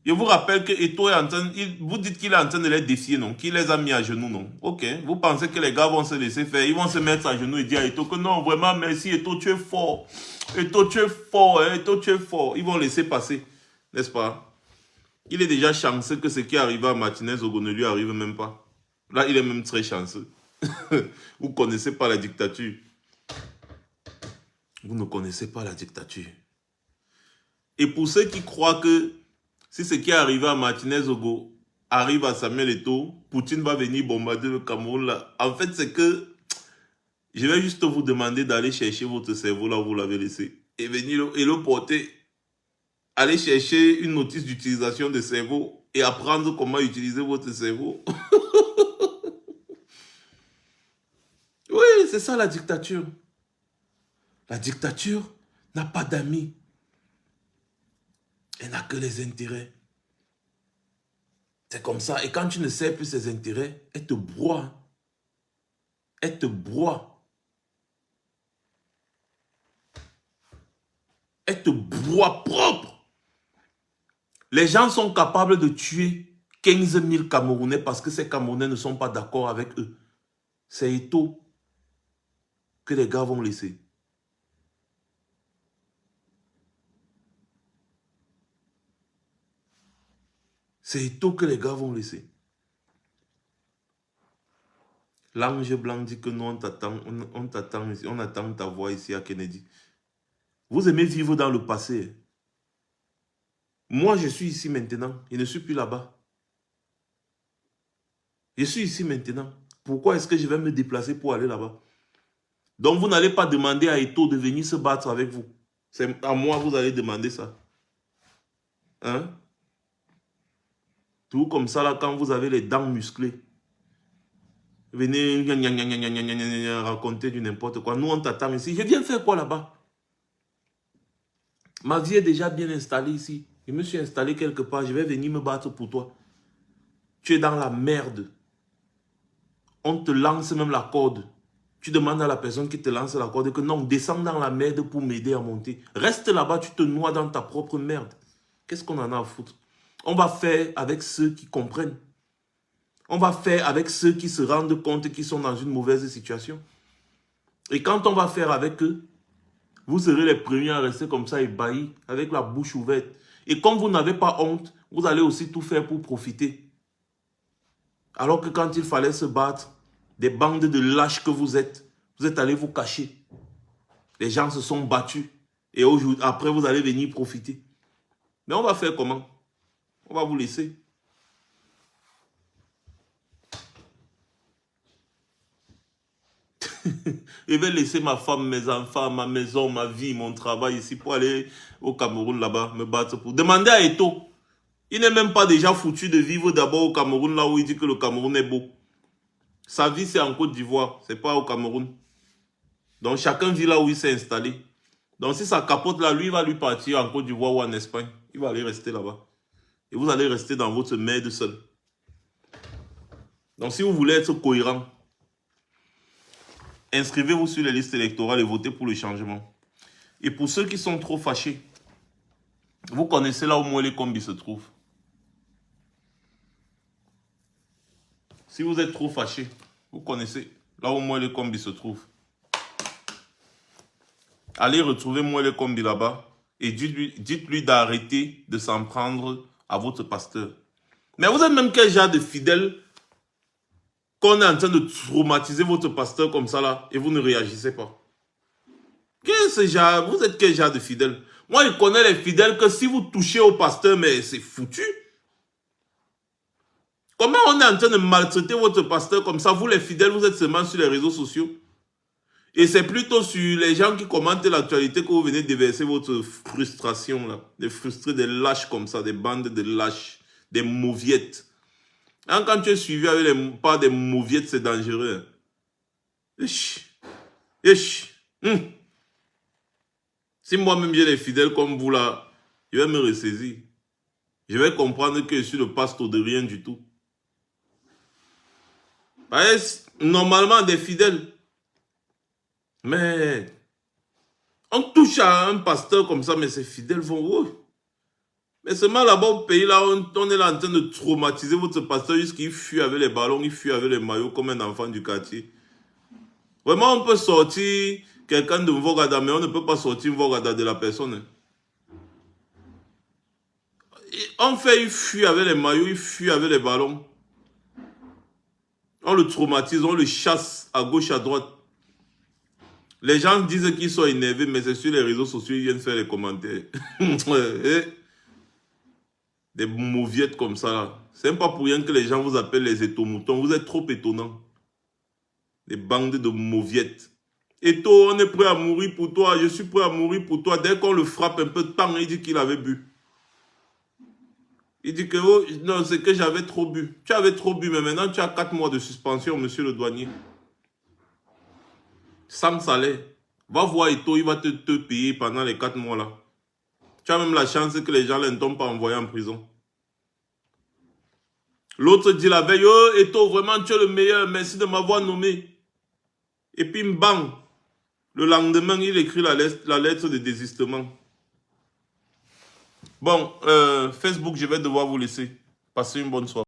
je vous rappelle que Eto'o est en train, vous dites qu'il est en train de les défier, non? Qu'il les a mis à genoux, non? Ok. Vous pensez que les gars vont se laisser faire, ils vont se mettre à genoux et dire à Eto'o que non, vraiment, merci Eto'o, tu es fort. Eto'o, tu es fort, hein? Eto'o, tu es fort. Ils vont laisser passer, n'est-ce pas? Il est déjà chanceux que ce qui est arrivé à Martinez Ogo ne lui arrive même pas. Là, il est même très chanceux. Vous ne connaissez pas la dictature. Vous ne connaissez pas la dictature. Et pour ceux qui croient que si ce qui est arrivé à Martinez Ogo arrive à Samuel Eto'o, Poutine va venir bombarder le Cameroun là. En fait, c'est que je vais juste vous demander d'aller chercher votre cerveau là où vous l'avez laissé. Et venir et le porter. Allez chercher une notice d'utilisation de cerveau et apprendre comment utiliser votre cerveau. Oui, c'est ça la dictature. La dictature n'a pas d'amis. Elle n'a que les intérêts. C'est comme ça. Et quand tu ne sais plus ses intérêts, elle te broie. Elle te broie. Elle te broie propre. Les gens sont capables de tuer 15 000 Camerounais parce que ces Camerounais ne sont pas d'accord avec eux. C'est Eto'o que les gars vont laisser. C'est Eto'o que les gars vont laisser. L'ange blanc dit que nous, on t'attend ici, on attend ta voix ici à Kennedy. Vous aimez vivre dans le passé. Moi, je suis ici maintenant. Je ne suis plus là-bas. Je suis ici maintenant. Pourquoi est-ce que je vais me déplacer pour aller là-bas? Donc, vous n'allez pas demander à Eto'o de venir se battre avec vous. C'est à moi que vous allez demander ça. Hein? Tout comme ça, là, quand vous avez les dents musclées. Venez raconter du n'importe quoi. Nous, on t'attend ici. Je viens faire quoi là-bas? Ma vie est déjà bien installée ici. Je me suis installé quelque part. Je vais venir me battre pour toi. Tu es dans la merde. On te lance même la corde. Tu demandes à la personne qui te lance la corde que non, descends dans la merde pour m'aider à monter. Reste là-bas, tu te noies dans ta propre merde. Qu'est-ce qu'on en a à foutre? On va faire avec ceux qui comprennent. On va faire avec ceux qui se rendent compte qu'ils sont dans une mauvaise situation. Et quand on va faire avec eux, vous serez les premiers à rester comme ça ébahis, avec la bouche ouverte. Et comme vous n'avez pas honte, vous allez aussi tout faire pour profiter. Alors que quand il fallait se battre, des bandes de lâches que vous êtes allés vous cacher. Les gens se sont battus. Et après, vous allez venir profiter. Mais on va faire comment? On va vous laisser. Je vais laisser ma femme, mes enfants, ma maison, ma vie, mon travail ici pour aller au Cameroun là-bas, me battre pour... Demandez à Eto'o. Il n'est même pas déjà foutu de vivre d'abord au Cameroun, là où il dit que le Cameroun est beau. Sa vie, c'est en Côte d'Ivoire, c'est pas au Cameroun. Donc, chacun vit là où il s'est installé. Donc, si ça capote là, lui, il va lui partir en Côte d'Ivoire ou en Espagne. Il va aller rester là-bas. Et vous allez rester dans votre merde seul. Donc, si vous voulez être cohérent, inscrivez-vous sur les listes électorales et votez pour le changement. Et pour ceux qui sont trop fâchés, vous connaissez là où Moelle Kombi se trouve. Si vous êtes trop fâché, vous connaissez là où Moelle Kombi se trouve. Allez retrouver Moelle Kombi là-bas et dites-lui d'arrêter de s'en prendre à votre pasteur. Mais vous êtes même quel genre de fidèle qu'on est en train de traumatiser votre pasteur comme ça là et vous ne réagissez pas. Vous êtes quel genre de fidèle? Moi, je connais les fidèles que si vous touchez au pasteur, mais c'est foutu. Comment on est en train de maltraiter votre pasteur comme ça? Vous les fidèles, vous êtes seulement sur les réseaux sociaux. Et c'est plutôt sur les gens qui commentent l'actualité que vous venez déverser votre frustration là. Des frustrés, des lâches comme ça, des bandes de lâches, des mauviettes. Hein, quand tu es suivi avec pas des mauviettes, c'est dangereux. Si moi-même j'ai des fidèles comme vous là, je vais me ressaisir. Je vais comprendre que je suis le pasteur de rien du tout. Normalement des fidèles. Mais on touche à un pasteur comme ça, mais ces fidèles vont où? Mais seulement là-bas au pays, là, on est là en train de traumatiser votre pasteur jusqu'il fuit avec les ballons, il fuit avec les maillots comme un enfant du quartier. Vraiment, on peut sortir quelqu'un de Mvogada, mais on ne peut pas sortir Mvogada de la personne. On fait, il fuit avec les maillots, il fuit avec les ballons. On le traumatise, on le chasse à gauche, à droite. Les gens disent qu'ils sont énervés, mais c'est sur les réseaux sociaux, ils viennent faire les commentaires. Des mauviettes comme ça. C'est même pas pour rien que les gens vous appellent les étomoutons. Vous êtes trop étonnants. Des bandes de mauviettes. Eto, on est prêt à mourir pour toi. Je suis prêt à mourir pour toi. Dès qu'on le frappe un peu de temps, il dit qu'il avait bu. Il dit que oh, non, c'est que j'avais trop bu. Tu avais trop bu, mais maintenant tu as 4 mois de suspension, monsieur le douanier. Sans salaire. Va voir Eto, il va te payer pendant les 4 mois là. Tu as même la chance que les gens ne t'ont pas envoyé en prison. L'autre dit la veille, oh Eto, vraiment tu es le meilleur, merci de m'avoir nommé. Et puis bang, le lendemain il écrit la lettre de désistement. Bon, Facebook, je vais devoir vous laisser. Passez une bonne soirée.